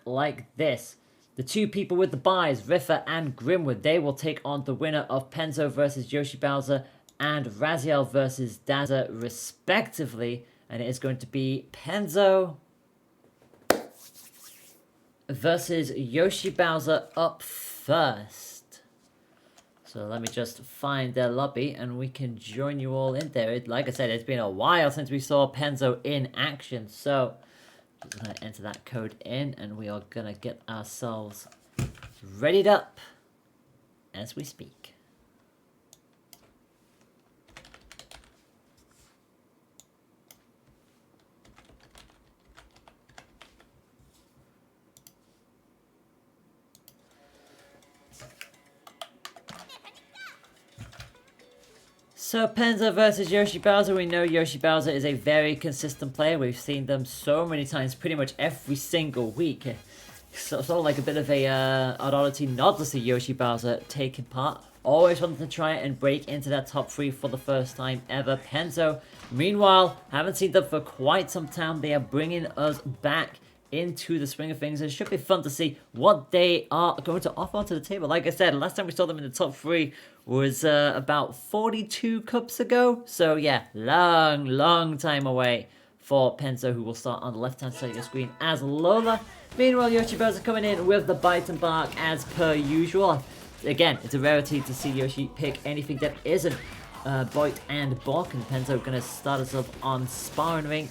like this. The two people with the buys, Riffa and Grimwood, they will take on the winner of Penzo versus Yoshi Bowser and Raziel versus Daza, respectively. And it is going to be Penzo versus Yoshi Bowser up first. So let me just find their lobby and we can join you all in there. Like I said, it's been a while since we saw Penzo in action. So just going to enter that code in and we are going to get ourselves readied up as we speak. So Penzo versus Yoshi Bowser, we know Yoshi Bowser is a very consistent player. We've seen them so many times, pretty much every single week. So sort of like a bit of a oddity not to see Yoshi Bowser taking part. Always wanted to try and break into that top 3 for the first time ever. Penzo, meanwhile, haven't seen them for quite some time. They are bringing us back into the swing of things. It should be fun to see what they are going to offer onto the table. Like I said, last time we saw them in the top 3 was about 42 cups ago. So yeah, long time away for Penzo, who will start on the left-hand side of your screen as Lola. Meanwhile, Yoshi Bowser coming in with the Bite and Bark as per usual. Again, it's a rarity to see Yoshi pick anything that isn't Bite and Bark, and Penzo going to start us up on Sparring Ring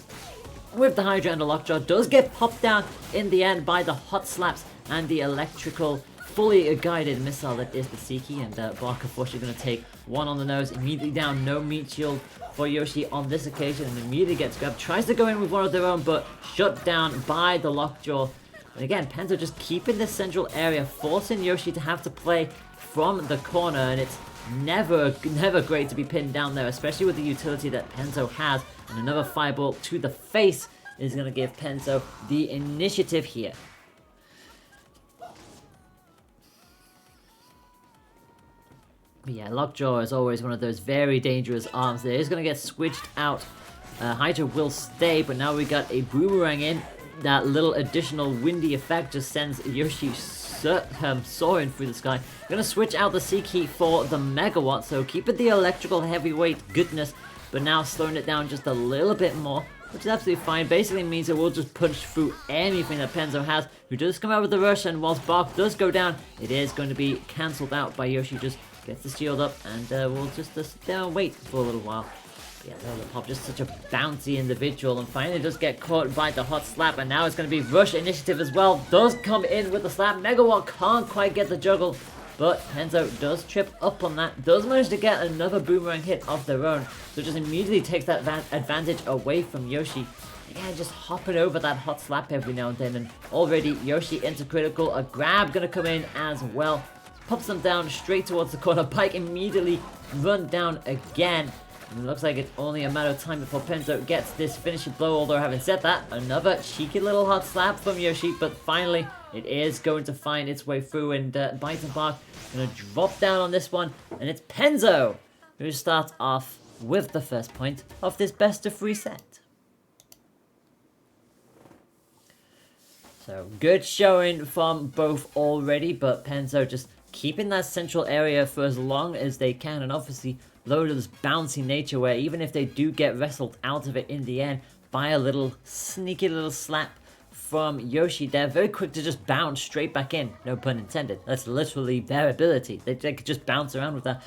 with the Hydra and the Lockjaw. Does get popped down in the end by the Hot Slaps and the electrical fully guided missile that is the Seiki, and Bark unfortunately going to take one on the nose, immediately down. No meat shield for Yoshi on this occasion, and immediately gets grabbed. Tries to go in with one of their own, but shut down by the Lockjaw. And again, Penzo just keeping this central area, forcing Yoshi to have to play from the corner, and it's never great to be pinned down there, especially with the utility that Penzo has. And another fireball to the face is going to give Penzo the initiative here. But yeah, Lockjaw is always one of those very dangerous arms there. He's going to get switched out. Hydra will stay, but now we got a Boomerang in. That little additional windy effect just sends Yoshi soaring through the sky. We're going to switch out the Seiki for the Megawatt, so keeping the electrical heavyweight goodness, but now slowing it down just a little bit more, which is absolutely fine. Basically means it will just punch through anything that Penzo has, who does come out with the rush, and whilst Bark does go down, it is going to be cancelled out by Yoshi. Just gets the shield up, and we'll just sit down and wait for a little while. Yeah, Pop, just such a bouncy individual, and finally does get caught by the Hot Slap, and now it's going to be Rush Initiative as well. Does come in with the slap. Megawatt can't quite get the juggle, but Penzo does trip up on that. Does manage to get another Boomerang hit of their own, so just immediately takes that advantage away from Yoshi. Yeah, just hopping over that Hot Slap every now and then, and already Yoshi into critical. A grab going to come in as well. Pops them down straight towards the corner. Pike immediately run down again. And it looks like it's only a matter of time before Penzo gets this finishing blow, although having said that, another cheeky little Hot Slap from Yoshi, but finally it is going to find its way through, and Bite and Bark going to drop down on this one, and it's Penzo who starts off with the first point of this best of 3 set. So good showing from both already, but Penzo just keeping that central area for as long as they can, and obviously Lola's bouncy nature, where even if they do get wrestled out of it in the end by a little sneaky little slap from Yoshi, they're very quick to just bounce straight back in. No pun intended. That's literally their ability. They could just bounce around with that.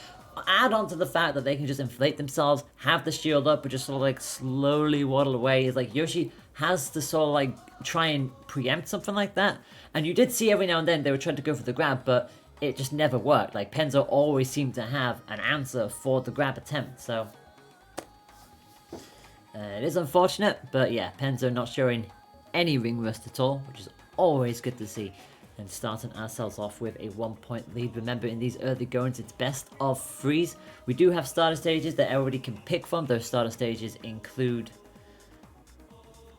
Add on to the fact that they can just inflate themselves, have the shield up, but just sort of like slowly waddle away. It's like Yoshi has to sort of like try and preempt something like that. And you did see every now and then they were trying to go for the grab, but it just never worked. Like, Penzo always seemed to have an answer for the grab attempt, so it is unfortunate, but yeah, Penzo not showing any ring rust at all, which is always good to see, and starting ourselves off with a 1-point lead. Remember, in these early goings, it's best of 3s. We do have starter stages that everybody can pick from. Those starter stages include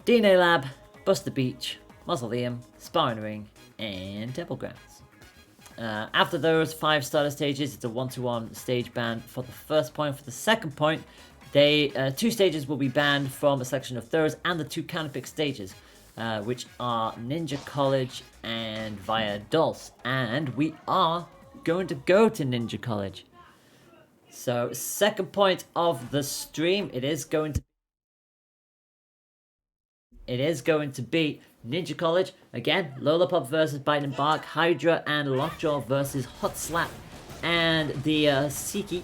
DNA Lab, Buster Beach, Mausoleum, Sparring Ring, and Temple Grounds. After those 5 starter stages, it's a 1-to-1 stage ban for the first point. For the second point, 2 stages will be banned from a selection of those and the 2 counterpick stages. which are Ninja College and Via Dulce. And we are going to go to Ninja College. So, second point of the stream, it is going to be Ninja College. Again, Lollipop versus Bite and Bark, Hydra and Lockjaw versus Hot Slap, and the Siki.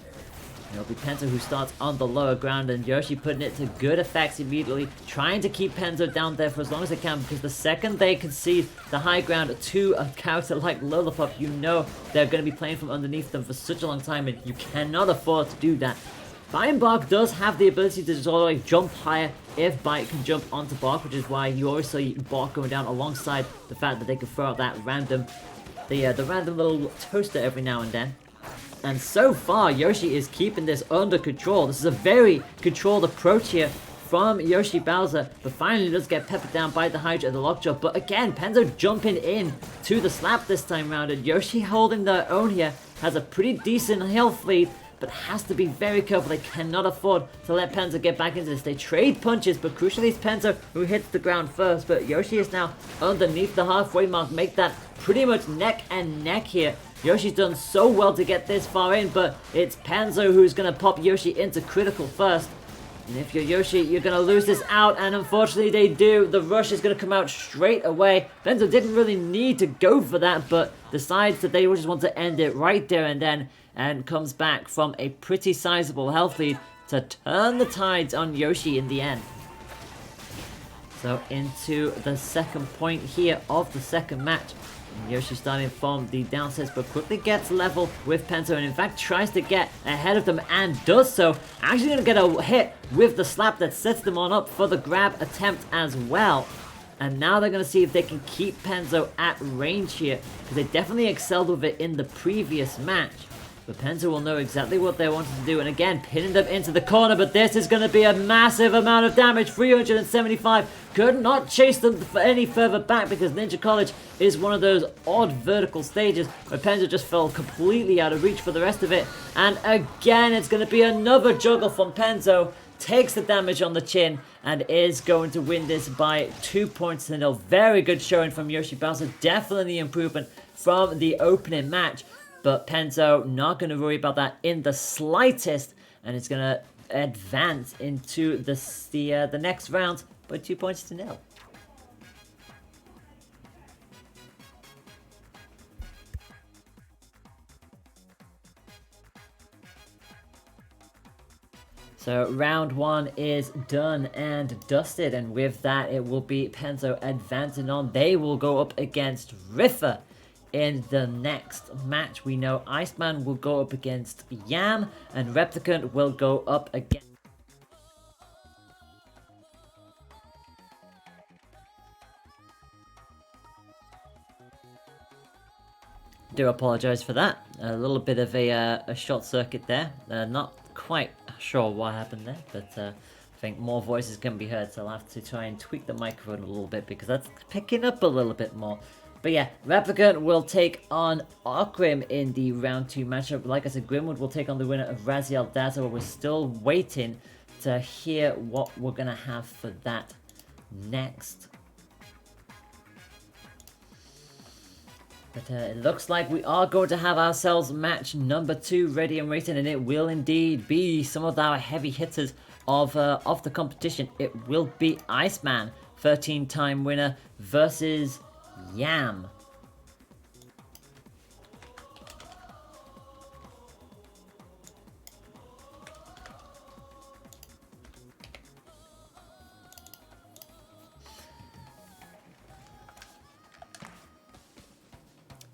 It'll be Penzo who starts on the lower ground, and Yoshi putting it to good effects immediately, trying to keep Penzo down there for as long as they can, because the second they concede the high ground to a character like Lollipop, you know they're going to be playing from underneath them for such a long time, and you cannot afford to do that. Bite and Bark does have the ability to just always jump higher if Bite can jump onto Bark, which is why you always see Bark going down alongside the fact that they can throw out that random, the random little toaster every now and then. And so far, Yoshi is keeping this under control. This is a very controlled approach here from Yoshi Bowser, but finally does get peppered down by the Hydra and the Lockjaw. But again, Penzo jumping in to the slap this time round, and Yoshi holding their own here, has a pretty decent health lead, but has to be very careful. They cannot afford to let Penzo get back into this. They trade punches, but crucially it's Penzo who hits the ground first, but Yoshi is now underneath the halfway mark, make that pretty much neck and neck here. Yoshi's done so well to get this far in, but it's Penzo who's going to pop Yoshi into critical first. And if you're Yoshi, you're going to lose this out, and unfortunately they do. The rush is going to come out straight away. Penzo didn't really need to go for that, but decides that they just want to end it right there and then, and comes back from a pretty sizable health lead to turn the tides on Yoshi in the end. So into the second point here of the second match. Yoshi starting from the downstairs, but quickly gets level with Penzo, and in fact tries to get ahead of them and does so. Actually going to get a hit with the slap that sets them on up for the grab attempt as well. And now they're going to see if they can keep Penzo at range here, because they definitely excelled with it in the previous match. But Penzo will know exactly what they wanted to do, and again, pinning them into the corner, but this is going to be a massive amount of damage. 375, could not chase them for any further back, because Ninja College is one of those odd vertical stages where Penzo just fell completely out of reach for the rest of it. And again, it's going to be another juggle from Penzo. Takes the damage on the chin, and is going to win this by 2 points to 0. Very good showing from Yoshi Bowser, definitely improvement from the opening match. But Penzo not going to worry about that in the slightest, and it's going to advance into the next round by 2 points to 0. So round one is done and dusted, and with that it will be Penzo advancing on. They will go up against Riffa. In the next match, we know Iceman will go up against Yam, and Replicant will go up against... Do apologise for that. A little bit of a short circuit there. Not quite sure what happened there, but I think more voices can be heard, so I'll have to try and tweak the microphone a little bit, because that's picking up a little bit more. But yeah, Replicant will take on Arkrim in the round 2 matchup. Like I said, Grimwood will take on the winner of Raziel Dazzle. We're still waiting to hear what we're going to have for that next. But it looks like we are going to have ourselves match number 2 ready and waiting, and it will indeed be some of our heavy hitters of the competition. It will be Iceman, 13-time winner, versus Yam.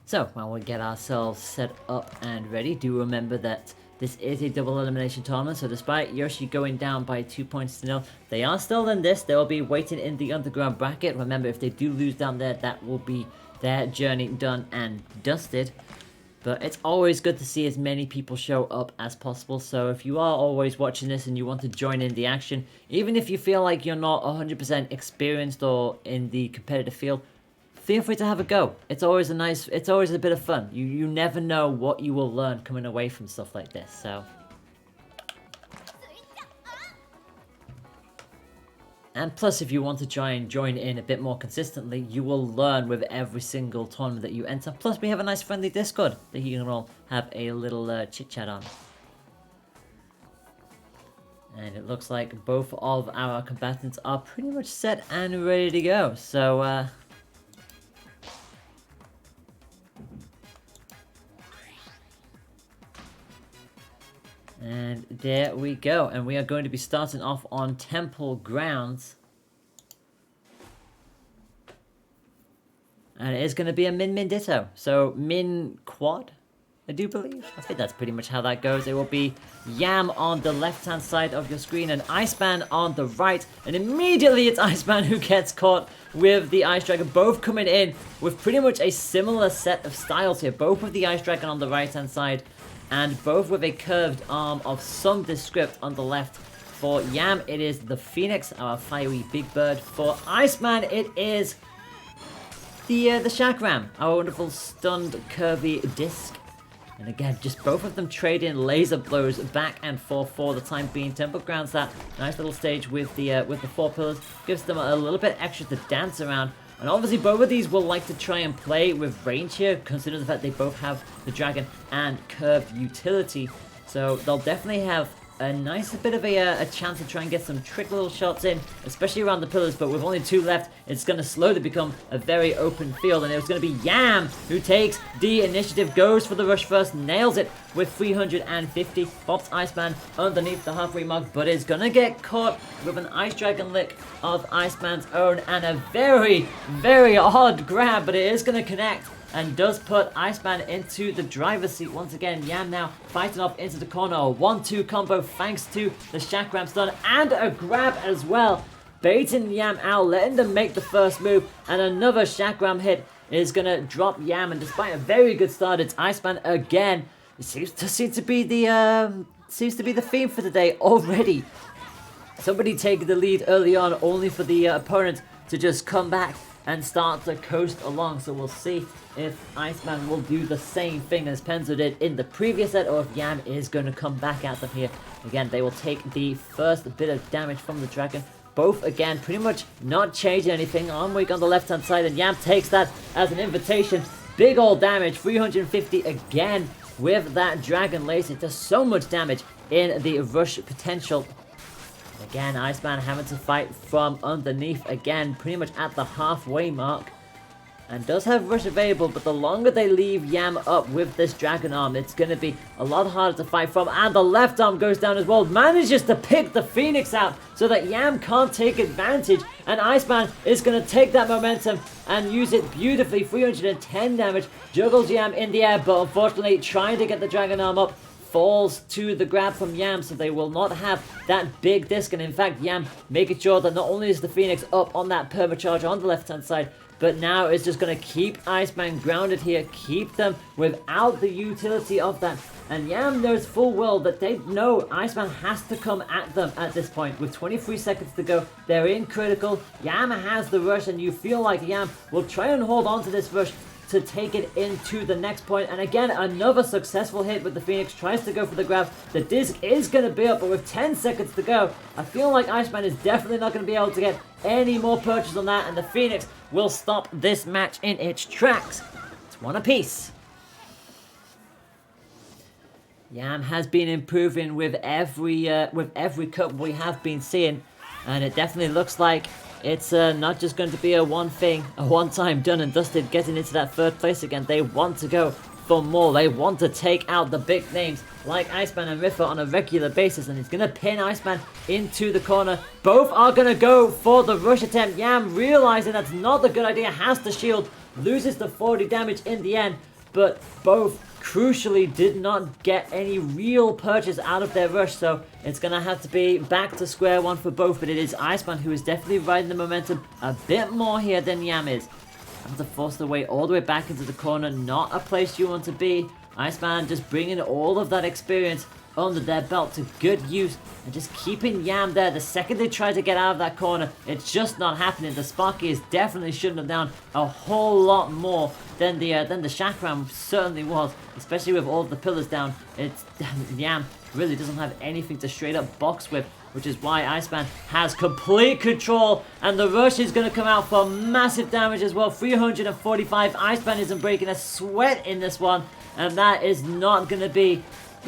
So, while we get ourselves set up and ready, do remember that this is a double elimination tournament, so despite Yoshi going down by 2 points to 0, they are still in this. They will be waiting in the underground bracket. Remember, if they do lose down there, that will be their journey done and dusted. But it's always good to see as many people show up as possible, so if you are always watching this and you want to join in the action, even if you feel like you're not 100% experienced or in the competitive field, feel free to have a go. It's always a bit of fun. You never know what you will learn coming away from stuff like this, so. And plus, if you want to try and join in a bit more consistently, you will learn with every single tournament that you enter. Plus, we have a nice friendly Discord that you can all have a little chit-chat on. And it looks like both of our combatants are pretty much set and ready to go. So, and there we go. And we are going to be starting off on Temple Grounds. And it is going to be a Min Ditto. So, Min Quad, I do believe. I think that's pretty much how that goes. It will be Yam on the left-hand side of your screen and Iceman on the right. And immediately it's Iceman who gets caught with the Ice Dragon. Both coming in with pretty much a similar set of styles here. Both with the Ice Dragon on the right-hand side and both with a curved arm of some descript on the left. For Yam, it is the Phoenix, our fiery big bird. For Iceman, it is the Chakram, our wonderful stunned curvy disc. And again, just both of them trading laser blows back and forth for the time being. Temple Grounds, that nice little stage with the 4 pillars, gives them a little bit extra to dance around. And obviously both of these will like to try and play with range here, considering the fact they both have the dragon and curved utility. So they'll definitely have a nice bit of a chance to try and get some trick little shots in, especially around the pillars, but with only 2 left, it's going to slowly become a very open field, and it's going to be Yam who takes the initiative, goes for the rush first, nails it with 350, pops Iceman underneath the halfway mark, but is going to get caught with an Ice Dragon lick of Iceman's own, and a very, very odd grab, but it is going to connect. And does put Iceman into the driver's seat once again. Yam now fighting off into the corner. A 1-2 combo thanks to the Chakram stun and a grab as well. Baiting Yam out, letting them make the first move. And another Chakram hit is going to drop Yam. And despite a very good start, it's Iceman again. It seems to be the theme for the day already. Somebody taking the lead early on, only for the opponent to just come back and start to coast along. So we'll see if Iceman will do the same thing as Penzo did in the previous set, or if Yam is going to come back at them here. Again, they will take the first bit of damage from the dragon. Both, again, pretty much not changing anything. Arm weak on the left-hand side, and Yam takes that as an invitation. Big old damage, 350 again with that dragon lace. It does so much damage in the rush potential. Again, Iceman having to fight from underneath again, pretty much at the halfway mark. And does have rush available, but the longer they leave Yam up with this dragon arm, it's going to be a lot harder to fight from. And the left arm goes down as well. Manages to pick the Phoenix out so that Yam can't take advantage. And Iceman is going to take that momentum and use it beautifully. 310 damage. Juggles Yam in the air, but unfortunately trying to get the dragon arm up falls to the grab from Yam, so they will not have that big disc. And in fact, Yam making sure that not only is the Phoenix up on that permacharge on the left-hand side, but now it's just going to keep Iceman grounded here, keep them without the utility of that. And Yam knows full well that they know Iceman has to come at them at this point. With 23 seconds to go, they're in critical. Yam has the rush, and you feel like Yam will try and hold on to this rush to take it into the next point. And again, another successful hit with the Phoenix. Tries to go for the grab. The disc is going to be up, but with 10 seconds to go, I feel like Iceman is definitely not going to be able to get any more purchase on that, and the Phoenix will stop this match in its tracks. It's one apiece. Yam has been improving with every cup we have been seeing, and it definitely looks like it's not just going to be a one-time done and dusted getting into that third place again. They want to go for more. They want to take out the big names like Iceman and Riffa on a regular basis, and he's going to pin Iceman into the corner. Both are going to go for the rush attempt. Yam, realizing that's not a good idea, has the shield, loses the 40 damage in the end, but both crucially did not get any real purchase out of their rush, so it's going to have to be back to square one for both. But it is Iceman who is definitely riding the momentum a bit more here than Yam is. Have to force their way all the way back into the corner, not a place you want to be. Iceman just bringing all of that experience under their belt to good use and just keeping Yam there. The second they try to get out of that corner, it's just not happening. The Sparky is definitely shutting them down a whole lot more than the Chakram certainly was, especially with all of the pillars down. It's Yam really doesn't have anything to straight up box with which is why Iceman has complete control, and the rush is going to come out for massive damage as well. 345. Iceman isn't breaking a sweat in this one, and that is not going to be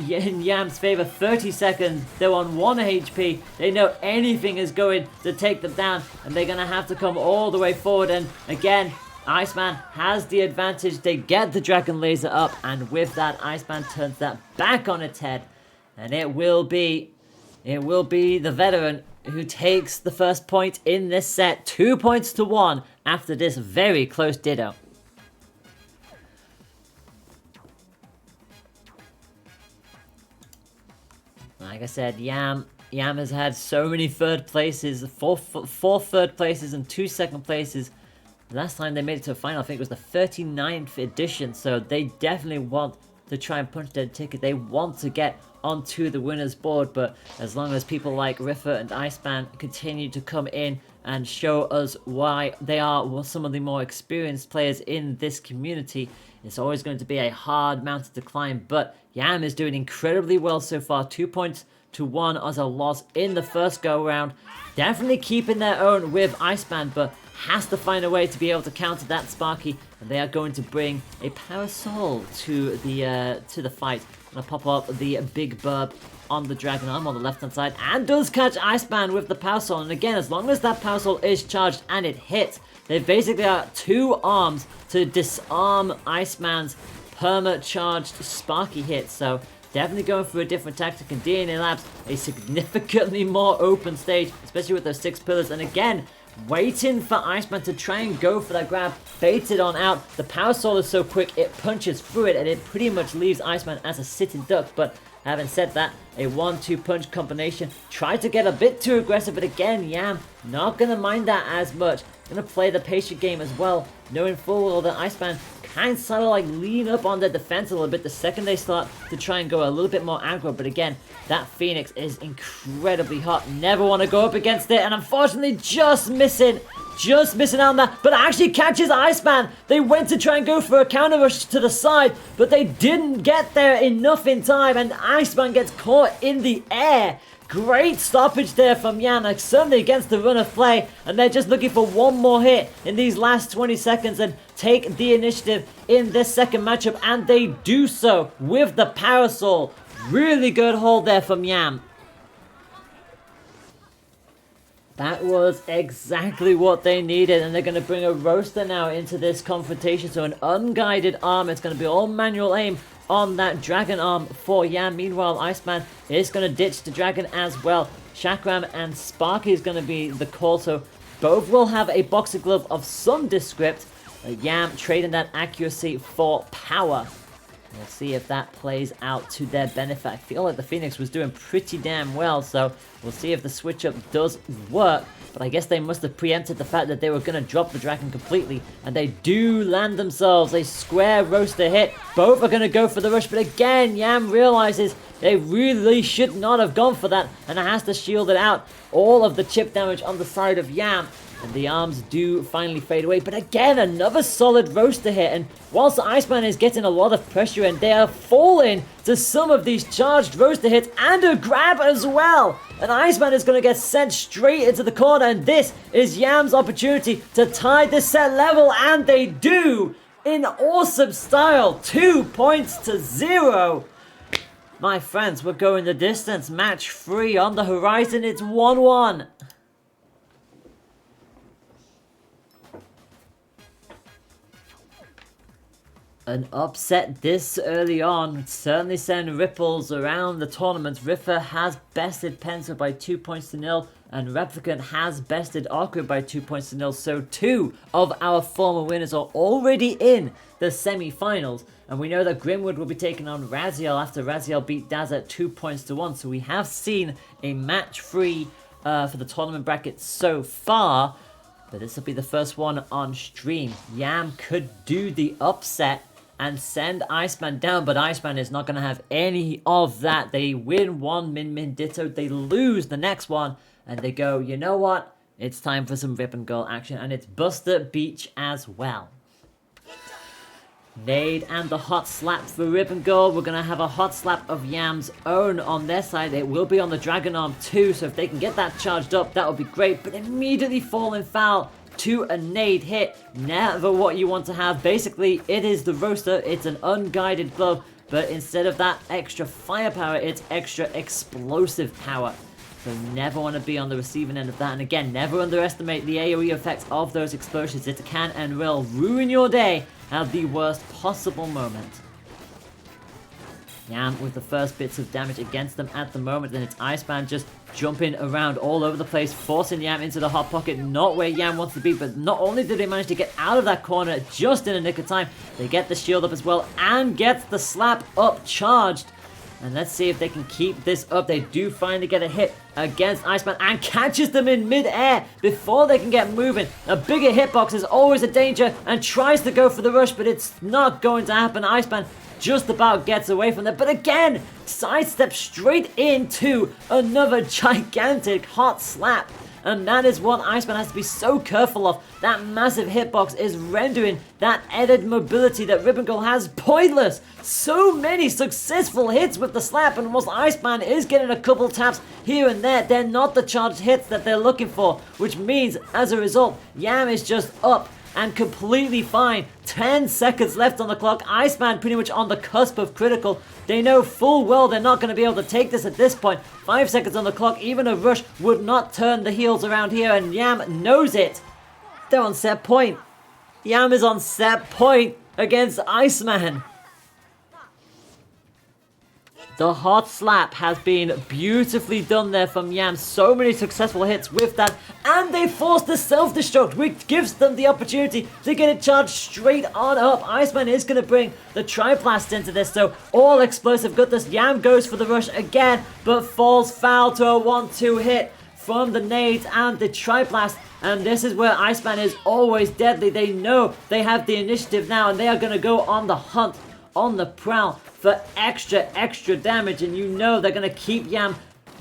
in Yam's favor. 30 seconds, they're on 1 HP. They know anything is going to take them down, and they're going to have to come all the way forward. And again, Iceman has the advantage. They get the Dragon Laser up, and with that, Iceman turns that back on its head, and it will be the veteran who takes the first point in this set. 2 points to 1 after this very close ditto. Like I said, Yam has had so many third places, four third places and 2 second places. Last time they made it to a final, I think it was the 39th edition, so they definitely want to try and punch their ticket. They want to get onto the winner's board, but as long as people like Riffer and Iceman continue to come in and show us why they are some of the more experienced players in this community, it's always going to be a hard mountain to climb. But Yam is doing incredibly well so far. 2 points to 1 as a loss in the first go round. Definitely keeping their own with Iceman, but has to find a way to be able to counter that Sparky, and they are going to bring a Parasol to the fight. Gonna pop up the big burb on the Dragon Arm on the left hand side, and does catch Iceman with the Parasol. And again, as long as that Parasol is charged and it hits, they've basically got 2 arms to disarm Iceman's perma-charged Sparky hit. So definitely going for a different tactic, and DNA Labs a significantly more open stage, especially with those 6 pillars. And again, waiting for Iceman to try and go for that grab, baited on out. The Parasol is so quick, it punches through it, and it pretty much leaves Iceman as a sitting duck. But having said that, a 1-2 punch combination. Tried to get a bit too aggressive, but again, Yam not going to mind that as much. Going to play the patient game as well, knowing full well that Iceman can sort of like lean up on their defense a little bit the second they start to try and go a little bit more aggro. But again, that Phoenix is incredibly hot. Never want to go up against it, and unfortunately just missing on that, but actually catches Iceman. They went to try and go for a counter rush to the side, but they didn't get there enough in time, and Iceman gets caught in the air. Great stoppage there from Yam, certainly against the run of play, and they're just looking for one more hit in these last 20 seconds and take the initiative in this second matchup, and they do so with the Parasol. Really good hold there from Yam. That was exactly what they needed, and they're going to bring a roaster now into this confrontation. So an unguided arm. It's going to be all manual aim on that Dragon Arm for Yam. Meanwhile, Iceman is going to ditch the Dragon as well. Chakram and Sparky is going to be the call, so both will have a Boxer Glove of some descript. Yam trading that accuracy for power. We'll see if that plays out to their benefit. I feel like the Phoenix was doing pretty damn well, so we'll see if the switch-up does work. But I guess they must have preempted the fact that they were going to drop the Dragon completely, and they do land themselves a square roaster hit. Both are going to go for the rush, but again, Yam realizes they really should not have gone for that, and has to shield it out. All of the chip damage on the side of Yam, and the arms do finally fade away. But again, another solid roaster hit. And whilst Iceman is getting a lot of pressure, and they are falling to some of these charged roaster hits and a grab as well. And Iceman is going to get sent straight into the corner. And this is Yam's opportunity to tie this set level. And they do in awesome style. 2 points to 0. My friends, we're going the distance. Match 3 on the horizon. It's 1-1. An upset this early on would certainly send ripples around the tournament. Riffer has bested Pensa by 2 points to 0, and Replicant has bested Awkward by 2 points to 0. So 2 of our former winners are already in the semi-finals. And we know that Grimwood will be taking on Raziel after Raziel beat Daz at 2 points to 1. So we have seen a match free for the tournament bracket so far. But this will be the first one on stream. Yam could do the upset and send Iceman down, but Iceman is not going to have any of that. They win one Min Ditto, they lose the next one, and they go, you know what? It's time for some Rip and Girl action, and it's Buster Beach as well. Nade and the hot slap for Ribbon Gold. We're going to have a hot slap of Yam's own on their side. It will be on the Dragon Arm too, so if they can get that charged up, that would be great. But immediately falling foul to a nade hit. Never what you want to have. Basically, it is the Roaster. It's an unguided glove, but instead of that extra firepower, it's extra explosive power. So never want to be on the receiving end of that. And again, never underestimate the AoE effects of those explosions. It can and will ruin your day at the worst possible moment. Yam with the first bits of damage against them at the moment. And it's Iceman just jumping around all over the place, forcing Yam into the hot pocket. Not where Yam wants to be, but not only did they manage to get out of that corner just in a nick of time, they get the shield up as well and get the slap up charged. And let's see if they can keep this up. They do finally get a hit against Iceman and catches them in mid-air before they can get moving. A bigger hitbox is always a danger and tries to go for the rush, but it's not going to happen. Iceman just about gets away from that, but again, sidesteps straight into another gigantic hot slap. And that is what Iceman has to be so careful of. That massive hitbox is rendering that added mobility that Ribbon Girl has pointless. So many successful hits with the slap, and whilst Iceman is getting a couple taps here and there, they're not the charged hits that they're looking for, which means, as a result, Yam is just up and completely fine. 10 seconds left on the clock. Iceman pretty much on the cusp of critical. They know full well they're not going to be able to take this at this point. 5 seconds on the clock. Even a rush would not turn the heels around here, and Yam knows it. They're on set point. Yam is on set point against Iceman. The hot slap has been beautifully done there from Yam. So many successful hits with that. And they forced the self-destruct, which gives them the opportunity to get it charged straight on up. Iceman is going to bring the Tri-Blast into this, so all explosive goodness. Yam goes for the rush again, but falls foul to a 1-2 hit from the nades and the Tri-Blast. And this is where Iceman is always deadly. They know they have the initiative now, and they are going to go on the hunt, on the prowl for extra damage, and you know they're going to keep Yam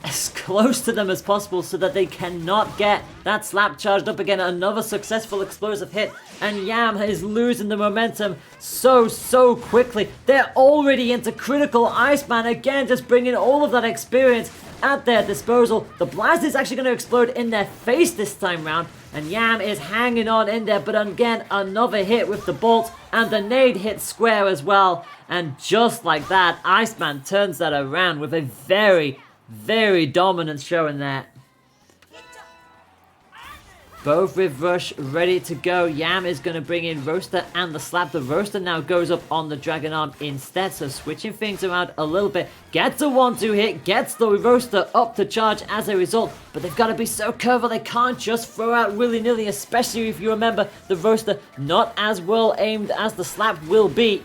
as close to them as possible so that they cannot get that slap charged up again. Another successful explosive hit, and Yam is losing the momentum so quickly. They're already into critical. Iceman again just bringing all of that experience at their disposal. The blast is actually going to explode in their face this time round, and Yam is hanging on in there, but again, another hit with the bolt, and the nade hits square as well. And just like that, Iceman turns that around with a very dominant showing there. Both with rush ready to go. Yam is going to bring in Roaster and the slap. The Roaster now goes up on the Dragon Arm instead, so switching things around a little bit. Gets a 1-2 hit, gets the Roaster up to charge as a result, but they've got to be so careful. They can't just throw out willy-nilly, especially if you remember the Roaster not as well aimed as the slap will be.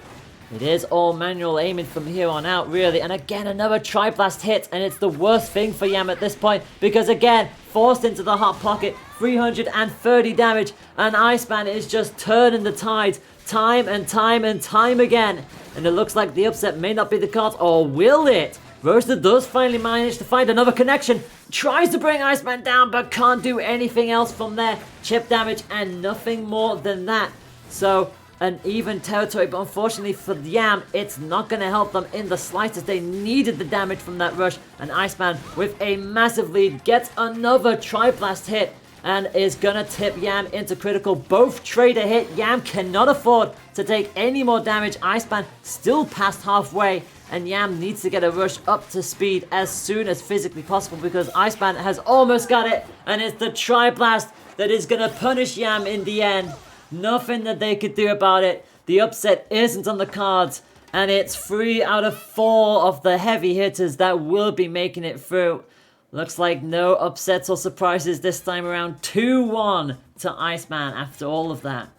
It is all manual aiming from here on out, really. And again, another Tri-Blast hit, and it's the worst thing for Yam at this point, because again, forced into the hot pocket, 330 damage, and Iceman is just turning the tides time and time again. And it looks like the upset may not be the cards, or will it? Roaster does finally manage to find another connection, tries to bring Iceman down, but can't do anything else from there. Chip damage and nothing more than that. So an even territory, but unfortunately for Yam, it's not going to help them in the slightest. They needed the damage from that rush, and Iceman, with a massive lead, gets another Tri-Blast hit and is going to tip Yam into critical. Both trade a hit. Yam cannot afford to take any more damage. Iceman still past halfway, and Yam needs to get a rush up to speed as soon as physically possible, because Iceman has almost got it, and it's the Tri-Blast that is going to punish Yam in the end. Nothing that they could do about it. The upset isn't on the cards, and it's 3 out of 4 of the heavy hitters that will be making it through. Looks like no upsets or surprises this time around. 2-1 to Iceman after all of that.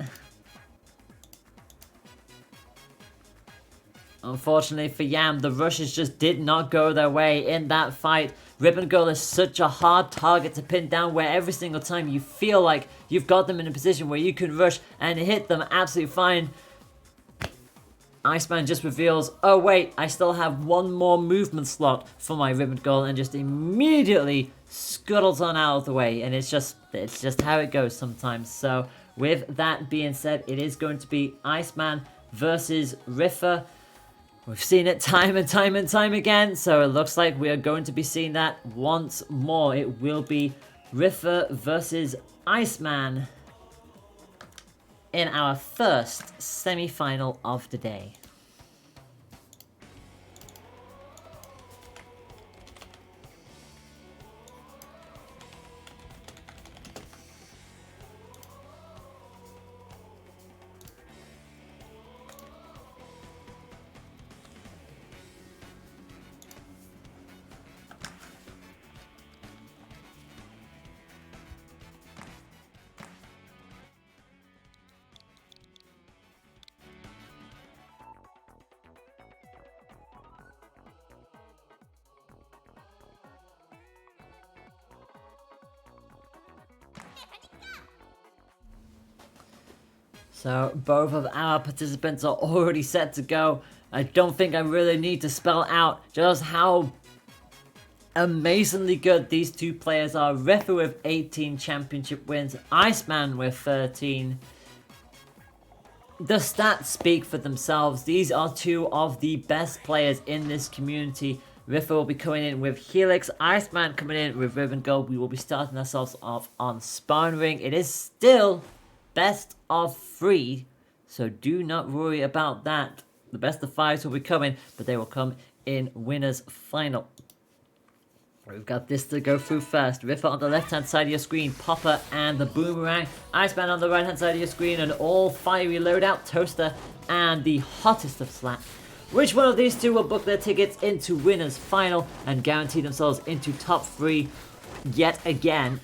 Unfortunately for Yam, the rushes just did not go their way in that fight. Ribbon Girl is such a hard target to pin down, where every single time you feel like you've got them in a position where you can rush and hit them absolutely fine, Iceman just reveals, oh wait, I still have one more movement slot for my Ribbon Girl, and just immediately scuttles on out of the way. And it's just how it goes sometimes. So with that being said, it is going to be Iceman versus Riffa. We've seen it time and time and time again, so it looks like we are going to be seeing that once more. It will be Riffa versus Iceman in our first semi-final of the day. So both of our participants are already set to go. I don't think I really need to spell out just how amazingly good these two players are. Riffa with 18 championship wins, Iceman with 13. The stats speak for themselves. These are two of the best players in this community. Riffa will be coming in with Helix, Iceman coming in with Ribbon Gold. We will be starting ourselves off on Spawn Ring. It is still best of 3, so do not worry about that. The best of 5s will be coming, but they will come in winners final. We've got this to go through first. Riffa on the left hand side of your screen, Popper and the Boomerang. Iceman on the right hand side of your screen, an all fiery loadout, Toaster and the hottest of Slap. Which one of these two will book their tickets into winners final and guarantee themselves into top 3 yet again?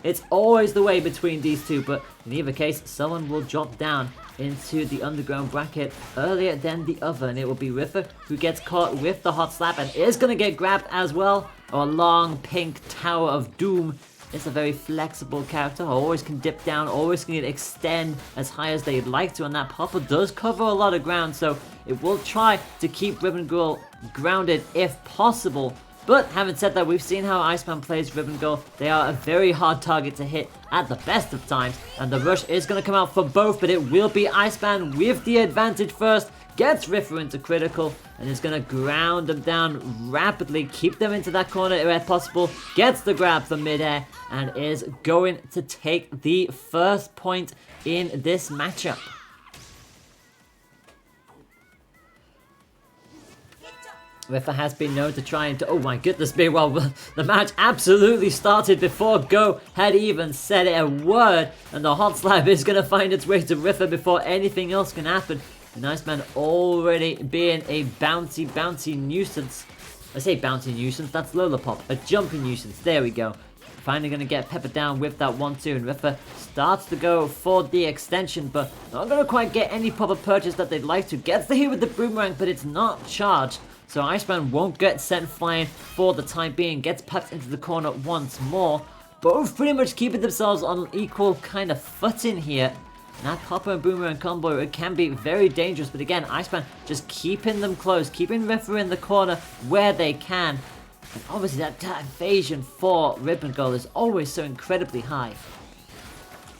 It's always the way between these two, but in either case, someone will drop down into the underground bracket earlier than the other, and it will be Riffa who gets caught with the hot slap and is going to get grabbed as well. Or long pink Tower of Doom. It's a very flexible character, always can dip down, always can extend as high as they'd like to, and that Popper does cover a lot of ground, so it will try to keep Ribbon Girl grounded if possible. But having said that, we've seen how Iceman plays Ribbon Girl. They are a very hard target to hit at the best of times, and the rush is going to come out for both, but it will be Iceman with the advantage first. Gets Riffa into critical and is going to ground them down rapidly, keep them into that corner if possible, gets the grab from midair and is going to take the first point in this matchup. Riffa has been known to try and... Oh my goodness me, well, the match absolutely started before Go had even said a word, and the hot slap is going to find its way to Riffa before anything else can happen. The Iceman already being a bouncy nuisance. I say bouncy nuisance, that's Lollipop, a jumping nuisance, there we go. Finally going to get peppered down with that 1-2, and Riffa starts to go for the extension, but not going to quite get any proper purchase that they'd like to. Gets the hit with the Boomerang, but it's not charged. So Iceman won't get sent flying for the time being. Gets packed into the corner once more. Both pretty much keeping themselves on equal kind of footing here. And that Popper and Boomerang combo, it can be very dangerous. But again, Iceman just keeping them close. Keeping Riffa in the corner where they can. And obviously that evasion for Ribbon Girl is always so incredibly high.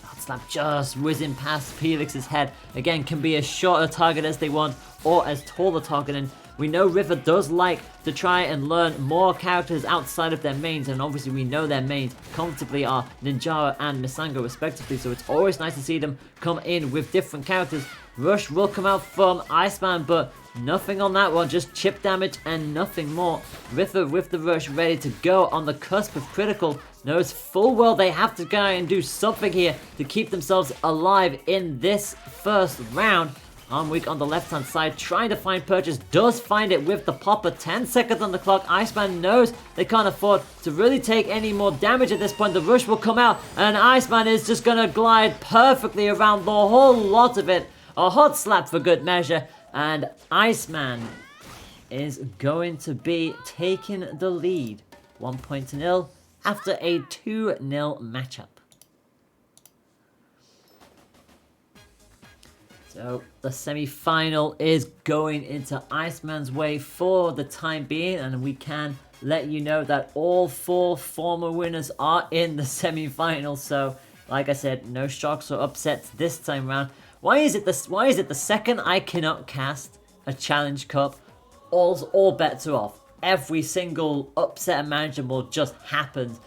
Hot slap just whizzing past Felix's head. Again, can be as short a target as they want or as tall a target. And we know Riffa does like to try and learn more characters outside of their mains, and obviously we know their mains comfortably are Ninjara and Misango respectively, so it's always nice to see them come in with different characters. Rush will come out from Iceman, but nothing on that one, just chip damage and nothing more. Riffa with the rush ready to go on the cusp of critical, knows full well they have to go and do something here to keep themselves alive in this first round. Armweak on the left hand side, trying to find purchase, does find it with the Popper. 10 seconds on the clock. Iceman knows they can't afford to really take any more damage at this point. The rush will come out, and Iceman is just going to glide perfectly around the whole lot of it. A hot slap for good measure, and Iceman is going to be taking the lead. 1-0 after a 2-0 matchup. So the semi-final is going into Iceman's way for the time being, and we can let you know that all 4 former winners are in the semi-final. So like I said, no shocks or upsets this time around. Why is it the second I cannot cast a challenge cup, all bets are off. Every single upset imaginable just happens,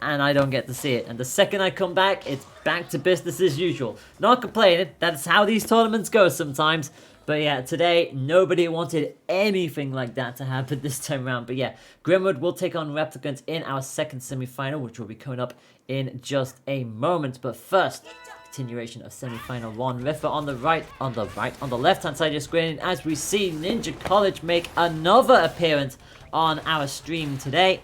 and I don't get to see it. And the second I come back, it's back to business as usual. Not complaining, that's how these tournaments go sometimes. But yeah, today, nobody wanted anything like that to happen this time around. But yeah, Grimwood will take on Replicants in our second semi-final, which will be coming up in just a moment. But first, continuation of semi-final 1. Riffa on the left-hand side of your screen, as we see Ninja College make another appearance on our stream today.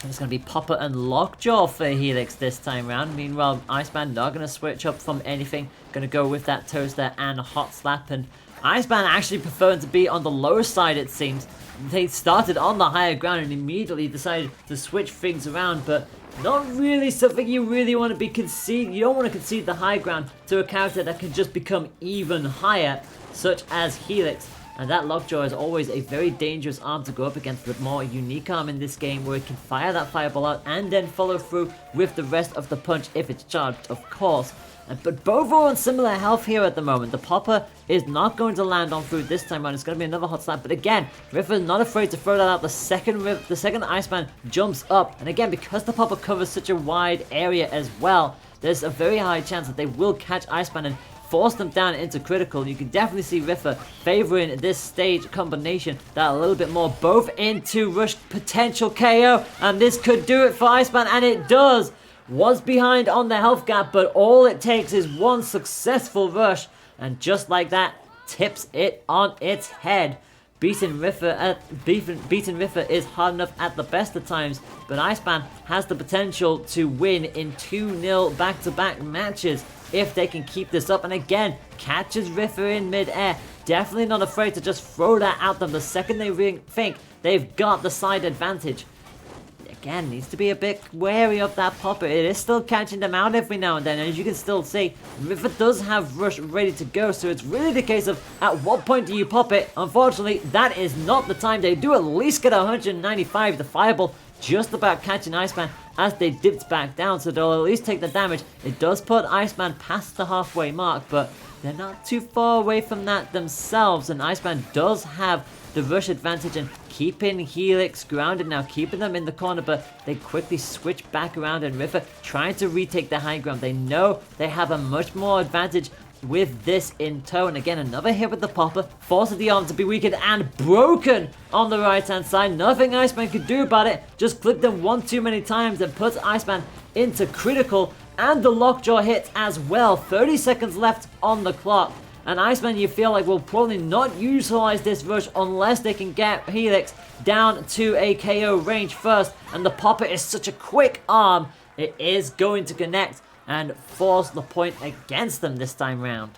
It's going to be Popper and Lockjaw for Helix this time round. Meanwhile, Iceman not going to switch up from anything. Going to go with that Toaster and Hot Slap. And Iceman actually preferring to be on the lower side, it seems. They started on the higher ground and immediately decided to switch things around. But not really something you really want to be conceding. You don't want to concede the high ground to a character that can just become even higher, such as Helix. And that Lockjaw is always a very dangerous arm to go up against, but more unique arm in this game where it can fire that fireball out and then follow through with the rest of the punch if it's charged, of course. But both are on similar health here at the moment. The Popper is not going to land on food this time around. It's going to be another Hot Slap. But again, Riffa is not afraid to throw that out the second Iceman jumps up. And again, because the Popper covers such a wide area as well, there's a very high chance that they will catch Iceman and force them down into critical. You can definitely see Riffa favoring this stage combination that a little bit more, both into rush potential KO, and this could do it for Iceman, and it does. Was behind on the health gap, but all it takes is one successful rush, and just like that, tips it on its head. Beating Riffa is hard enough at the best of times, but Iceman has the potential to win in 2-0 back-to-back matches if they can keep this up. And again, catches Riffa in mid-air. Definitely not afraid to just throw that at them the second they think they've got the side advantage. Again, needs to be a bit wary of that Popper. It is still catching them out every now and then, and as you can still see, Riffa does have Rush ready to go, so it's really the case of at what point do you pop it? Unfortunately, that is not the time. They do at least get 195. The Fireball just about catching Iceman as they dipped back down, so they'll at least take the damage. It does put Iceman past the halfway mark, but they're not too far away from that themselves, and Iceman does have the rush advantage and keeping Helix grounded now, keeping them in the corner, but they quickly switch back around, and Riffa trying to retake the high ground. They know they have a much more advantage with this in tow, and again another hit with the Popper, forces the arm to be weakened and broken on the right hand side. Nothing Iceman could do about it, just clipped them one too many times and puts Iceman into critical, and the Lockjaw hits as well. 30 seconds left on the clock. And Iceman, you feel like, will probably not utilize this rush unless they can get Helix down to a KO range first. And the Popper is such a quick arm, it is going to connect and force the point against them this time round.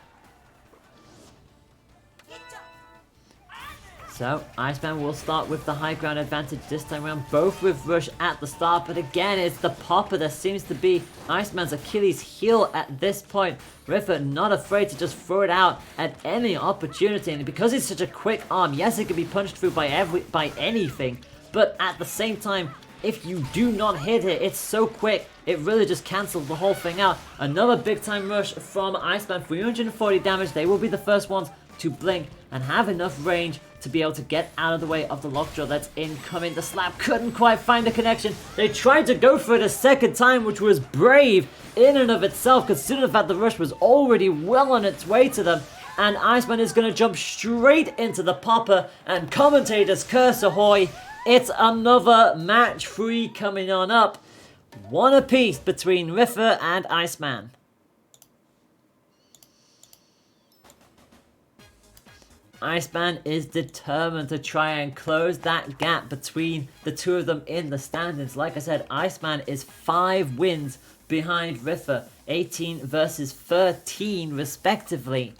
So, Iceman will start with the high ground advantage this time around, both with Rush at the start, but again, it's the Popper that seems to be Iceman's Achilles heel at this point. Riffa not afraid to just throw it out at any opportunity, and because it's such a quick arm, yes, it can be punched through by anything, but at the same time, if you do not hit it, it's so quick, it really just cancels the whole thing out. Another big time rush from Iceman, 340 damage. They will be the first ones to blink and have enough range to be able to get out of the way of the Lockjaw that's incoming. The slap couldn't quite find a connection. They tried to go for it a second time, which was brave in and of itself, considering the fact the rush was already well on its way to them. And Iceman is going to jump straight into the Popper, and Commentator's curse ahoy. It's another match 3 coming on up. One apiece between Riffa and Iceman. Iceman is determined to try and close that gap between the two of them in the standings. Like I said, Iceman is 5 wins behind Riffa, 18 versus 13 respectively.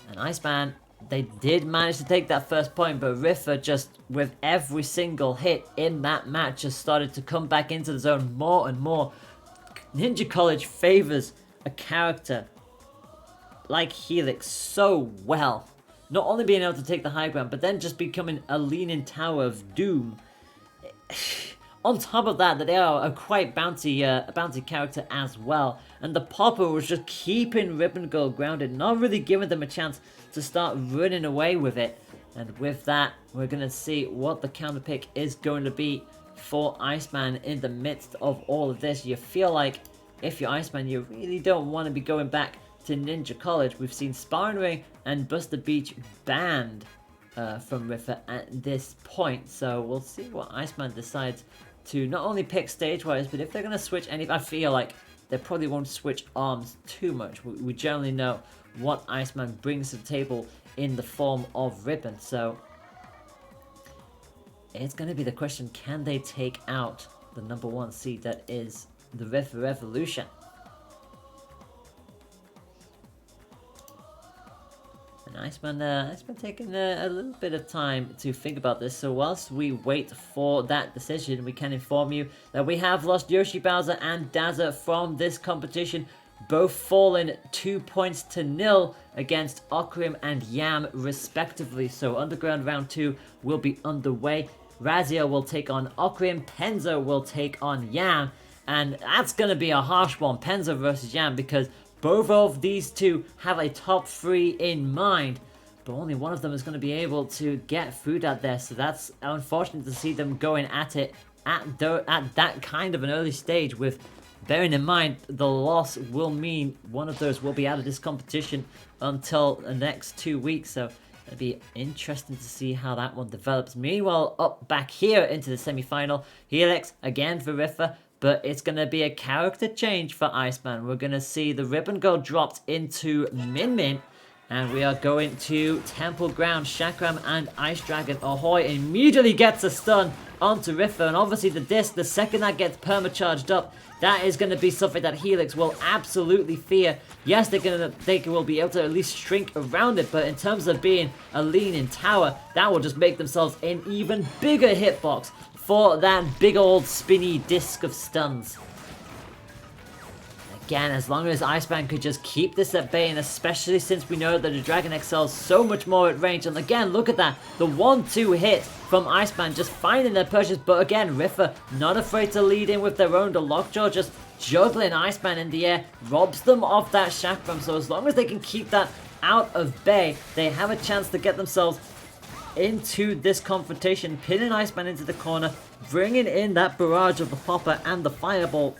And Iceman, they did manage to take that first point, but Riffa just, with every single hit in that match, just started to come back into the zone more and more. Ninja College favors a character like Helix so well. Not only being able to take the high ground, but then just becoming a leaning tower of doom. On top of that, they are a quite bouncy character as well. And the Popper was just keeping Ribbon Girl grounded, not really giving them a chance to start running away with it. And with that, we're going to see what the counter pick is going to be for Iceman in the midst of all of this. You feel like if you're Iceman, you really don't want to be going back to Ninja College. We've seen Sparring Ring and Buster Beach banned from Riffa at this point. So we'll see what Iceman decides to not only pick stage-wise, but if they're going to switch any... I feel like they probably won't switch arms too much. We generally know what Iceman brings to the table in the form of Ribbon. So it's going to be the question, can they take out the #1 seed that is the Riffa Revolution? And Iceman taking a little bit of time to think about this. So whilst we wait for that decision, we can inform you that we have lost Yoshi Bowser and Dazza from this competition, both falling 2 points to 0 against Okrim and Yam respectively. So Underground Round 2 will be underway. Razia will take on Okrim, Penzo will take on Yam, and that's going to be a harsh one, Penzo versus Yam, because both of these two have a top 3 in mind, but only one of them is going to be able to get food out there, so that's unfortunate to see them going at it at that kind of an early stage, with bearing in mind the loss will mean one of those will be out of this competition until the next 2 weeks, so it'll be interesting to see how that one develops. Meanwhile, up back here into the semi-final, Helix again for Riffa, but it's going to be a character change for Iceman. We're going to see the Ribbon Girl dropped into Min Min, and we are going to Temple Ground. Chakram and Ice Dragon Ahoy immediately gets a stun onto Riffa, and obviously the disc, the second that gets perma-charged up, that is going to be something that Helix will absolutely fear. Yes, they will be able to at least shrink around it, but in terms of being a leaning tower, that will just make themselves an even bigger hitbox for that big old spinny disc of stuns. Again, as long as Iceman could just keep this at bay, and especially since we know that the Dragon excels so much more at range. And again, look at that. The 1-2 hit from Iceman just finding their purchase. But again, Riffa not afraid to lead in with their own. The Lockjaw just juggling Iceman in the air, robs them of that Chakram. So as long as they can keep that out of bay, they have a chance to get themselves into this confrontation, pinning Iceman into the corner, bringing in that barrage of the Popper and the Fireball.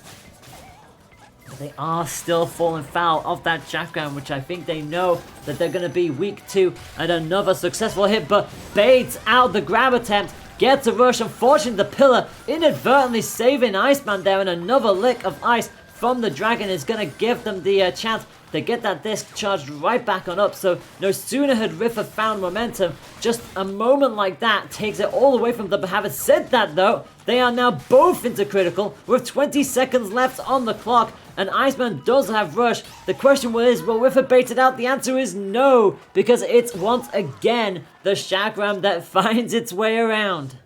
But they are still falling foul of that Chakram, which I think they know that they're going to be weak to. And another successful hit, but baits out the grab attempt, gets a rush. Unfortunately, the pillar inadvertently saving Iceman there, and another lick of ice from the Dragon is going to give them the chance to get that disc charged right back on up. So no sooner had Riffa found momentum, just a moment like that takes it all away from them. But having said that though, they are now both into critical with 20 seconds left on the clock, and Iceman does have rush. The question is, will Riffa bait it out? The answer is no, because it's once again the Chakram that finds its way around.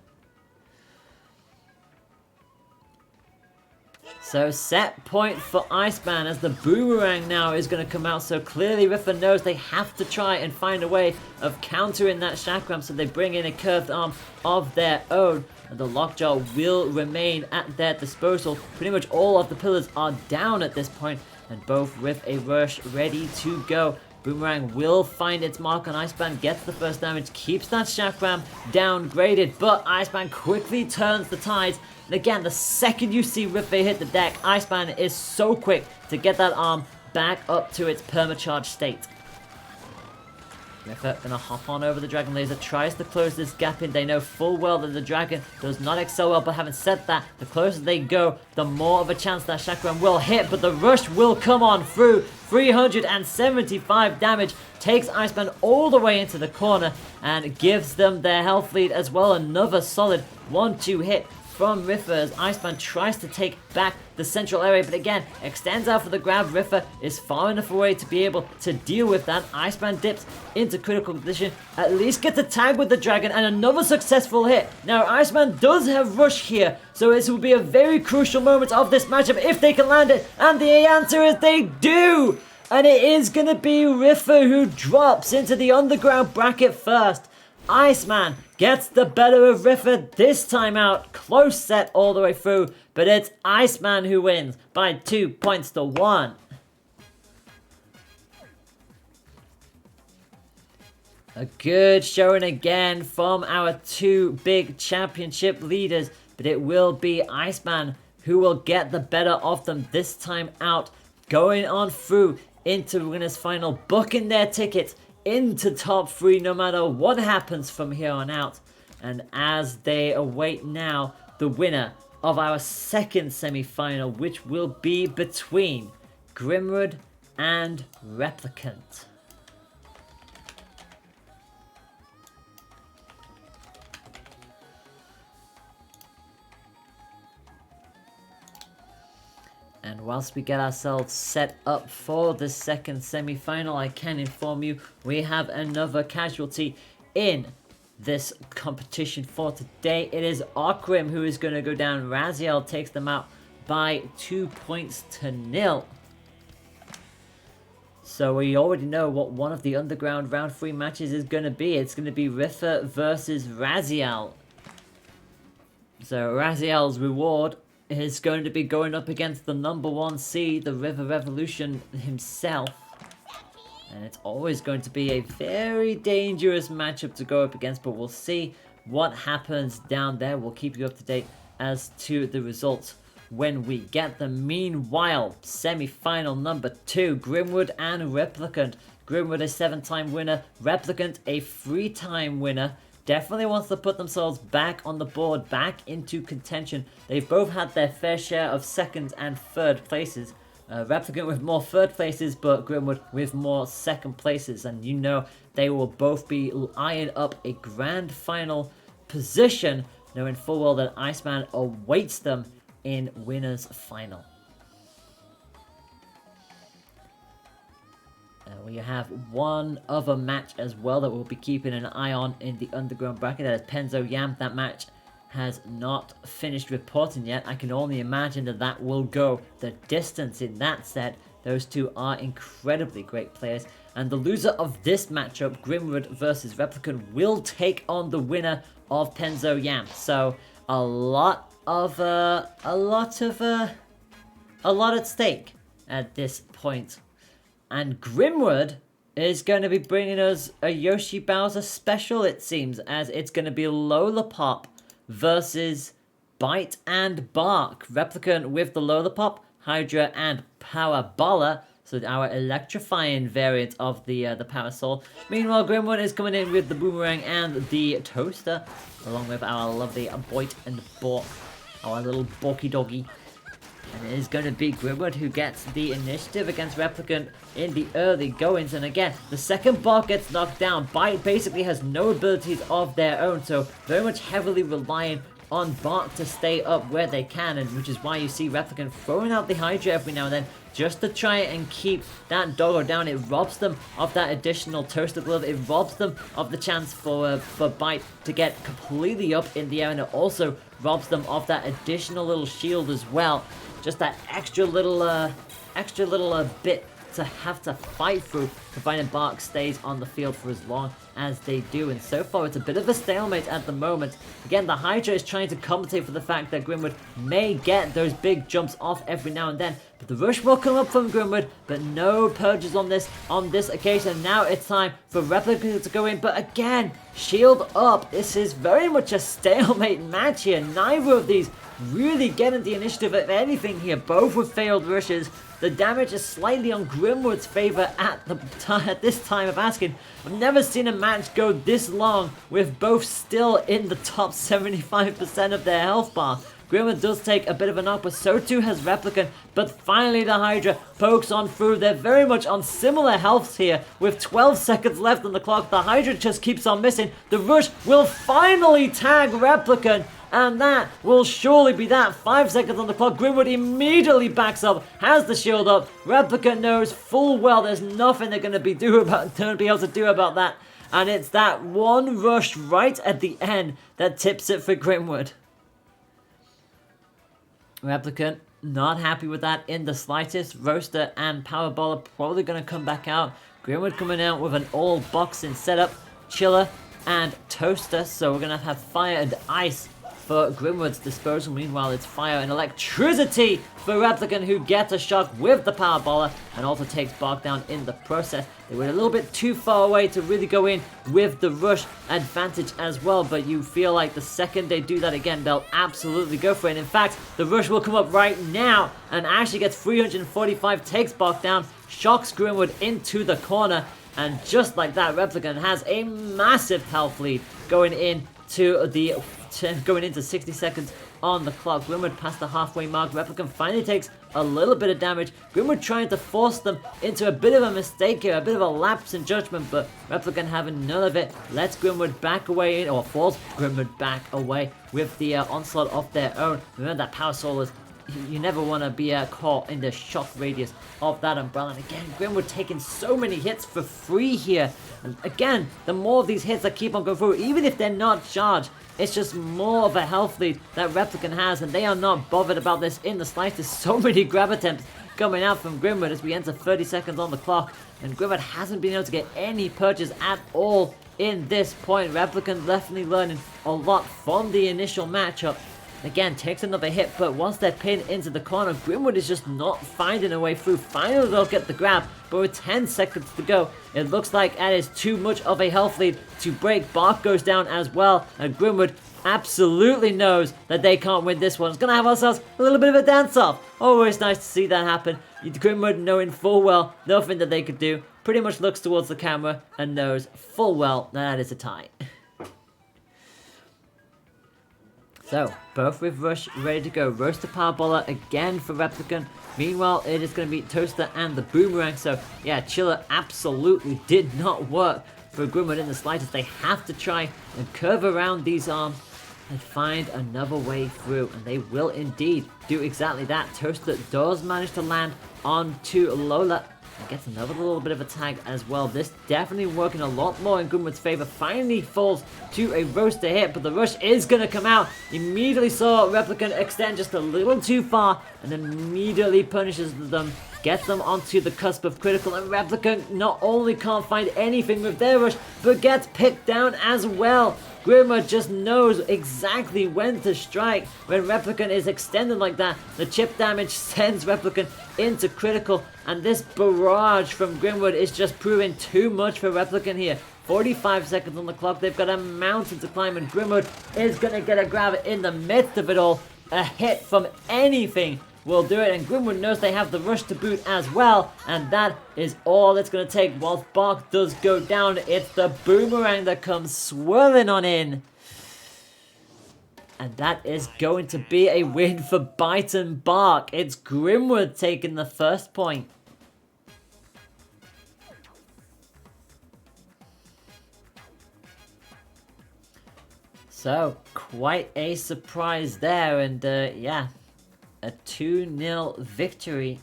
So set point for Iceman as the boomerang now is going to come out. So clearly Riffa knows they have to try and find a way of countering that Chakram. So they bring in a curved arm of their own. And the Lockjaw will remain at their disposal. Pretty much all of the pillars are down at this point, and both with a rush ready to go. Boomerang will find its mark on Iceman, gets the first damage, keeps that Chakram downgraded, but Iceman quickly turns the tides. And again, the second you see Riffa hit the deck, Iceman is so quick to get that arm back up to its permacharge state. Riffa gonna hop on over the Dragon Laser, tries to close this gap in. They know full well that the Dragon does not excel well, but having said that, the closer they go, the more of a chance that Chakram will hit, but the rush will come on through. 375 damage takes Iceman all the way into the corner and gives them their health lead as well. Another solid 1-2 hit from Riffa as Iceman tries to take back the central area, but again, extends out for the grab. Riffa is far enough away to be able to deal with that. Iceman dips into critical position, at least gets a tag with the Dragon, and another successful hit. Now, Iceman does have rush here, so this will be a very crucial moment of this matchup if they can land it, and the answer is they do! And it is going to be Riffa who drops into the underground bracket first. Iceman gets the better of Riffa this time out. Close set all the way through, but it's Iceman who wins by 2 points to 1. A good showing again from our two big championship leaders, but it will be Iceman who will get the better of them this time out, going on through into winners final, booking their tickets into top 3 no matter what happens from here on out. And as they await now the winner of our second semi-final, which will be between Grimwood and Replicant. And whilst we get ourselves set up for the second semi-final, I can inform you we have another casualty in this competition for today. It is Okrim who is going to go down. Raziel takes them out by 2 points to 0. So we already know what one of the underground round 3 matches is going to be. It's going to be Riffa versus Raziel. So Raziel's reward is going to be going up against the number 1 seed, the River Revolution himself. And it's always going to be a very dangerous matchup to go up against, but we'll see what happens down there. We'll keep you up to date as to the results when we get them. Meanwhile, semi-final number 2, Grimwood and Replicant. Grimwood a 7-time winner, Replicant a 3-time winner. Definitely wants to put themselves back on the board, back into contention. They've both had their fair share of second and third places. Replicant with more third places, but Grimwood with more second places. And you know they will both be eyeing up a grand final position, knowing full well that Iceman awaits them in winners final. We have one other match as well that we'll be keeping an eye on in the underground bracket. That is Penzo Yam. That match has not finished reporting yet. I can only imagine that that will go the distance in that set. Those two are incredibly great players. And the loser of this matchup, Grimwood versus Replicant, will take on the winner of Penzo Yam. So a lot at stake at this point. And Grimwood is going to be bringing us a Yoshi Bowser special, it seems, as it's going to be Lollipop versus Bite and Bark. Replicant with the Lollipop, Hydra and Power Baller, so our electrifying variant of the Power Soul. Meanwhile, Grimwood is coming in with the Boomerang and the Toaster, along with our lovely Boit and Bork, our little Borky Doggy. And it is going to be Grimwood who gets the initiative against Replicant in the early goings. And again, the second Bark gets knocked down. Bite basically has no abilities of their own, so very much heavily relying on Bark to stay up where they can, and which is why you see Replicant throwing out the Hydra every now and then just to try and keep that doggo down. It robs them of that additional Toaster Glove. It robs them of the chance for Bite to get completely up in the air, and it also robs them of that additional little shield as well. Just that extra little bit to have to fight through, provided Bark stays on the field for as long as they do. And so far, it's a bit of a stalemate at the moment. Again, the Hydra is trying to compensate for the fact that Grimwood may get those big jumps off every now and then. But the rush will come up from Grimwood, but no purges on this occasion. Now it's time for Replicant to go in, but again, shield up. This is very much a stalemate match here. Neither of these really getting the initiative of anything here, both with failed rushes. The damage is slightly on Grimwood's favor at this time of asking. I've never seen a match go this long with both still in the top 75% of their health bar. Grimwood does take a bit of a knock, but so too has Replicant. But finally the Hydra pokes on through. They're very much on similar healths here. With 12 seconds left on the clock, the Hydra just keeps on missing. The rush will finally tag Replicant, and that will surely be that. 5 seconds on the clock. Grimwood immediately backs up, has the shield up. Replicant knows full well there's nothing they're going to be able to do about that. And it's that one rush right at the end that tips it for Grimwood. Replicant not happy with that in the slightest. Roaster and Powerball are probably going to come back out. Grimwood coming out with an all boxing setup. Chiller and Toaster. So we're going to have Fire and Ice for Grimwood's disposal. Meanwhile, it's Fire and Electricity for Replicant, who gets a shock with the Power Baller and also takes Bark down in the process. They were a little bit too far away to really go in with the rush advantage as well, but you feel like the second they do that again, they'll absolutely go for it. And in fact, the rush will come up right now and actually gets 345, takes Bark down, shocks Grimwood into the corner, and just like that, Replicant has a massive health lead going into 60 seconds on the clock. Grimwood past the halfway mark. Replicant finally takes a little bit of damage. Grimwood trying to force them into a bit of a mistake here, a bit of a lapse in judgment, but Replicant having none of it. Lets Grimwood back away, or force Grimwood back away with the onslaught of their own. Remember that Power Soul is, you never want to be caught in the shock radius of that umbrella. And again, Grimwood taking so many hits for free here. And again, the more of these hits that keep on going through, even if they're not charged, it's just more of a health lead that Replicant has, and they are not bothered about this in the slightest. So many grab attempts coming out from Grimwood as we enter 30 seconds on the clock, and Grimwood hasn't been able to get any purchase at all in this point. Replicant definitely learning a lot from the initial matchup. Again, takes another hit, but once they're pinned into the corner, Grimwood is just not finding a way through. Finally, they'll get the grab, but with 10 seconds to go, it looks like that is too much of a health lead to break. Bark goes down as well, and Grimwood absolutely knows that they can't win this one. It's going to have ourselves a little bit of a dance-off. Always nice to see that happen. Grimwood, knowing full well nothing that they could do, pretty much looks towards the camera and knows full well that is a tie. So, both with Rush ready to go. Roast the Power Baller again for Replicant. Meanwhile, it is going to be Toaster and the Boomerang. So, yeah, Chiller absolutely did not work for Grimwood in the slightest. They have to try and curve around these arms and find another way through. And they will indeed do exactly that. Toaster does manage to land onto Lola. Gets another little bit of a tag as well. This definitely working a lot more in Grimwood's favor. Finally falls to a roaster hit, but the rush is going to come out. Immediately saw Replicant extend just a little too far and immediately punishes them. Gets them onto the cusp of critical, and Replicant not only can't find anything with their rush, but gets picked down as well. Grimwood just knows exactly when to strike. When Replicant is extended like that, the chip damage sends Replicant into critical, and this barrage from Grimwood is just proving too much for Replicant here. 45 seconds on the clock, they've got a mountain to climb, and Grimwood is going to get a grab in the midst of it all. A hit from anything will do it, and Grimwood knows they have the rush to boot as well, and that is all it's going to take. Whilst Bark does go down, it's the Boomerang that comes swirling on in. And that is going to be a win for Bite and Bark. It's Grimwood taking the first point. So, quite a surprise there, and yeah. A 2-0 victory.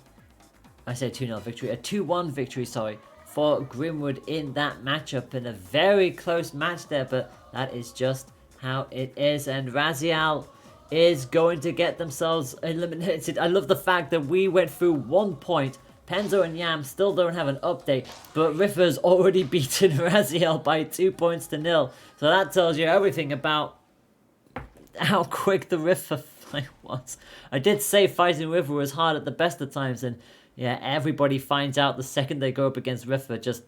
I say 2-0 victory. A 2-1 victory, sorry, for Grimwood in that matchup. In a very close match there, but that is just how it is. And Raziel is going to get themselves eliminated. I love the fact that we went through 1 point. Penzo and Yam still don't have an update, but Riffer's already beaten Raziel by 2 points to 0. So that tells you everything about how quick the Riffer fight was. I did say fighting Riffer was hard at the best of times, and yeah, everybody finds out the second they go up against Riffer. Just,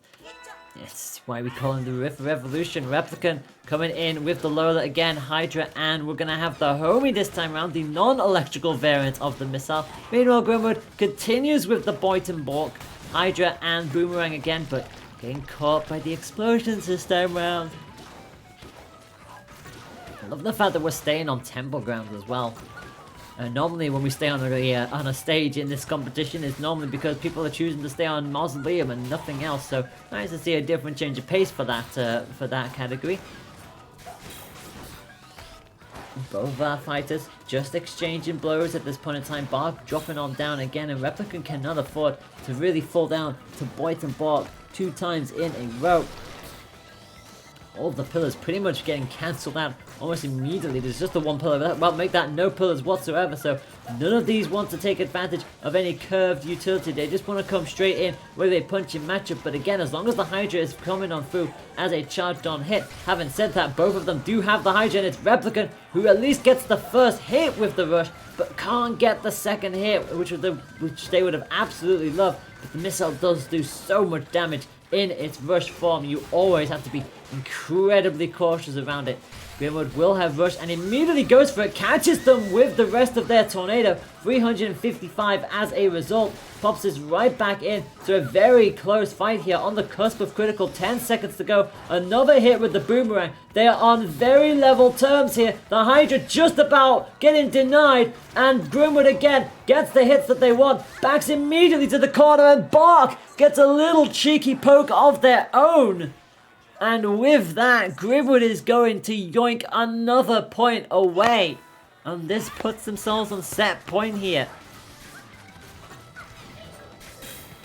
it's why we call him the Riffer Revolution. Replicant coming in with the Lola again, Hydra, and we're going to have the Homie this time around, the non-electrical variant of the missile. Meanwhile, Grimwood continues with the Boyton Bork, Hydra and Boomerang again, but getting caught by the explosions this time around. I love the fact that we're staying on temple ground as well. Normally when we stay on a stage in this competition, it's normally because people are choosing to stay on Mausoleum and nothing else. So nice to see a different change of pace for that category. Both of our fighters just exchanging blows at this point in time. Bark dropping on down again, and Replicant cannot afford to really fall down to Boyton Bork 2 times in a row. all the pillars pretty much getting cancelled out almost immediately. There's just the one pillar. Well, make that no pillars whatsoever. So none of these want to take advantage of any curved utility. They just want to come straight in with a punching matchup. But again, as long as the Hydra is coming on through as a charged on hit. Having said that, both of them do have the Hydra, and it's Replicant who at least gets the first hit with the rush, but can't get the second hit, which they would have absolutely loved. But the missile does do so much damage in its rush form. You always have to be incredibly cautious around it. Grimwood will have rush and immediately goes for it, catches them with the rest of their tornado. 355 as a result, pops this right back in to a very close fight here on the cusp of critical. 10 seconds to go. Another hit with the boomerang. They are on very level terms here. The Hydra just about getting denied, and Grimwood again gets the hits that they want. Backs immediately to the corner, and Bark gets a little cheeky poke of their own. And with that, Grimwood is going to yoink another point away. And this puts themselves on set point here.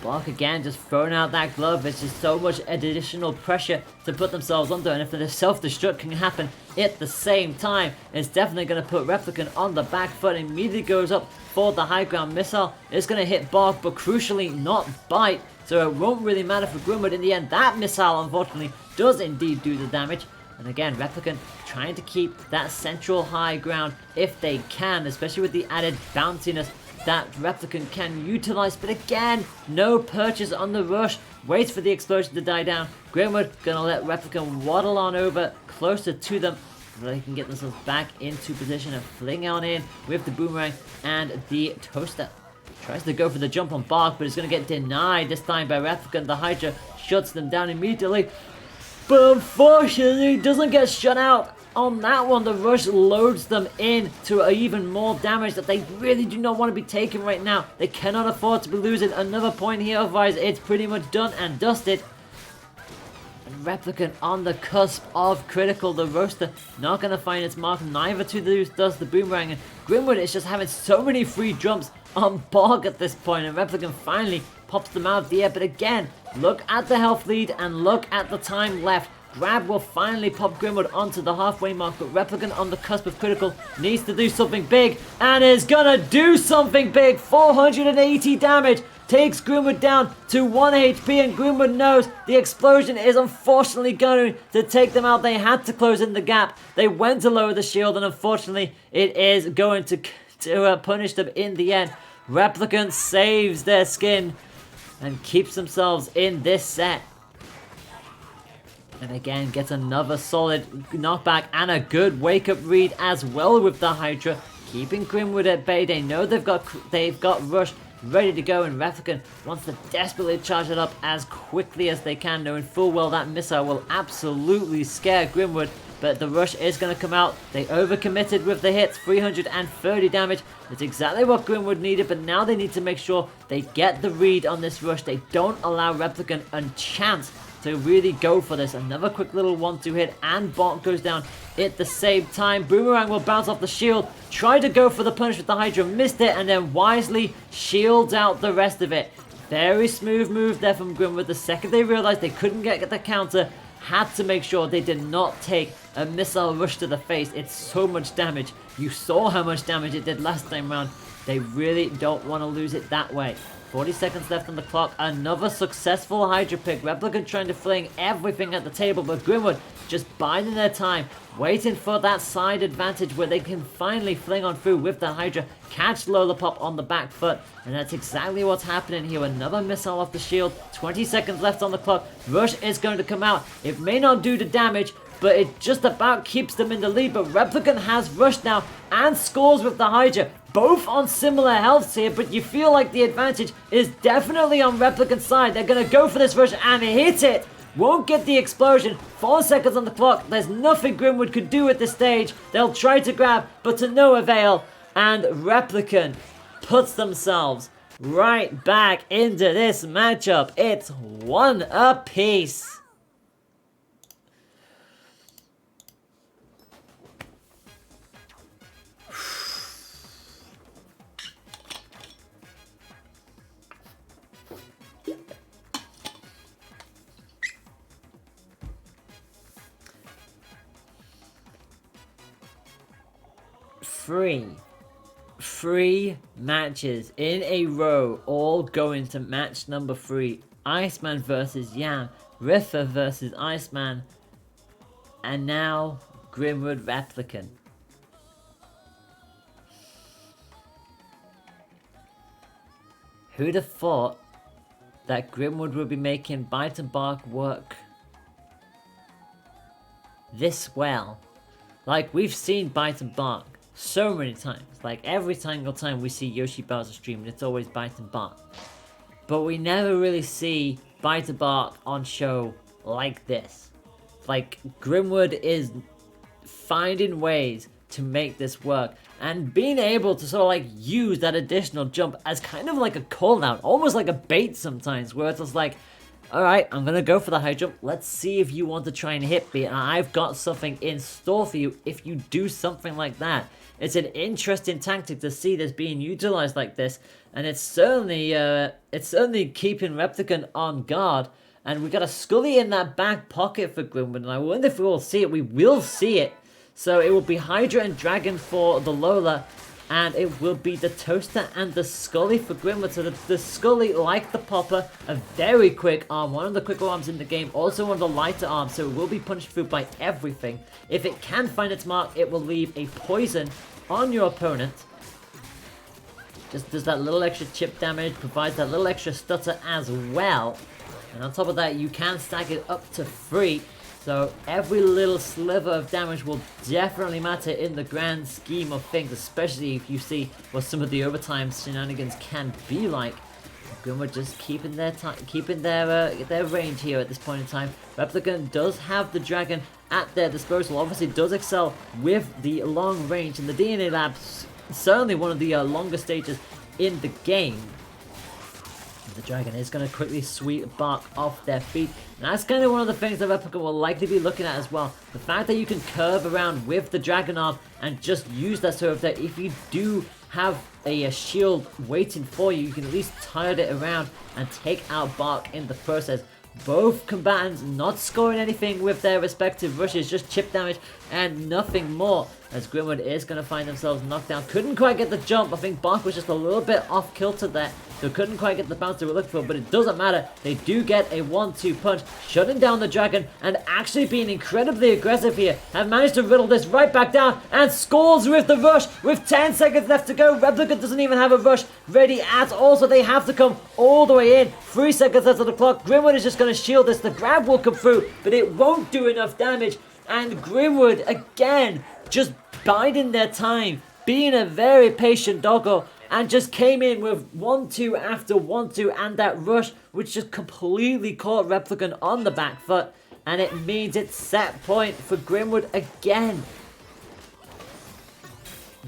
Bark again just throwing out that glove. It's just so much additional pressure to put themselves under. And if the self-destruct can happen at the same time, it's definitely going to put Replicant on the back foot. Immediately goes up for the high ground missile. It's going to hit Bark, but crucially not bite. So it won't really matter for Grimwood in the end. That missile, unfortunately, does indeed do the damage. And again, Replicant trying to keep that central high ground if they can, especially with the added bounciness that Replicant can utilize. But again, no purchase on the rush. Waits for the explosion to die down. Grimwood gonna let Replicant waddle on over closer to them so they can get themselves back into position and fling on in with the boomerang and the toaster. Tries to go for the jump on Bark, but it's going to get denied this time by Replicant. The Hydra shuts them down immediately, but unfortunately doesn't get shut out on that one. The rush loads them into even more damage that they really do not want to be taking right now. They cannot afford to be losing another point here, otherwise it's pretty much done and dusted. Replicant on the cusp of critical. The roaster not going to find its mark, neither to does the boomerang, and Grimwood is just having so many free jumps on Bark at this point, and Replicant finally pops them out of the air. But again, look at the health lead and look at the time left. Grab will finally pop Grimwood onto the halfway mark, but Replicant on the cusp of critical needs to do something big, and is gonna do something big. 480 damage takes Grimwood down to 1 HP, and Grimwood knows the explosion is unfortunately going to take them out. They had to close in the gap. They went to lower the shield, and unfortunately it is going to punish them in the end. Replicant saves their skin and keeps themselves in this set. And again, gets another solid knockback and a good wake-up read as well with the Hydra, keeping Grimwood at bay. They know they've got rush ready to go, and Replicant wants to desperately charge it up as quickly as they can, knowing full well that missile will absolutely scare Grimwood. But the rush is going to come out. They overcommitted with the hits, 330 damage. It's exactly what Grimwood needed, but now they need to make sure they get the read on this rush. They don't allow Replicant a chance to really go for this. Another quick little 1-2 hit, and Bark goes down at the same time. Boomerang will bounce off the shield, try to go for the punish with the Hydra, missed it, and then wisely shields out the rest of it. Very smooth move there from Grimwood. The second they realized they couldn't get the counter, had to make sure they did not take a missile rush to the face. It's so much damage. You saw how much damage it did last time round. They really don't want to lose it that way. 40 seconds left on the clock. Another successful Hydra pick. Replicant trying to fling everything at the table, but Grimwood just biding their time, waiting for that side advantage where they can finally fling on through with the Hydra, catch Lollipop on the back foot, and that's exactly what's happening here. Another missile off the shield. 20 seconds left on the clock. Rush is going to come out. It may not do the damage, but it just about keeps them in the lead. But Replicant has rushed now and scores with the Hydra. Both on similar healths here, but you feel like the advantage is definitely on Replicant's side. They're going to go for this rush and hit it. Won't get the explosion. 4 seconds on the clock. There's nothing Grimwood could do at this stage. They'll try to grab, but to no avail. And Replicant puts themselves right back into this matchup. It's 1 apiece. three matches in a row, all going to match number 3. Iceman versus Yam, Riffa versus Iceman, and now Grimwood Replicant. Who'd have thought that Grimwood would be making Bite and Bark work this well? Like, we've seen Bite and Bark so many times. Like, every single time we see Yoshi Bowser stream, it's always Bite and Bark. But we never really see Bite and Bark on show like this. Like, Grimwood is finding ways to make this work, and being able to sort of like use that additional jump as kind of like a cooldown, almost like a bait sometimes, where it's just like, alright, I'm gonna go for the high jump, let's see if you want to try and hit me, and I've got something in store for you if you do something like that. It's an interesting tactic to see this being utilized like this, and it's certainly keeping Replicant on guard. And we got a Scully in that back pocket for Grimwood, and I wonder if we will see it. We will see it. So it will be Hydra and Dragon for the Lola, and it will be the Toaster and the Scully for Grimwood. So the Scully, like the Popper, a very quick arm, one of the quicker arms in the game, also one of the lighter arms, so it will be punched through by everything. If it can find its mark, it will leave a poison on your opponent. Just does that little extra chip damage, provides that little extra stutter as well. And on top of that, you can stack it up to 3. So every little sliver of damage will definitely matter in the grand scheme of things, especially if you see what some of the overtime shenanigans can be like. Grimwood just keeping their range here at this point in time. Replicant does have the Dragon at their disposal. Obviously does excel with the long range, and the DNA Lab's certainly one of the longer stages in the game. The Dragon is going to quickly sweep Bark off their feet. And that's kind of one of the things that Replicant will likely be looking at as well. The fact that you can curve around with the Dragon arm and just use that sort of that if you do have a shield waiting for you, you can at least turn it around and take out Bark in the process. Both combatants not scoring anything with their respective rushes, just chip damage and nothing more. As Grimwood is going to find themselves knocked down. Couldn't quite get the jump. I think Bark was just a little bit off kilter there. So couldn't quite get the bounce they were looking for, but it doesn't matter. They do get a 1-2 punch, shutting down the Dragon and actually being incredibly aggressive here. Have managed to riddle this right back down and scores with the rush with 10 seconds left to go. Replicant doesn't even have a rush ready at all, so they have to come all the way in. 3 seconds left on the clock. Grimwood is just going to shield this. The grab will come through, but it won't do enough damage. And Grimwood, again, just biding their time, being a very patient doggo, and just came in with 1-2 after 1-2, and that rush, which just completely caught Replicant on the back foot, and it means it's set point for Grimwood again.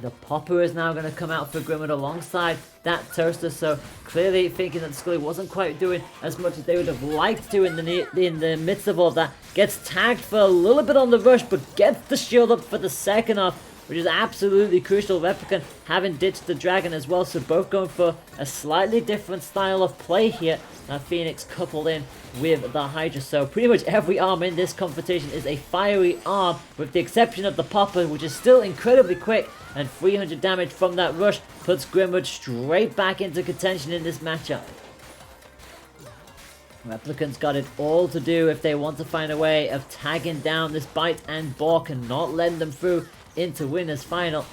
The Popper is now going to come out for Grimwood alongside that Toaster, so clearly thinking that Scully wasn't quite doing as much as they would have liked to in the midst of all that. Gets tagged for a little bit on the rush, but gets the shield up for the second half, which is absolutely crucial. Replicant having ditched the Dragon as well, so both going for a slightly different style of play here. Now Phoenix coupled in with the Hydra, so pretty much every arm in this competition is a fiery arm, with the exception of the Popper, which is still incredibly quick, and 300 damage from that rush puts Grimwood straight back into contention in this matchup. Replicant's got it all to do if they want to find a way of tagging down this Bite and Bark and not letting them through into winners final.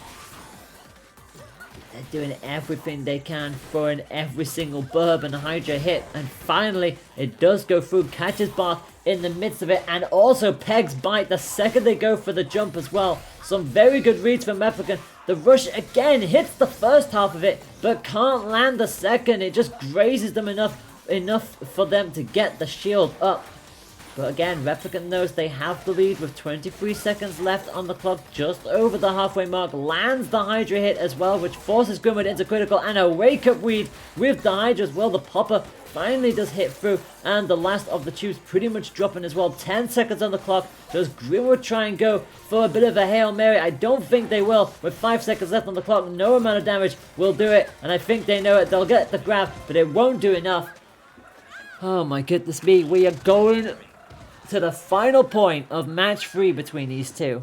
They're doing everything they can, throwing every single burb and Hydra hit, and finally it does go through, catches Bark in the midst of it, and also pegs Bite the second they go for the jump as well. Some very good reads from Replicant. The rush again hits the first half of it, but can't land the second. It just grazes them enough for them to get the shield up. But again, Replicant knows they have the lead with 23 seconds left on the clock, just over the halfway mark. Lands the Hydra hit as well, which forces Grimwood into critical, and a wake-up weed with the Hydra as well. The Popper finally does hit through, and the last of the tubes pretty much dropping as well. 10 seconds on the clock. Does Grimwood try and go for a bit of a Hail Mary? I don't think they will. With 5 seconds left on the clock, no amount of damage will do it, and I think they know it. They'll get the grab, but it won't do enough. Oh my goodness me, we are going to the final point of match 3 between these two.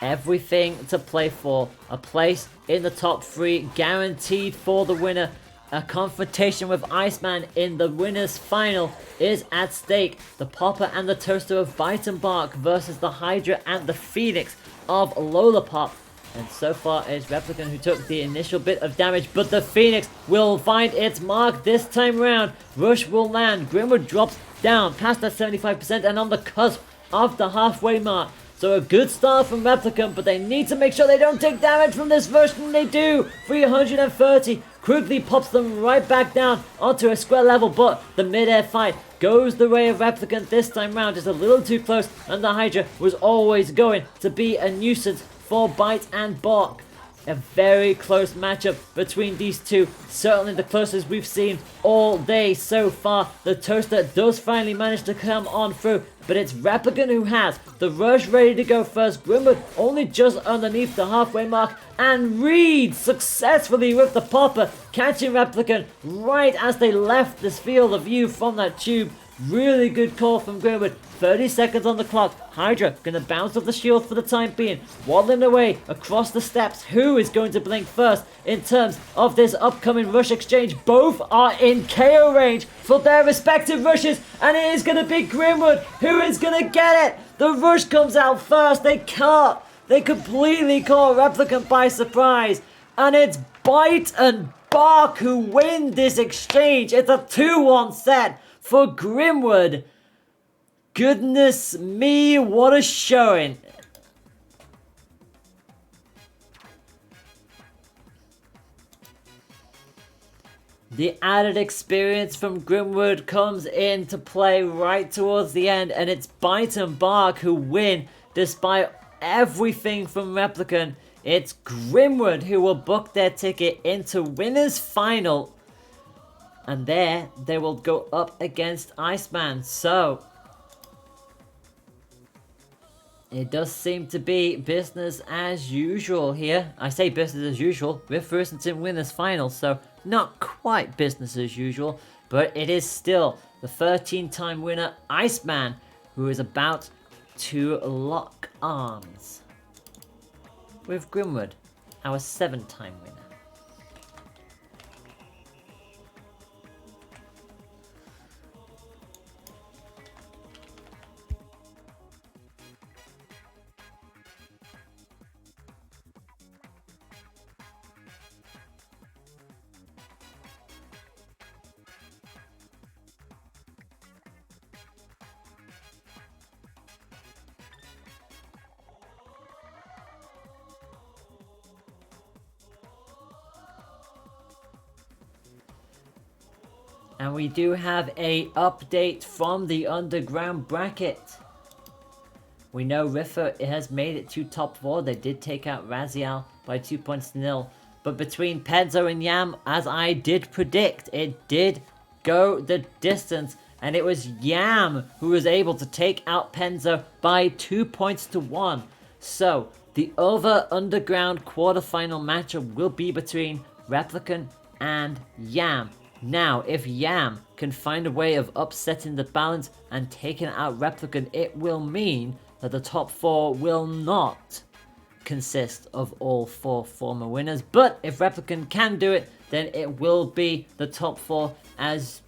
everything to play for. A place in the top 3 guaranteed for the winner. A confrontation with Iceman in the winner's final is at stake. The Popper and the Toaster of Bite and Bark versus the Hydra and the Phoenix of Lollipop. And so far it's Replicant who took the initial bit of damage, but the Phoenix will find its mark this time round. Rush will land. Grimwood drops down past that 75% and on the cusp of the halfway mark. So a good start from Replicant, but they need to make sure they don't take damage from this version. They do. 330 quickly pops them right back down onto a square level, but the mid-air fight goes the way of Replicant this time round. Just a little too close, and the Hydra was always going to be a nuisance for Bite and Bark. A very close matchup between these two. Certainly the closest we've seen all day so far. The Toaster does finally manage to come on through, but it's Replicant who has the rush ready to go first. Grimwood only just underneath the halfway mark, and Reed successfully with the Popper, catching Replicant right as they left this field of view from that tube. Really good call from Grimwood. 30 seconds on the clock. Hydra gonna bounce off the shield for the time being. Waddling away across the steps. Who is going to blink first in terms of this upcoming rush exchange? Both are in KO range for their respective rushes, and it is gonna be Grimwood who is gonna get it. The rush comes out first. They completely caught Replicant by surprise, and it's Bite and Bark who win this exchange. It's a 2-1 set for Grimwood. Goodness me, what a showing. The added experience from Grimwood comes into play right towards the end, and it's Bite and Bark who win despite everything from Replicant. It's Grimwood who will book their ticket into winner's final, and there they will go up against Iceman. So it does seem to be business as usual here. I say business as usual with Furstenton winners final, so not quite business as usual, but it is still the 13-time winner Iceman who is about to lock arms with Grimwood, our 7-time winner. And we do have a update from the underground bracket. We know Riffer has made it to top 4. They did take out Raziel by 2 points to 0. But between Penzo and Yam, as I did predict, it did go the distance. And it was Yam who was able to take out Penzo by 2 points to 1. So the other underground quarterfinal matchup will be between Replicant and Yam. Now, if Yam can find a way of upsetting the balance and taking out Replicant, it will mean that the top 4 will not consist of all 4 former winners. But if Replicant can do it, then it will be the top 4 as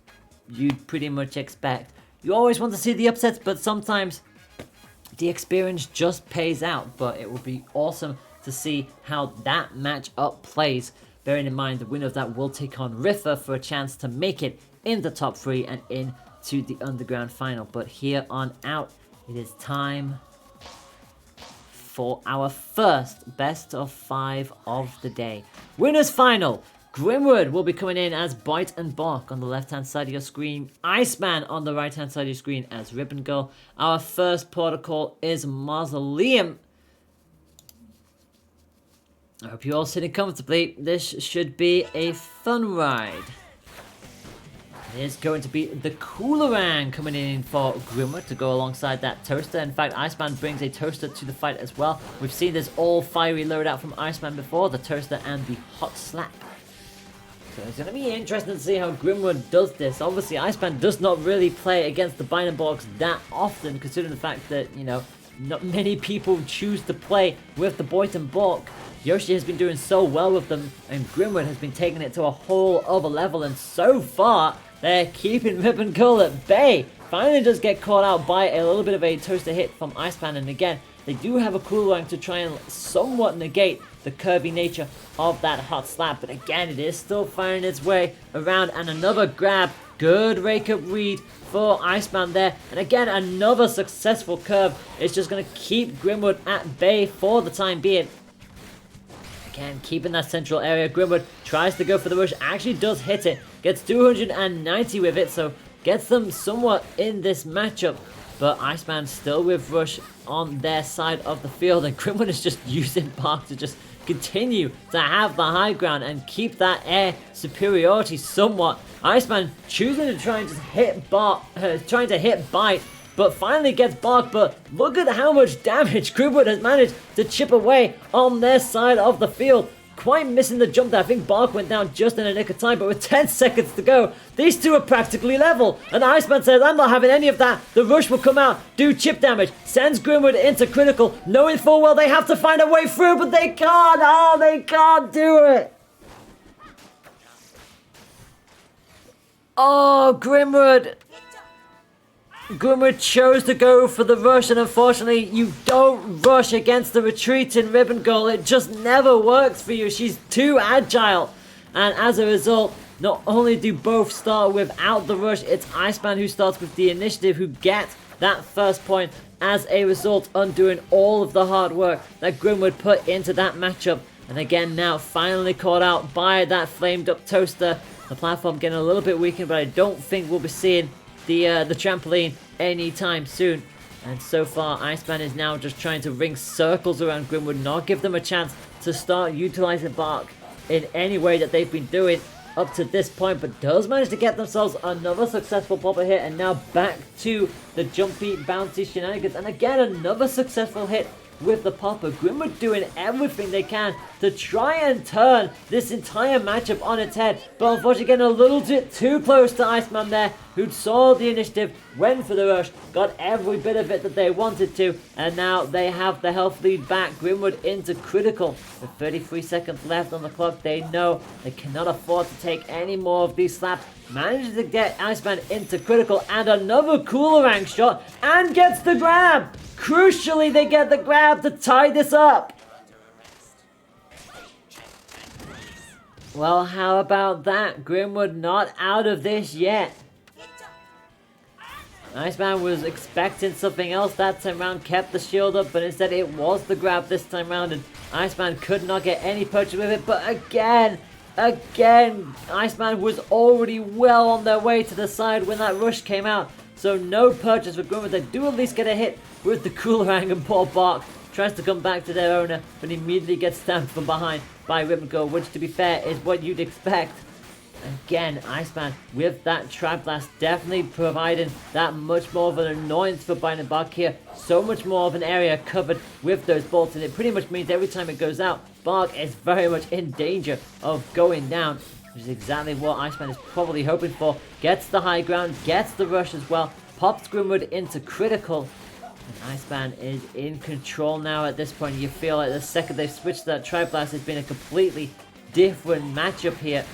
you'd pretty much expect. You always want to see the upsets, but sometimes the experience just pays out. But it will be awesome to see how that matchup plays. Bearing in mind the winner of that will take on Riffer for a chance to make it in the top 3 and into the underground final. But here on out, it is time for our first best of 5 of the day. Winners final. Grimwood will be coming in as Bite and Bark on the left-hand side of your screen. Iceman on the right-hand side of your screen as Ribbon Girl. Our first protocol is Mausoleum. I hope you're all sitting comfortably. This should be a fun ride. It is going to be the Coolerang coming in for Grimwood to go alongside that Toaster. In fact, Iceman brings a Toaster to the fight as well. We've seen this all fiery loadout from Iceman before, the Toaster and the Hot Slap. So it's going to be interesting to see how Grimwood does this. Obviously, Iceman does not really play against the Bite and Barks that often, considering the fact that, you know, not many people choose to play with the Boyton Bulk. Yoshi has been doing so well with them, and Grimwood has been taking it to a whole other level, and so far, they're keeping Ribbon Girl at bay. Finally does get caught out by a little bit of a toaster hit from Iceman, and again, they do have a cool rank to try and somewhat negate the curvy nature of that hot slap, but again, it is still finding its way around, and another grab. Good rake up read for Iceman there, and again, another successful curve. It's just going to keep Grimwood at bay for the time being. Again, keeping that central area. Grimwood tries to go for the rush, actually does hit it, gets 290 with it, so gets them somewhat in this matchup. But Iceman still with rush on their side of the field, and Grimwood is just using Bark to just continue to have the high ground and keep that air superiority somewhat. Iceman choosing to try and just hit Bark, trying to hit Bite, but finally gets Bark. But look at how much damage Grimwood has managed to chip away on their side of the field. Quite missing the jump there. I think Bark went down just in a nick of time, but with 10 seconds to go, these two are practically level. And Iceman says, I'm not having any of that. The rush will come out, do chip damage, sends Grimwood into critical, knowing full well they have to find a way through, but they can't. Oh, they can't do it. Oh, Grimwood chose to go for the rush, and unfortunately, you don't rush against the retreating Ribbon Girl. It just never works for you. She's too agile. And as a result, not only do both start without the rush, it's Iceman who starts with the initiative, who gets that first point, as a result, undoing all of the hard work that Grimwood put into that matchup. And again, now finally caught out by that flamed up toaster. The platform getting a little bit weakened, but I don't think we'll be seeing the trampoline anytime soon. And so far, Iceman is now just trying to ring circles around Grimwood, not give them a chance to start utilizing Bark in any way that they've been doing up to this point, but does manage to get themselves another successful popper hit, and now back to the jumpy, bouncy shenanigans, and again another successful hit with the popper. Grimwood doing everything they can to try and turn this entire matchup on its head, but unfortunately getting a little bit too close to Iceman there, who saw the initiative, went for the rush, got every bit of it that they wanted to, and now they have the health lead back. Grimwood into critical with 33 seconds left on the clock. They know they cannot afford to take any more of these slaps. Manages to get Iceman into critical, and another Coolerang shot, and gets the grab. Crucially, they get the grab to tie this up. Well, how about that? Grimwood not out of this yet. Iceman was expecting something else that time round, kept the shield up, but instead it was the grab this time round, and Iceman could not get any purchase with it. But again, Iceman was already well on their way to the side when that rush came out. So no purchase for Grimwood. They do at least get a hit with the Coolerang, and poor Bark tries to come back to their owner, but immediately gets stamped from behind by Ribbon Girl, which to be fair is what you'd expect. Again, Iceman with that Trap Blast definitely providing that much more of an annoyance for Bite and Bark here. So much more of an area covered with those bolts, and it pretty much means every time it goes out, Bark is very much in danger of going down, which is exactly what Iceman is probably hoping for. Gets the high ground, gets the rush as well, pops Grimwood into critical. And Iceman is in control now at this point. You feel like the second they've switched to that Tri-Blast, it's been a completely different matchup here.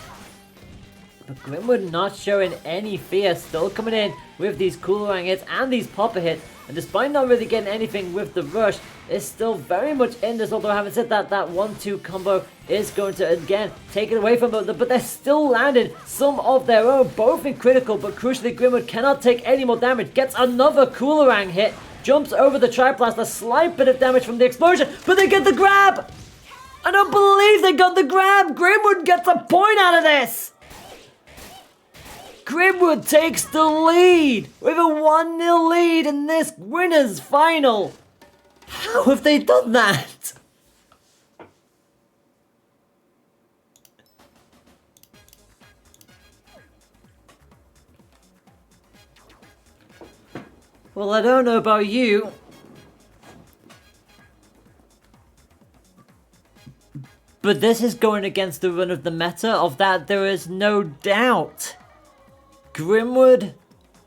But Grimwood not showing any fear, still coming in with these Coolerang hits and these popper hits. And despite not really getting anything with the rush, it's still very much in this. Although having said that, that 1-2 combo is going to again take it away from them. But they're still landing some of their own, both in critical. But crucially, Grimwood cannot take any more damage. Gets another Coolerang hit. Jumps over the Tri-Blast, a slight bit of damage from the explosion. But they get the grab! I don't believe they got the grab! Grimwood gets a point out of this! Grimwood takes the lead with a 1-0 lead in this winners final. How have they done that? Well, I don't know about you, but this is going against the run of the meta, of that there is no doubt. Grimwood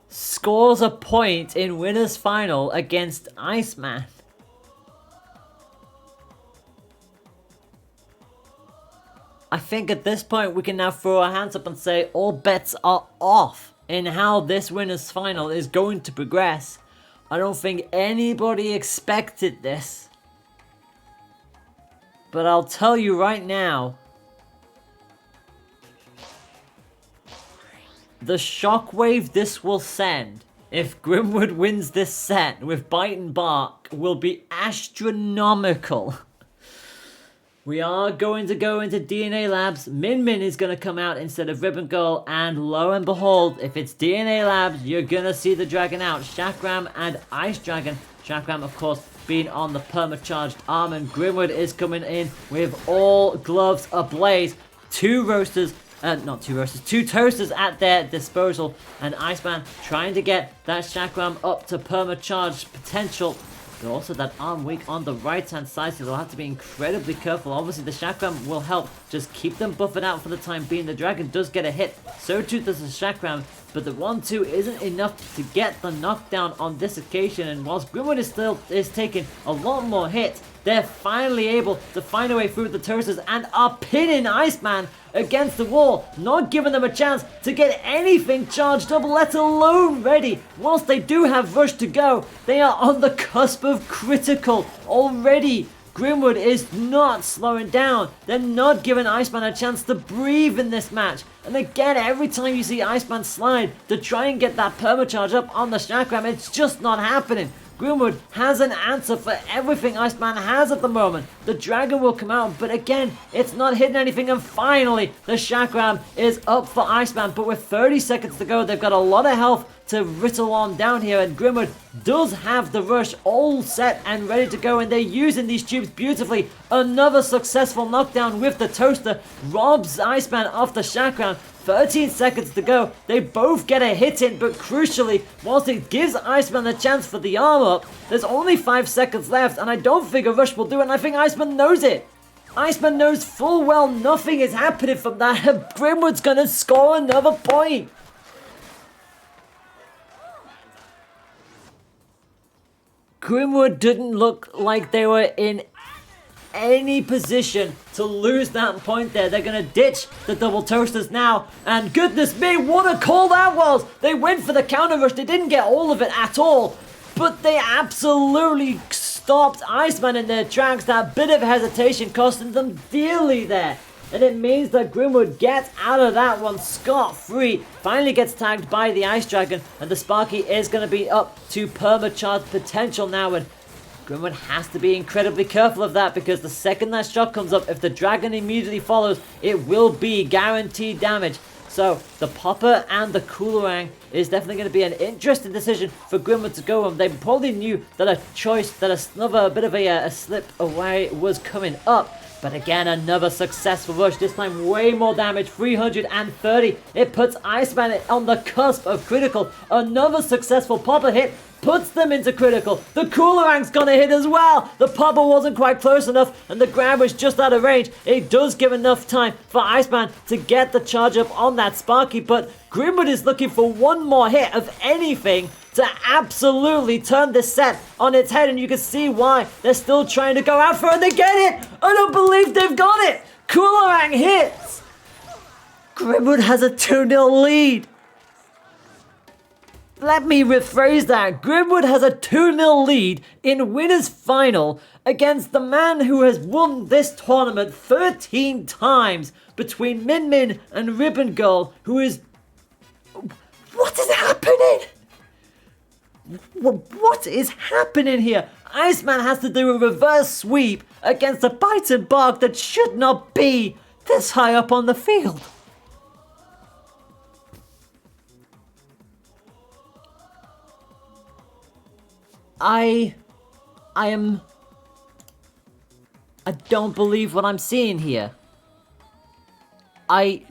scores a point in winners final against Iceman. I think at this point we can now throw our hands up and say all bets are off in how this winners final is going to progress. I don't think anybody expected this. But I'll tell you right now, the shockwave this will send if Grimwood wins this set with Bite and Bark will be astronomical. We are going to go into DNA Labs. Min Min is going to come out instead of Ribbon Girl. And lo and behold, if it's DNA Labs, you're going to see the dragon out. Shakram and Ice Dragon. Shakram, of course, being on the perma-charged arm. And Grimwood is coming in with all gloves ablaze. Two toasters at their disposal. And Iceman trying to get that Shakram up to perma-charged potential. But also that arm weak on the right hand side, so they'll have to be incredibly careful. Obviously the Shakram will help just keep them buffered out for the time being. The dragon does get a hit, so too does the Shakram, but the 1-2 isn't enough to get the knockdown on this occasion. And whilst Grimwood is taking a lot more hits, they're finally able to find a way through the toasters and are pinning Iceman against the wall, not giving them a chance to get anything charged up, let alone ready. Whilst they do have rush to go, they are on the cusp of critical already. Grimwood is not slowing down. They're not giving Iceman a chance to breathe in this match. And again, every time you see Iceman slide to try and get that permacharge up on the Shakram, it's just not happening. Grimwood has an answer for everything Iceman has at the moment. The dragon will come out, but again, it's not hitting anything. And finally, the Shakram is up for Iceman. But with 30 seconds to go, they've got a lot of health to whittle on down here. And Grimwood does have the rush all set and ready to go. And they're using these tubes beautifully. Another successful knockdown with the toaster robs Iceman off the Shakram. 13 seconds to go. They both get a hit in, but crucially, whilst it gives Iceman the chance for the arm up, there's only 5 seconds left, and I don't think a rush will do it, and I think Iceman knows it. Iceman knows full well nothing is happening from that, and Grimwood's gonna score another point. Grimwood didn't look like they were in any position to lose that point there. They're going to ditch the double toasters now. And goodness me, what a call that was. They went for the counter rush. They didn't get all of it at all. But they absolutely stopped Iceman in their tracks. That bit of hesitation costing them dearly there. And it means that Grimwood gets out of that one scot-free. Finally gets tagged by the Ice Dragon. And the Sparky is going to be up to perma-charge potential now. And Grimwood has to be incredibly careful of that, because the second that shot comes up, if the dragon immediately follows, it will be guaranteed damage. So the popper and the Coolerang is definitely going to be an interesting decision for Grimwood to go on. They probably knew that a choice, that another bit of a slip away was coming up. But again, another successful rush, this time way more damage, 330. It puts Iceman on the cusp of critical. Another successful popper hit puts them into critical. The Coolerang's gonna hit as well. The popper wasn't quite close enough, and the grab was just out of range. It does give enough time for Iceman to get the charge up on that Sparky, but Grimwood is looking for one more hit of anything to absolutely turn this set on its head, and you can see why they're still trying to go out for it, and they get it! I don't believe they've got it! Coolerang hits! Grimwood has a 2-0 lead. Let me rephrase that. Grimwood has a 2-0 lead in winners final against the man who has won this tournament 13 times between Min Min and Ribbon Girl, who is... What is happening? What is happening here? Iceman has to do a reverse sweep against a Bite and Bark that should not be this high up on the field. I don't believe what I'm seeing here. I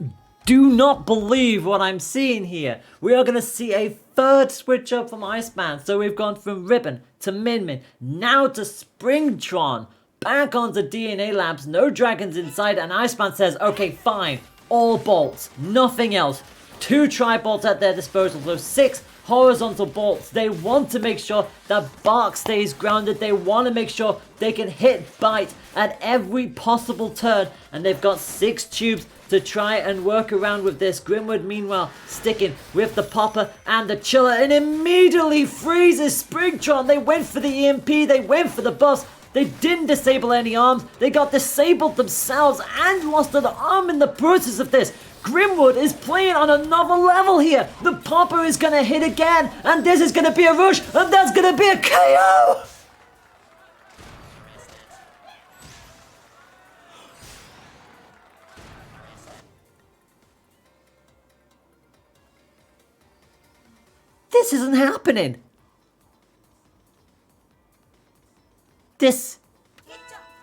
do not believe what I'm seeing here. We are going to see a third switch up from Iceman. So we've gone from Ribbon to Min Min, now to Springtron, back onto DNA Labs, no dragons inside, and Iceman says, okay, fine, all bolts, nothing else. 2 tri-bolts at their disposal, so 6 horizontal bolts. They want to make sure that Bark stays grounded. They want to make sure they can hit Bite at every possible turn. And they've got 6 tubes to try and work around with this. Grimwood, meanwhile, sticking with the Popper and the Chiller and immediately freezes Springtron. They went for the EMP. They went for the buffs. They didn't disable any arms. They got disabled themselves and lost an arm in the process of this. Grimwood is playing on another level here. The Popper is going to hit again. And this is going to be a rush. And that's going to be a KO. This isn't happening. This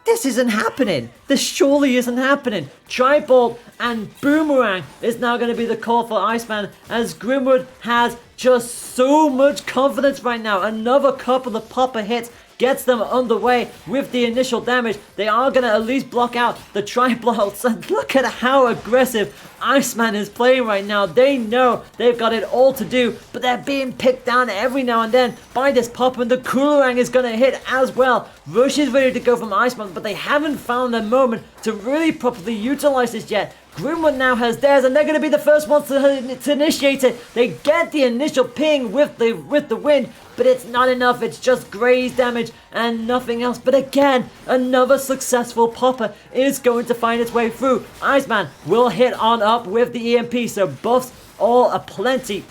isn't happening. This surely isn't happening. Tribolt and Boomerang is now going to be the call for Iceman, as Grimwood has just so much confidence right now. Another couple of Popper hits gets them underway with the initial damage. They are going to at least block out the Tribolts. And look at how aggressive Iceman is playing right now. They know they've got it all to do, but they're being picked down every now and then by this Popper, and the Coolerang is going to hit as well. Rush is ready to go from Iceman, but they haven't found a moment to really properly utilize this yet. Grimwood now has theirs, and they're going to be the first ones to initiate it. They get the initial ping with the wind, but it's not enough. It's just graze damage and nothing else. But again, another successful Popper is going to find its way through. Iceman will hit on up with the EMP, so buffs all aplenty.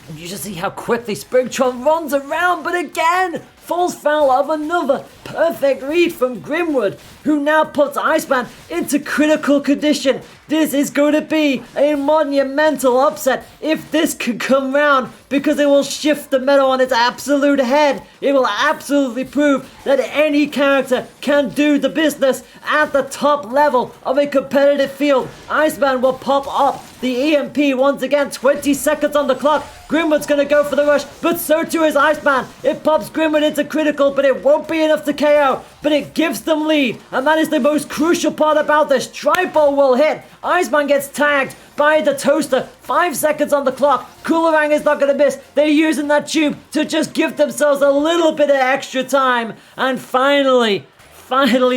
And you just see how quickly Springtron runs around, but again, falls foul of another perfect read from Grimwood, who now puts Iceman into critical condition. This is going to be a monumental upset if this can come round, because it will shift the meta on its absolute head. It will absolutely prove that any character can do the business at the top level of a competitive field. Iceman will pop up the EMP once again, 20 seconds on the clock. Grimwood's going to go for the rush, but so too is Iceman. It pops Grimwood into critical, but it won't be enough to KO, but it gives them lead, and that is the most crucial part about this. Tribal will hit. Iceman gets tagged by the Toaster. 5 seconds on the clock. Coolerang is not going to miss. They're using that tube to just give themselves a little bit of extra time, and finally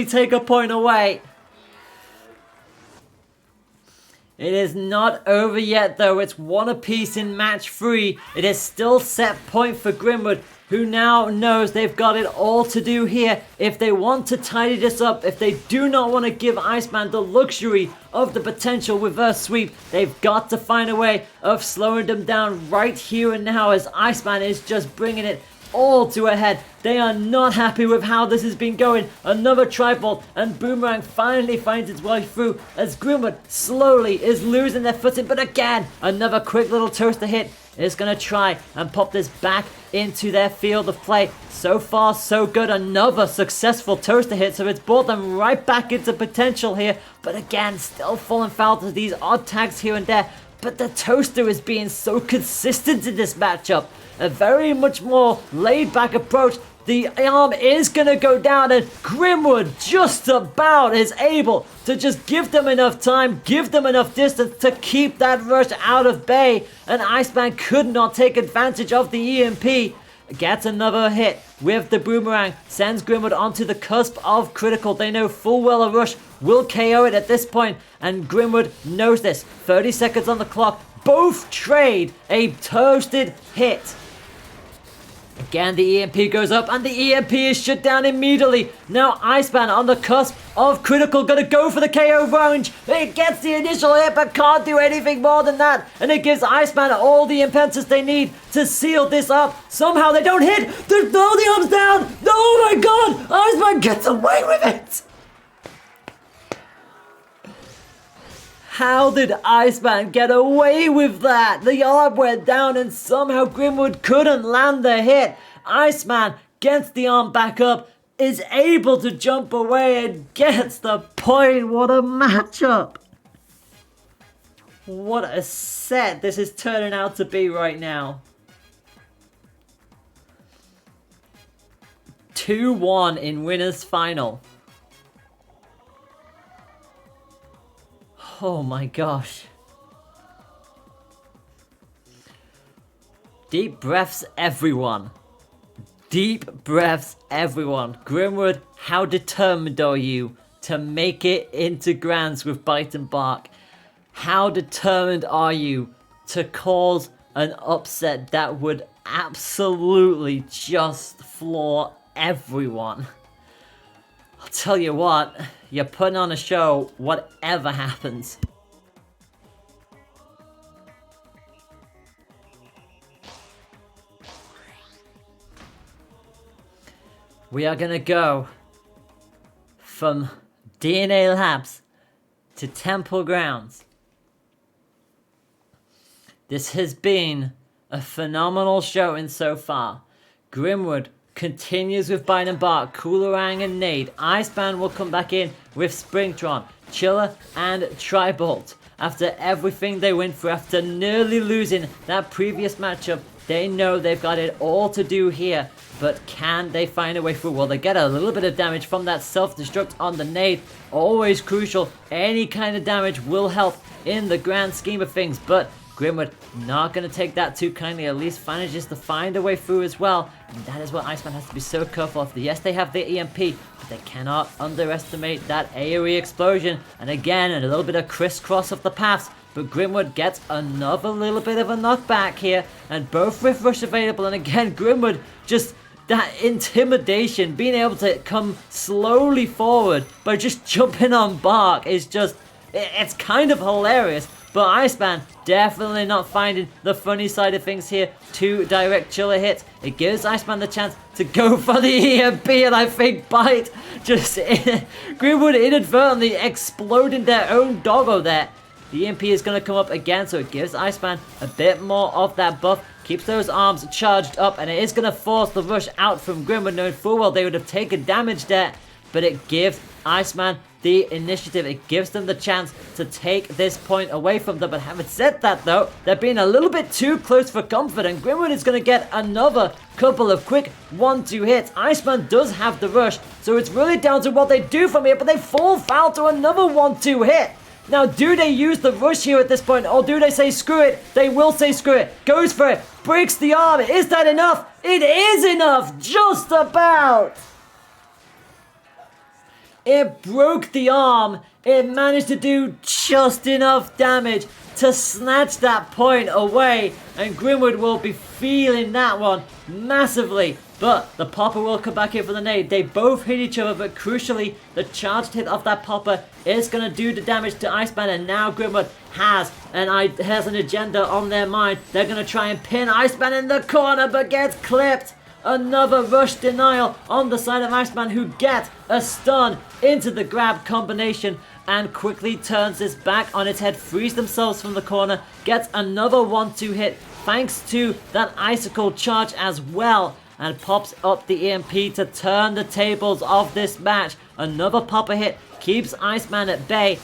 take a point away. It is not over yet though. It's one apiece in match 3. It is still set point for Grimwood, who now knows they've got it all to do here. If they want to tidy this up, if they do not want to give Iceman the luxury of the potential reverse sweep, they've got to find a way of slowing them down right here and now, as Iceman is just bringing it all to a head. They are not happy with how this has been going. Another Tribolt, and Boomerang finally finds its way through as Grimwood slowly is losing their footing. But again, another quick little Toaster hit is going to try and pop this back into their field of play. So far, so good. Another successful Toaster hit, so it's brought them right back into potential here. But again, still falling foul to these odd tags here and there. But the Toaster is being so consistent in this matchup. A very much more laid-back approach. The arm is going to go down, and Grimwood just about is able to just give them enough time, give them enough distance to keep that rush out of bay. And Iceman could not take advantage of the EMP. Gets another hit with the Boomerang, sends Grimwood onto the cusp of critical. They know full well a rush will KO it at this point, and Grimwood knows this. 30 seconds on the clock. Both trade a toasted hit. Again, the EMP goes up, and the EMP is shut down immediately. Now Iceman on the cusp of critical, gonna go for the KO range. It gets the initial hit, but can't do anything more than that. And it gives Iceman all the impetus they need to seal this up. Somehow they don't hit. There's no, the arm's down. Oh my god, Iceman gets away with it. How did Iceman get away with that? The arm went down and somehow Grimwood couldn't land the hit. Iceman gets the arm back up, is able to jump away and gets the point. What a matchup. What a set this is turning out to be right now. 2-1 in winners final. Oh my gosh. Deep breaths, everyone. Deep breaths, everyone. Grimwood, how determined are you to make it into grands with Bite and Bark? How determined are you to cause an upset that would absolutely just floor everyone? I'll tell you what, you're putting on a show whatever happens. We are gonna go from DNA Labs to Temple Grounds. This has been a phenomenal showing so far. Grimwood continues with Bite and Bark, Coolerang and Nade. Iceman will come back in with Springtron, Chiller and Tribolt. After everything they went through, after nearly losing that previous matchup, they know they've got it all to do here. But can they find a way through? Well, they get a little bit of damage from that self-destruct on the Nade. Always crucial. Any kind of damage will help in the grand scheme of things. But Grimwood not going to take that too kindly. At least manages to find a way through as well. And that is what Iceman has to be so careful of. Yes, they have the EMP, but they cannot underestimate that AoE explosion. And again, a little bit of crisscross of the paths. But Grimwood gets another little bit of a knockback here. And both with Rush available. And again, Grimwood just that intimidation, being able to come slowly forward by just jumping on Bark is just, it's kind of hilarious. But Iceman definitely not finding the funny side of things here. 2 direct Chiller hits. It gives Iceman the chance to go for the EMP, and I think Bite just Grimwood inadvertently exploding their own doggo there. The EMP is going to come up again, so it gives Iceman a bit more of that buff. Keeps those arms charged up, and it is going to force the rush out from Grimwood, knowing full well they would have taken damage there. But it gives Iceman the initiative. It gives them the chance to take this point away from them. But having said that, though, they're being a little bit too close for comfort, and Grimwood is going to get another couple of quick 1-2 hits. Iceman does have the rush, so it's really down to what they do from here, but they fall foul to another 1-2 hit. Now, do they use the rush here at this point, or do they say screw it? They will say screw it. Goes for it. Breaks the arm. Is that enough? It is enough. Just about. It broke the arm. It managed to do just enough damage to snatch that point away. And Grimwood will be feeling that one massively. But the Popper will come back in for the nade. They both hit each other, but crucially, the charged hit of that Popper is going to do the damage to Iceman. And now Grimwood has an agenda on their mind. They're going to try and pin Iceman in the corner, but gets clipped. Another rush denial on the side of Iceman, who gets a stun into the grab combination and quickly turns this back on its head, frees themselves from the corner, gets another 1-2 hit thanks to that icicle charge as well, and pops up the EMP to turn the tables of this match. Another Popper hit keeps Iceman at bay,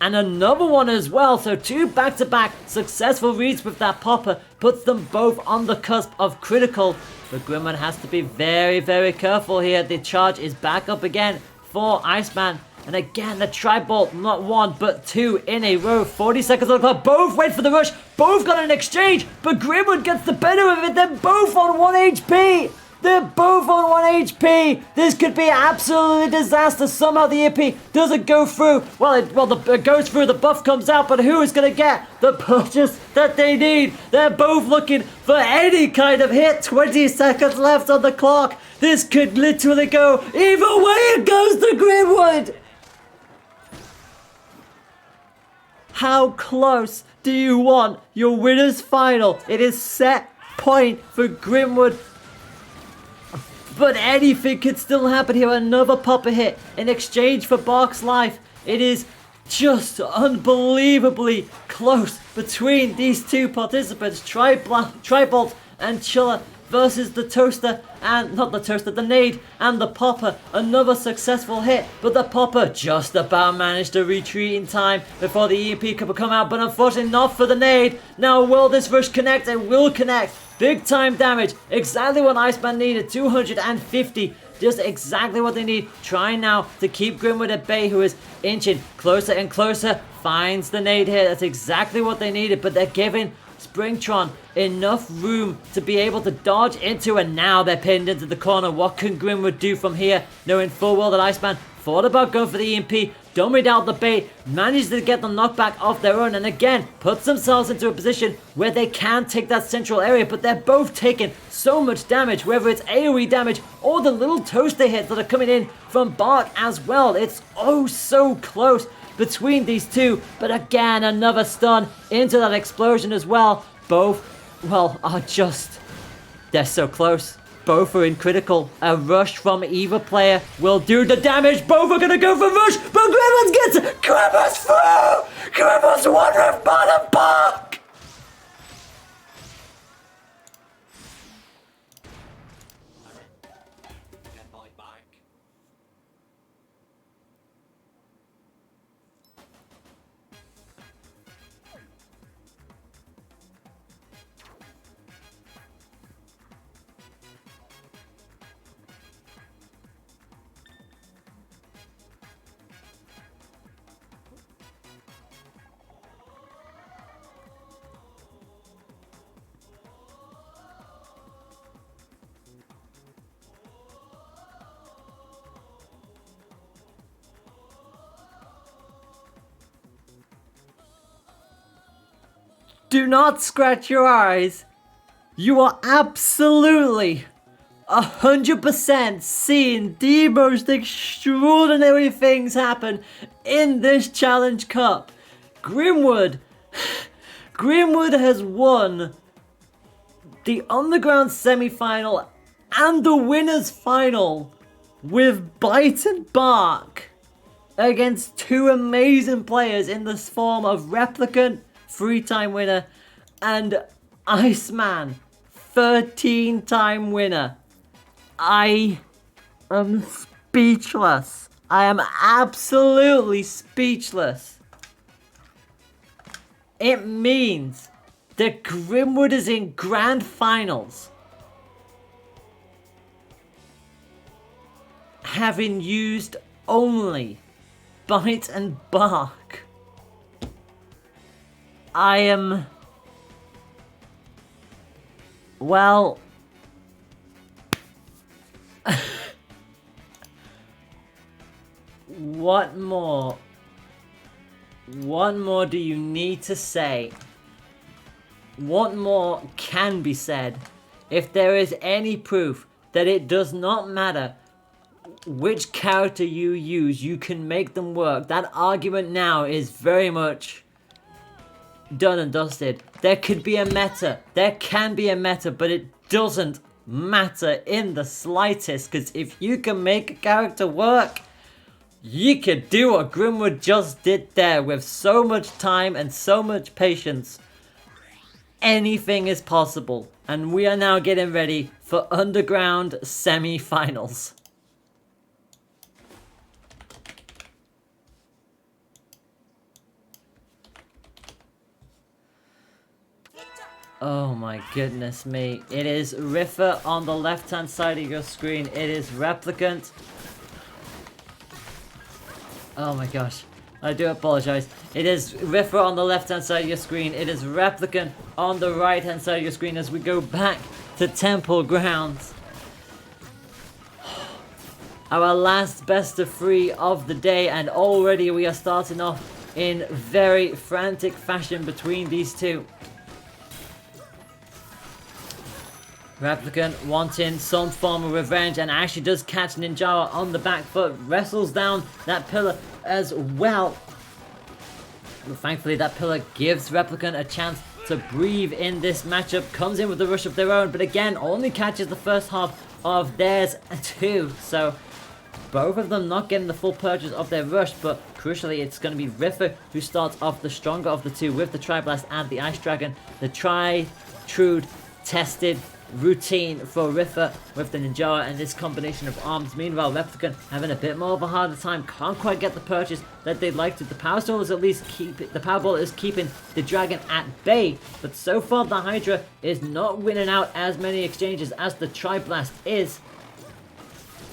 and another one as well. So 2 back-to-back successful reads with that Popper puts them both on the cusp of critical. But Grimwood has to be very, very careful here. The charge is back up again for Iceman. And again, the Tribolt, not 1, but 2 in a row. 40 seconds on the clock. Both went for the rush. Both got an exchange. But Grimwood gets the better of it. They're both on 1 HP. They're both on 1 HP. This could be absolutely disaster. Somehow the EMP doesn't go through. It goes through. The buff comes out. But who is going to get the purchase that they need? They're both looking for any kind of hit. 20 seconds left on the clock. This could literally go either way. It goes to Grimwood. How close do you want your winner's final? It is set point for Grimwood. But anything could still happen here. Another Popper hit in exchange for Bark's life. It is just unbelievably close between these 2 participants. Tribolt and Chiller versus the Toaster, and not the Toaster, the Nade and the Popper. Another successful hit, but the Popper just about managed to retreat in time before the EMP could come out, but unfortunately not for the Nade. Now will this rush connect? It will connect. Big time damage, exactly what Iceman needed, 250, just exactly what they need. Trying now to keep Grimwood at bay, who is inching closer and closer, finds the nade here. That's exactly what they needed, but they're giving Springtron enough room to be able to dodge into, and now they're pinned into the corner. What can Grimwood do from here, knowing full well that Iceman thought about going for the EMP, don't read out the bait, managed to get the knockback off their own, and again puts themselves into a position where they can take that central area, but they're both taking so much damage, whether it's AoE damage or the little toaster hits that are coming in from Bark as well. It's oh so close between these two, but again another stun into that explosion as well. Both, well, are just, they're so close. Both are in critical. A rush from either player will do the damage. Both are gonna go for rush, but Gremlins gets it. Gremlins through. Gremlins one roof bottom Bark. Do not scratch your eyes. You are absolutely 100% seeing the most extraordinary things happen in this Challenge Cup. Grimwood has won the Underground semi-final and the Winners' Final with Bite and Bark against two amazing players in the form of Replicant, 3-time winner, and Iceman, 13-time winner. I am speechless. I am absolutely speechless. It means that Grimwood is in grand finals, having used only Bite and Bark. I am, well, what more do you need to say? What more can be said if there is any proof that it does not matter which character you use, you can make them work? That argument now is very much done and dusted. There could be a meta, there can be a meta, but it doesn't matter in the slightest, because if you can make a character work, you could do what Grimwood just did there with so much time and so much patience. Anything is possible, and we are now getting ready for Underground semi-finals. Oh my goodness me. It is Riffer on the left hand side of your screen. It is Replicant. Oh my gosh. I do apologize. It is Riffer on the left hand side of your screen. It is Replicant on the right hand side of your screen as we go back to Temple Grounds. Our last best of 3 of the day, and already we are starting off in very frantic fashion between these two. Replicant wanting some form of revenge, and actually does catch Ninjawa on the back foot, wrestles down that pillar as well. But thankfully that pillar gives Replicant a chance to breathe in this matchup, comes in with the rush of their own, but again only catches the first half of theirs too. So both of them not getting the full purchase of their rush, but crucially it's going to be Riffer who starts off the stronger of the two with the Tri-Blast and the Ice Dragon. The true tested routine for Riffer with the Ninjawa and this combination of arms. Meanwhile, Replicant having a bit more of a harder time, can't quite get the purchase that they'd like to. The Power Stone is at least the Powerball is keeping the Dragon at bay, but so far the Hydra is not winning out as many exchanges as the Tri-Blast is.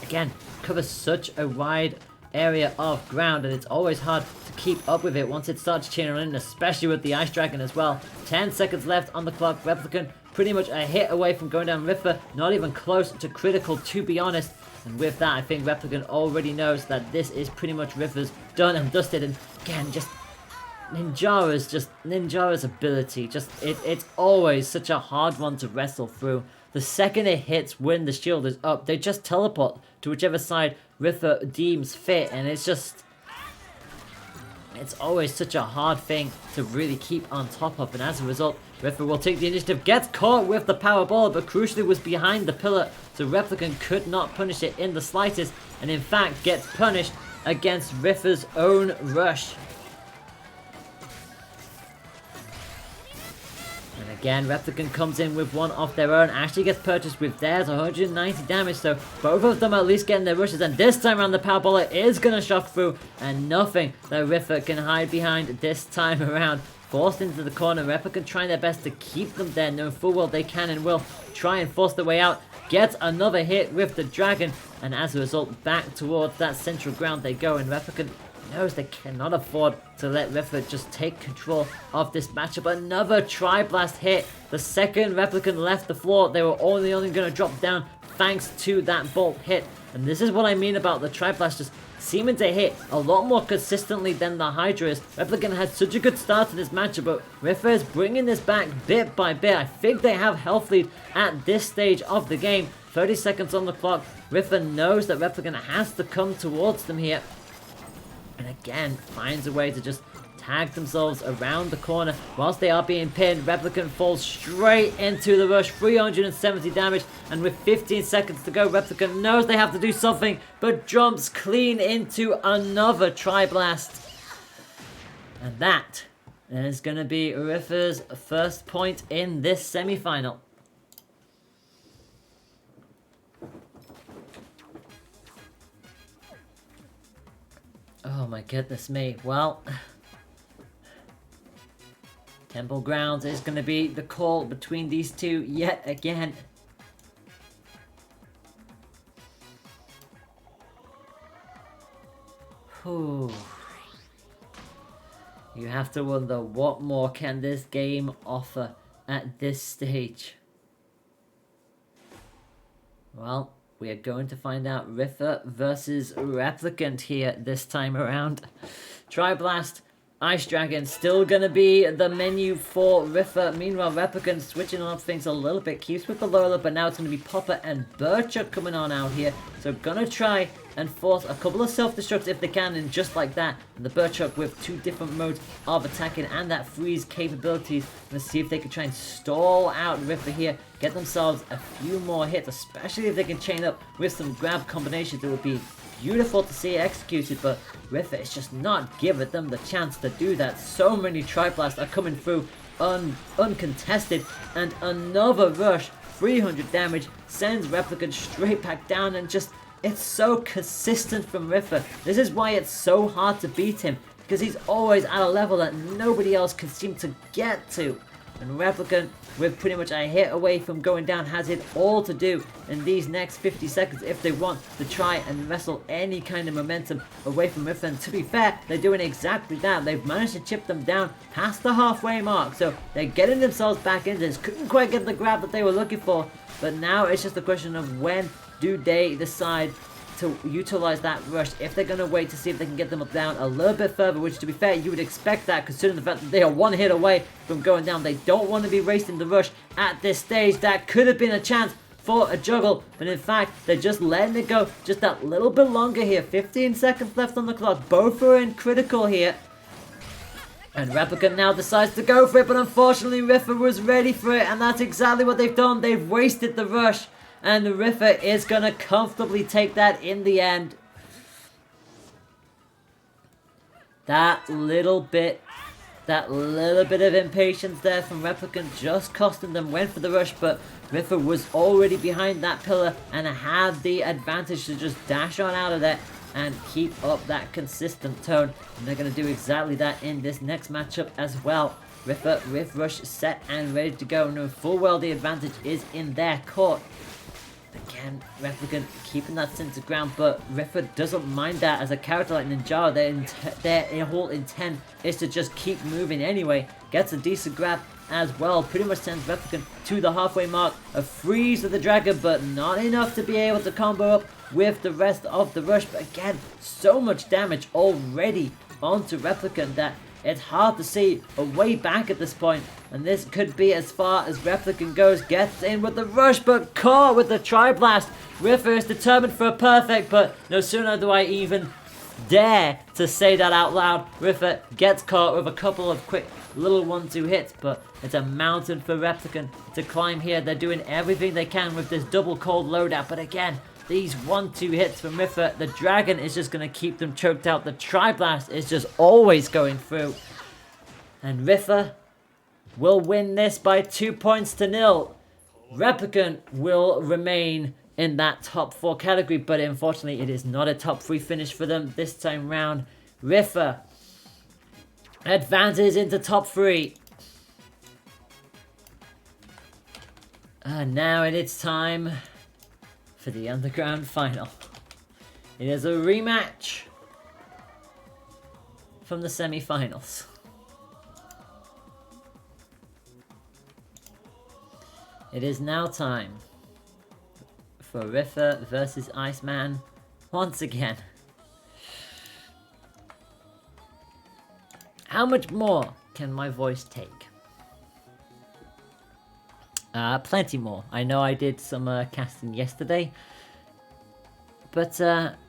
Again, covers such a wide area of ground, and it's always hard to to keep up with it once it starts chaining in, especially with the Ice Dragon as well. 10 seconds left on the clock. Replicant pretty much a hit away from going down. Riffer not even close to critical, to be honest. And with that, I think Replicant already knows that this is pretty much Riffer's done and dusted. And again, just Ninjara's ability, it's always such a hard one to wrestle through. The second it hits when the shield is up, they just teleport to whichever side Riffer deems fit, and it's always such a hard thing to really keep on top of, and as a result, Riffer will take the initiative, gets caught with the power ball, but crucially was behind the pillar, so Replicant could not punish it in the slightest, and in fact gets punished against Riffer's own rush. And again, Replicant comes in with one of their own, actually gets purchased with theirs, 190 damage, so both of them at least getting their rushes, and this time around the power baller is going to shock through, and nothing that Riffer can hide behind this time around. Forced into the corner, Replicant trying their best to keep them there, knowing full well they can and will try and force their way out. Gets another hit with the dragon, and as a result, back towards that central ground they go, and Replicant knows they cannot afford to let Riffer just take control of this matchup. Another Tri-Blast hit. The second Replicant left the floor, they were only going to drop down thanks to that bolt hit. And this is what I mean about the Tri-Blast just seeming to hit a lot more consistently than the Hydra is. Replicant had such a good start to this matchup, but Riffer is bringing this back bit by bit. I think they have health lead at this stage of the game. 30 seconds on the clock. Riffer knows that Replicant has to come towards them here. And again, finds a way to just tag themselves around the corner. Whilst they are being pinned, Replicant falls straight into the rush. 370 damage. And with 15 seconds to go, Replicant knows they have to do something, but jumps clean into another Tri-Blast. And that is going to be Riffer's first point in this semi-final. Oh my goodness me. Well, Temple Grounds is going to be the call between these two yet again. Whew. You have to wonder, what more can this game offer at this stage? Well, we are going to find out. Riffer versus Replicant here this time around. Tri-Blast, Ice Dragon, still going to be the menu for Riffer. Meanwhile, Replicant switching up things a little bit. Keeps with the Lola, but now it's going to be Popper and Bircher coming on out here. So going to try and force a couple of self-destructs if they can, and just like that, the Bircher with two different modes of attacking and that freeze capabilities. Let's see if they can try and stall out Riffer here, get themselves a few more hits, especially if they can chain up with some grab combinations. It would be beautiful to see executed, but Riffer is just not giving them the chance to do that. So many Tri-Blasts are coming through uncontested, and another rush, 300 damage, sends Replicant straight back down, and just, it's so consistent from Riffer. This is why it's so hard to beat him, because he's always at a level that nobody else can seem to get to. And Replicant, with pretty much a hit away from going down, has it all to do in these next 50 seconds if they want to try and wrestle any kind of momentum away from Riffer. And to be fair, they're doing exactly that. They've managed to chip them down past the halfway mark, so they're getting themselves back into this. Couldn't quite get the grab that they were looking for, but now it's just a question of when do they decide to utilize that rush. If they're going to wait to see if they can get them down a little bit further, which to be fair, you would expect that considering the fact that they are one hit away from going down. They don't want to be racing the rush at this stage. That could have been a chance for a juggle, but in fact, they're just letting it go just that little bit longer here. 15 seconds left on the clock. Both are in critical here. And Replicant now decides to go for it, but unfortunately Riffer was ready for it, and that's exactly what they've done. They've wasted the rush. And the Riffer is going to comfortably take that in the end. That little bit of impatience there from Replicant just costing them. Went for the rush, but Riffer was already behind that pillar and had the advantage to just dash on out of there and keep up that consistent tone. And they're going to do exactly that in this next matchup as well. Riffer with rush set and ready to go. No, full well the advantage is in their court. Again, Replicant keeping that center ground, but Riffa doesn't mind that as a character like Ninjara. Their whole intent is to just keep moving anyway. Gets a decent grab as well. Pretty much sends Replicant to the halfway mark. A freeze of the Dragon, but not enough to be able to combo up with the rest of the rush. But again, so much damage already onto Replicant that it's hard to see a way back at this point. And this could be as far as Replicant goes. Gets in with the rush, but caught with the Tri-Blast. Riffa is determined for a perfect, but no sooner do I even dare to say that out loud. Riffa gets caught with a couple of quick little 1-2 hits, but it's a mountain for Replicant to climb here. They're doing everything they can with this double cold loadout, but again, these 1-2 hits from Riffa, the Dragon is just going to keep them choked out. The Tri-Blast is just always going through. And Riffa will win this by 2 points to 0. Replicant will remain in that top 4 category, but unfortunately it is not a top 3 finish for them this time round. Riffa advances into top 3. And now it is time for the Underground Final. It is a rematch from the semi-finals. It is now time for Riffa versus Iceman once again. How much more can my voice take? Plenty more. I know I did some casting yesterday, but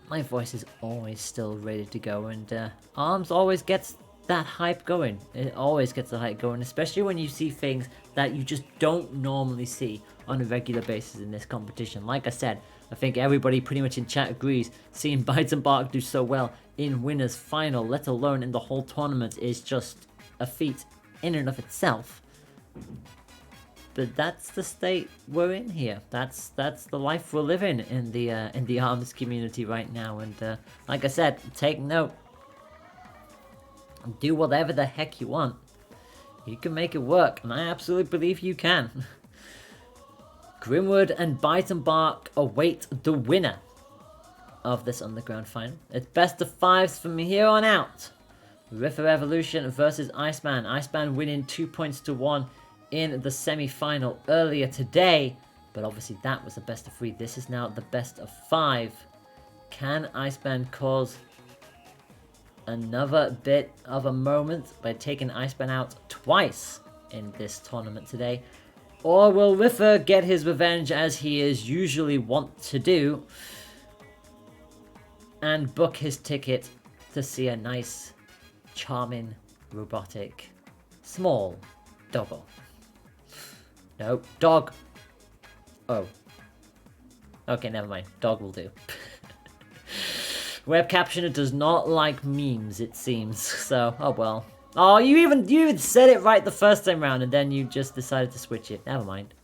my voice is always still ready to go, and Arms always gets that hype going. It always gets the hype going, especially when you see things that you just don't normally see on a regular basis in this competition. Like I said, I think everybody pretty much in chat agrees, seeing Bites and Bark do so well in Winners Final, let alone in the whole tournament, is just a feat in and of itself. But that's the state we're in here. That's the life we're living in the Arms community right now. And like I said, take note. Do whatever the heck you want. You can make it work, and I absolutely believe you can. Grimwood and Bite and Bark await the winner of this Underground Final. It's best of 5s from here on out. Riffa Evolution versus Iceman. Iceman winning 2 points to 1 in the semi-final earlier today, but obviously that was the best of 3. This is now the best of 5. Can Iceman cause another bit of a moment by taking Iceman out twice in this tournament today? Or will Riffa get his revenge as he is usually wont to do and book his ticket to see a nice, charming, robotic, small doggo? No, dog. Oh. Okay, never mind. Dog will do. Web captioner does not like memes, it seems. So, oh well. Oh, you even said it right the first time round, and then you just decided to switch it. Never mind.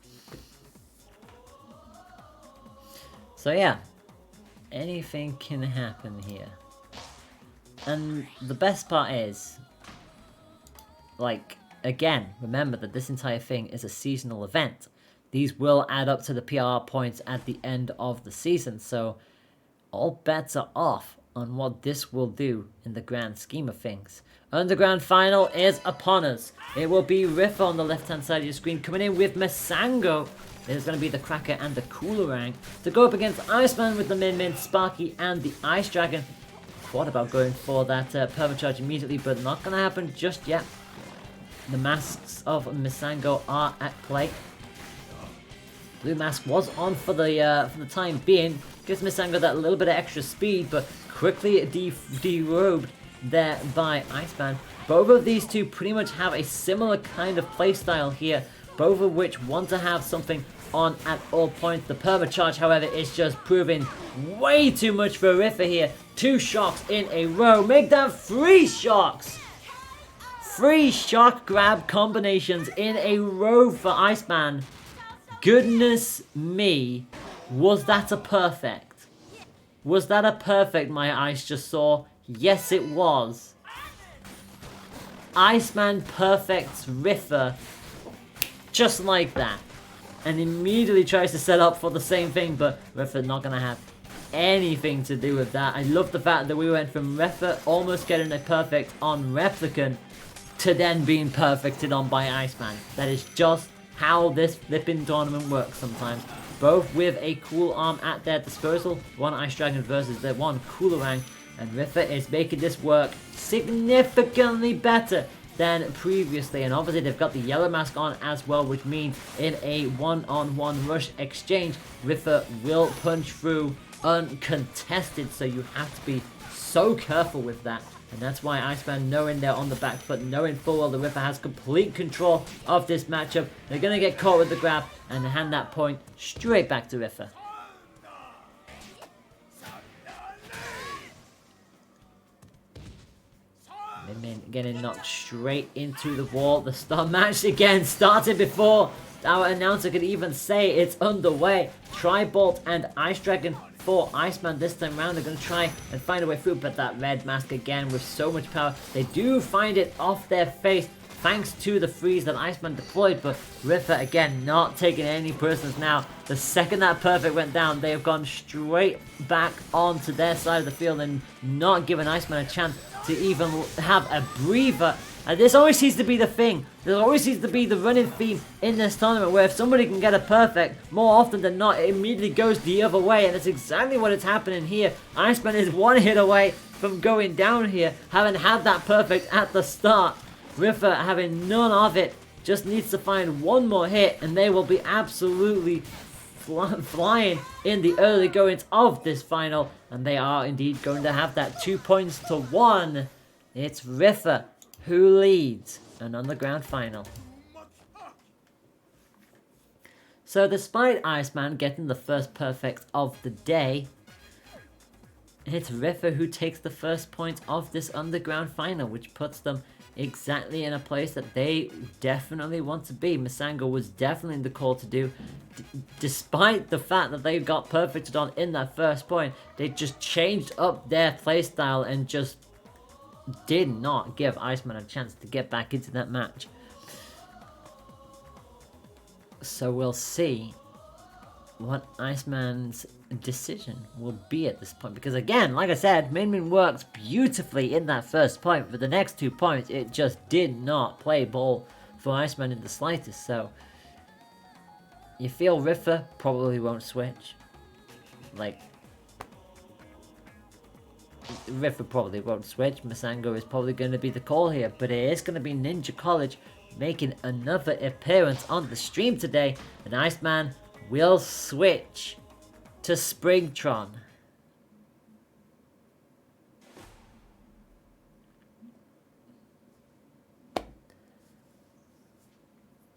So yeah, anything can happen here. And the best part is, like, again, remember that this entire thing is a seasonal event. These will add up to the PR points at the end of the season, so all bets are off on what this will do in the grand scheme of things. Underground Final is upon us. It will be Riffa on the left-hand side of your screen, coming in with Masango. It is going to be the Cracker and the Coolerang to go up against Iceman with the Min, Sparky, and the Ice Dragon. Thought about going for that permacharge immediately, but not going to happen just yet. The masks of Masango are at play. Blue mask was on for the time being. Gives Masango that little bit of extra speed, but quickly derobed there by Iceman. Both of these two pretty much have a similar kind of playstyle here, both of which want to have something on at all points. The permacharge, however, is just proving way too much for Riffa here. 2 shocks in a row. Make that 3 shocks! 3 shock grab combinations in a row for Iceman. Goodness me, was that a perfect? Was that a perfect my eyes just saw? Yes, it was. Iceman perfects Riffa just like that. and immediately tries to set up for the same thing, but Riffa not going to have anything to do with that. I love the fact that we went from Riffa almost getting a perfect on Replicant to then being perfected on by Iceman. That is just how this flipping tournament works sometimes. Both with a cool arm at their disposal, one Ice Dragon versus their one Coolerang, and Riffa is making this work significantly better than previously. And obviously they've got the yellow mask on as well, which means in a one-on-one rush exchange, Riffa will punch through uncontested, so you have to be so careful with that. And that's why Iceman, knowing they're on the back foot, knowing full well the Riffa has complete control of this matchup, they're going to get caught with the grab and hand that point straight back to Riffa. Min getting knocked straight into the wall. The start match again started before our announcer could even say it's underway. Tri-Bolt and Ice Dragon for Iceman this time round. They're going to try and find a way through, but that red mask again with so much power. They do find it off their face thanks to the freeze that Iceman deployed, but Riffa again not taking any prisoners now. The second that perfect went down, they have gone straight back onto their side of the field and not given Iceman a chance to even have a breather. And this always seems to be the thing. There always seems to be the running theme in this tournament where if somebody can get a perfect, more often than not, it immediately goes the other way. And that's exactly what is happening here. Iceman is one hit away from going down here, having had that perfect at the start. Riffa having none of it, just needs to find one more hit and they will be absolutely flying in the early goings of this final. And they are indeed going to have that 2-1. It's Riffa who leads an underground final. So despite Iceman getting the first perfect of the day, it's Riffa who takes the first point of this underground final, which puts them exactly in a place that they definitely want to be. Masango was definitely the call to do. Despite the fact that they got perfected on in that first point, they just changed up their playstyle and just did not give Iceman a chance to get back into that match. So we'll see what Iceman's decision will be at this point, because again, like I said, Min works beautifully in that first point. For the next 2 points, it just did not play ball for Iceman in the slightest. So you feel Riffa probably won't switch. Like, Riffa probably won't switch. Masango is probably going to be the call here, but it is going to be Ninja College making another appearance on the stream today, and Iceman will switch to Springtron.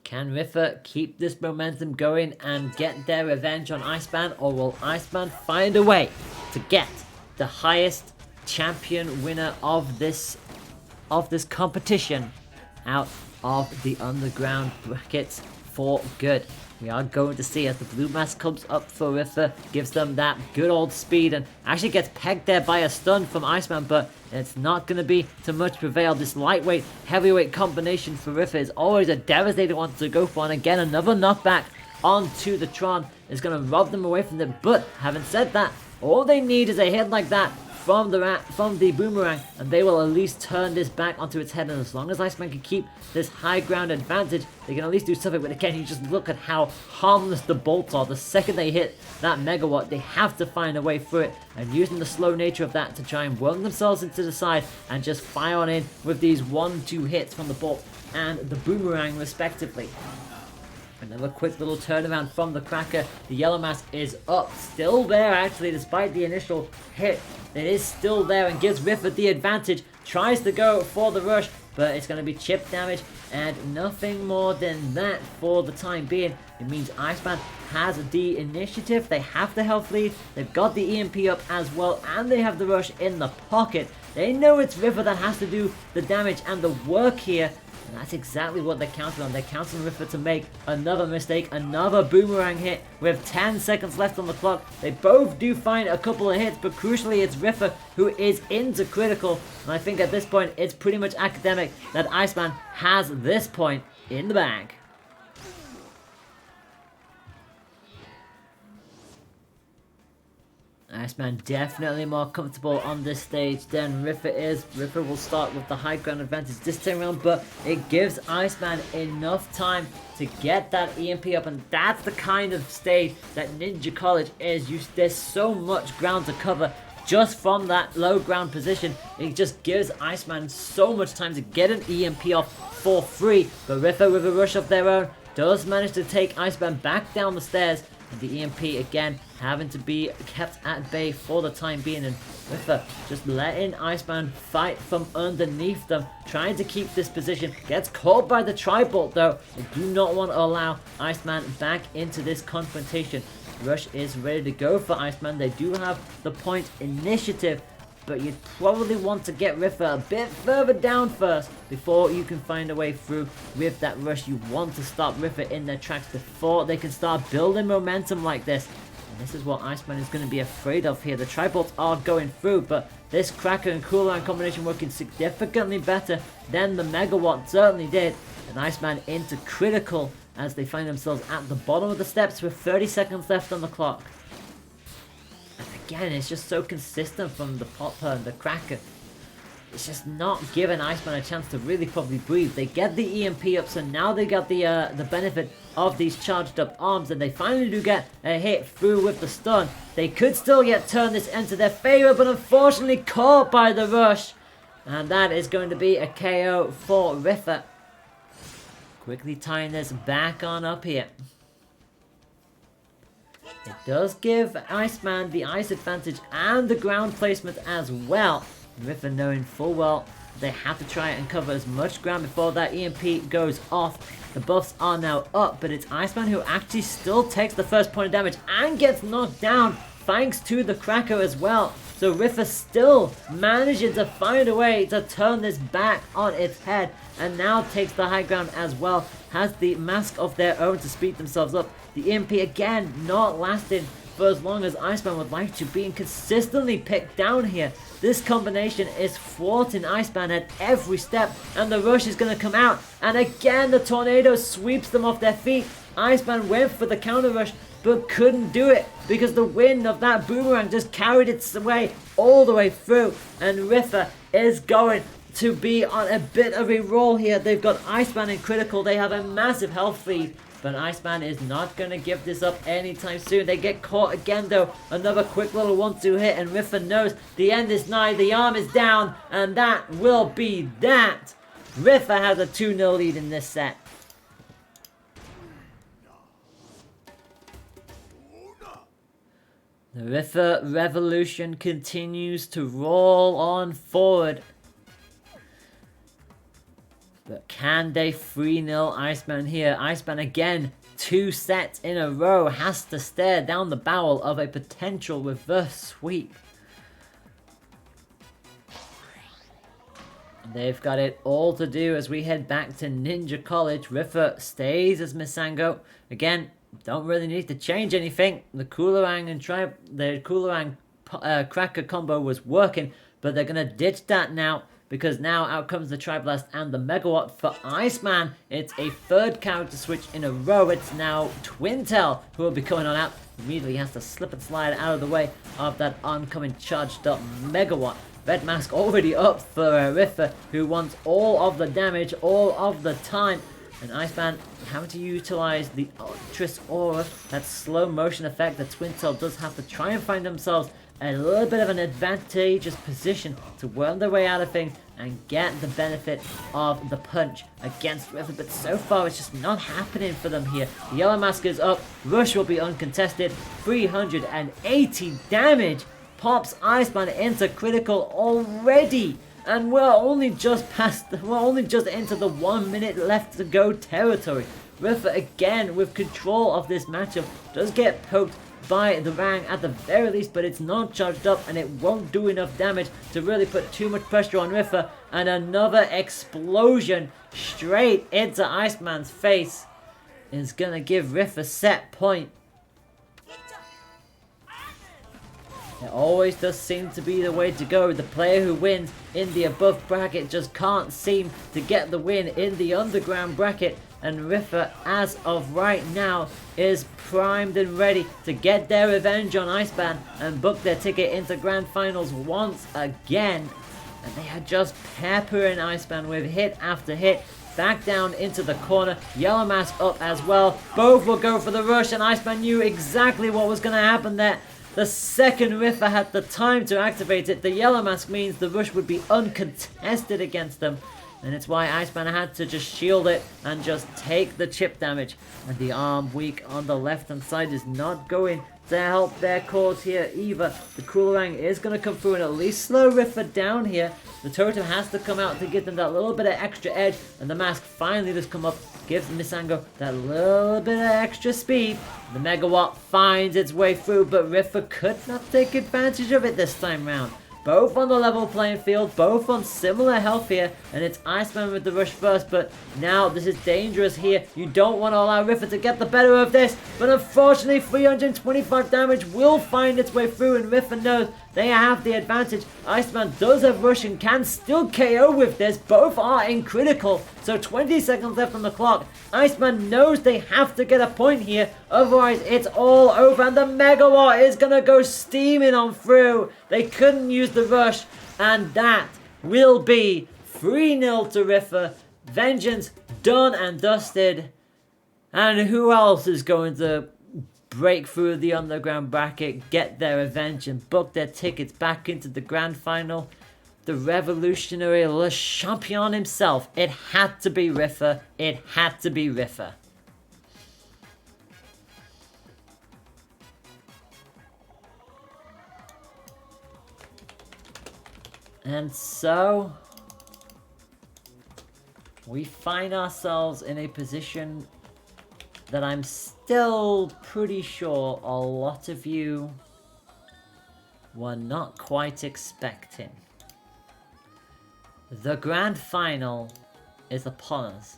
Can Riffa keep this momentum going and get their revenge on Iceman, or will Iceman find a way to get the highest champion winner of this competition out of the underground brackets for good? We are going to see as the blue mask comes up for Riffa, gives them that good old speed and actually gets pegged there by a stun from Iceman, but it's not going to be to much prevail. This lightweight, heavyweight combination for Riffa is always a devastating one to go for, and again another knockback onto the Tron is going to rob them away from them. But having said that, all they need is a hit like that from the boomerang, and they will at least turn this back onto its head. And as long as Iceman can keep this high ground advantage, they can at least do something. But again, you just look at how harmless the bolts are. The second they hit that megawatt, they have to find a way through it, and using the slow nature of that to try and worm themselves into the side and just fire on in with these 1-2 hits from the bolt and the boomerang respectively. Another quick little turnaround from the Cracker. The yellow mask is up, still there actually, despite the initial hit. It is still there and gives Riffa the advantage. Tries to go for the rush, but it's going to be chip damage and nothing more than that for the time being. It means Iceman has the initiative. They have the health lead. They've got the EMP up as well, and they have the rush in the pocket. They know it's Riffa that has to do the damage and the work here. And that's exactly what they're counting on. They're counting on Riffa to make another mistake, another boomerang hit with 10 seconds left on the clock. They both do find a couple of hits, but crucially it's Riffa who is into critical. And I think at this point it's pretty much academic that Iceman has this point in the bag. Iceman definitely more comfortable on this stage than Riffa is. Riffa will start with the high ground advantage this time around, but it gives Iceman enough time to get that EMP up, and that's the kind of stage that Ninja College is. There's so much ground to cover just from that low ground position. It just gives Iceman so much time to get an EMP off for free, but Riffa with a rush of their own does manage to take Iceman back down the stairs. The EMP again having to be kept at bay for the time being, and Riffa just letting Iceman fight from underneath them, trying to keep this position. Gets caught by the tri-bolt though. They do not want to allow Iceman back into this confrontation. Rush is ready to go for Iceman. They do have the point initiative, but you'd probably want to get Riffa a bit further down first before you can find a way through with that rush. You want to stop Riffa in their tracks before they can start building momentum like this. And this is what Iceman is going to be afraid of here. The tri-bolts are going through, but this Cracker and Cooldown combination working significantly better than the Megawatt certainly did. And Iceman into critical as they find themselves at the bottom of the steps with 30 seconds left on the clock. Again, it's just so consistent from the Popper and the Cracker. It's just not giving Iceman a chance to really probably breathe. They get the EMP up, so now they got the benefit of these charged up arms, and they finally do get a hit through with the stun. They could still yet turn this into their favor, but unfortunately caught by the rush. And that is going to be a KO for Riffa. Quickly tying this back on up here. It does give Iceman the ice advantage and the ground placement as well. Riffa knowing full well they have to try and cover as much ground before that EMP goes off. The buffs are now up, but it's Iceman who actually still takes the first point of damage and gets knocked down thanks to the Cracker as well. So Riffa still managing to find a way to turn this back on its head, and now takes the high ground as well. Has the mask of their own to speed themselves up. The EMP again not lasting for as long as Iceman would like to, being consistently picked down here. This combination is thwarting Iceman at every step, and the rush is going to come out, and again the tornado sweeps them off their feet. Iceman went for the counter rush but couldn't do it because the wind of that boomerang just carried its way all the way through, and Riffa is going to be on a bit of a roll here. They've got Iceman in critical. They have a massive health lead, but Iceman is not going to give this up anytime soon. They get caught again though. Another quick little 1-2 hit, and Riffa knows the end is nigh. The arm is down, and that will be that. Riffa has a 2-0 lead in this set. The Riffa revolution continues to roll on forward. But can they 3-0 Iceman here? Iceman again, 2 sets in a row, has to stare down the barrel of a potential reverse sweep. They've got it all to do as we head back to Ninja College. Riffa stays as Misango. Again, don't really need to change anything. The Coolerang and Coolerang Cracker combo was working, but they're going to ditch that now, because now out comes the Tri-Blast and the Megawatt for Iceman. It's a 3rd character switch in a row. It's now Twintel who will be coming on out. Immediately has to slip and slide out of the way of that oncoming charged up Megawatt. Red Mask already up for Riffa, who wants all of the damage all of the time. And Iceman having to utilize the Ultras Aura, that slow motion effect that Twintel does have to try and find themselves a little bit of an advantageous position to worm their way out of things and get the benefit of the punch against Riffa. But so far it's just not happening for them here. The Yellow Mask is up, Rush will be uncontested, 380 damage, pops Iceman into critical already. And we're only just into the 1 minute left to go territory. Riffa again with control of this matchup, does get poked by the Rang at the very least, but it's not charged up and it won't do enough damage to really put too much pressure on Riffa. And another explosion straight into Iceman's face is gonna give Riffa set point. It always does seem to be the way to go. The player who wins in the above bracket just can't seem to get the win in the underground bracket. and Riffa, as of right now, is primed and ready to get their revenge on Iceman and book their ticket into Grand Finals once again. And they are just peppering Iceman with hit after hit. Back down into the corner. Yellow Mask up as well. Both will go for the rush, and Iceman knew exactly what was going to happen there. The second Riffa had the time to activate it. The Yellow Mask means the rush would be uncontested against them. And it's why Iceman had to just shield it and just take the chip damage. And the arm weak on the left hand side is not going to help their cause here either. The Coolerang is going to come through and at least slow Riffa down here. The totem has to come out to give them that little bit of extra edge. And the mask finally does come up, gives Misango that little bit of extra speed. The Megawatt finds its way through, but Riffa could not take advantage of it this time round. Both on the level playing field, both on similar health here, and it's Iceman with the rush first, but now this is dangerous here. You don't want to allow Riffa to get the better of this, but unfortunately 325 damage will find its way through, and Riffa knows they have the advantage. Iceman does have rush and can still KO with this. Both are in critical, so 20 seconds left on the clock. Iceman knows they have to get a point here, otherwise it's all over, and the Megawatt is going to go steaming on through. They couldn't use the rush, and that will be 3-0 to Riffa. Vengeance done and dusted. And who else is going to break through the underground bracket, get their revenge, and book their tickets back into the grand final? The revolutionary Le Champion himself. It had to be Riffa. It had to be Riffa. And so we find ourselves in a position that I'm still pretty sure a lot of you were not quite expecting. The grand final is upon us.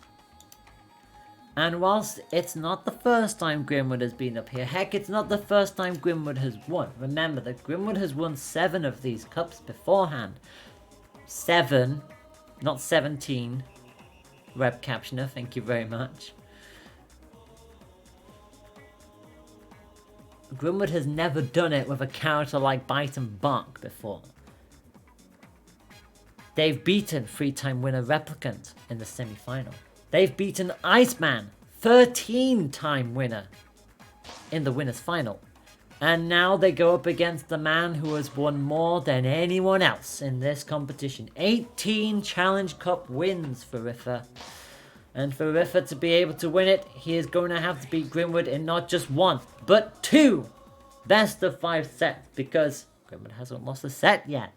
And whilst it's not the first time Grimwood has been up here, heck, it's not the first time Grimwood has won. Remember that Grimwood has won 7 of these cups beforehand. 7, not 17. Web captioner, thank you very much. Grimwood has never done it with a character like Bite and Bark before. They've beaten 3-time winner Replicant in the semi-final. They've beaten Iceman, 13-time winner, in the winner's final. And now they go up against the man who has won more than anyone else in this competition. 18 Challenge Cup wins for Riffa. And for Riffa to be able to win it, he is going to have to beat Grimwood in not just 1, but 2 best of 5 sets, because Grimwood hasn't lost a set yet.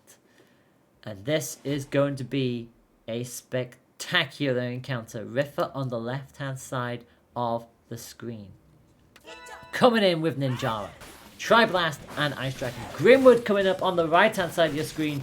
And this is going to be a spectacular encounter. Riffa on the left-hand side of the screen. Coming in with Ninjara, Triblast and Ice Dragon. Grimwood coming up on the right-hand side of your screen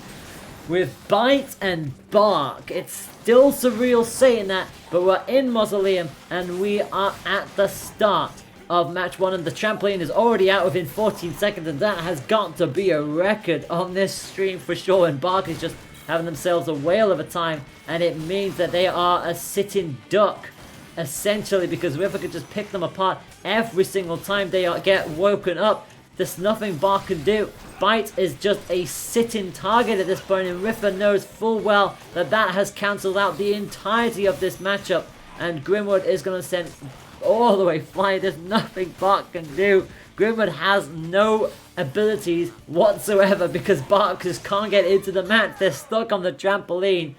with Bite and Bark. It's still surreal saying that, but we're in Mausoleum and we are at the start of match 1, and the trampoline is already out within 14 seconds, and that has got to be a record on this stream for sure. And Bark is just having themselves a whale of a time, and it means that they are a sitting duck essentially, because Riffa could just pick them apart every single time they get woken up. There's nothing Bark can do. Bite is just a sitting target at this point, and Riffa knows full well that that has cancelled out the entirety of this matchup, and Grimwood is going to send all the way flying. There's nothing Bark can do. Grimwood has no abilities whatsoever because Bark just can't get into the match. They're stuck on the trampoline,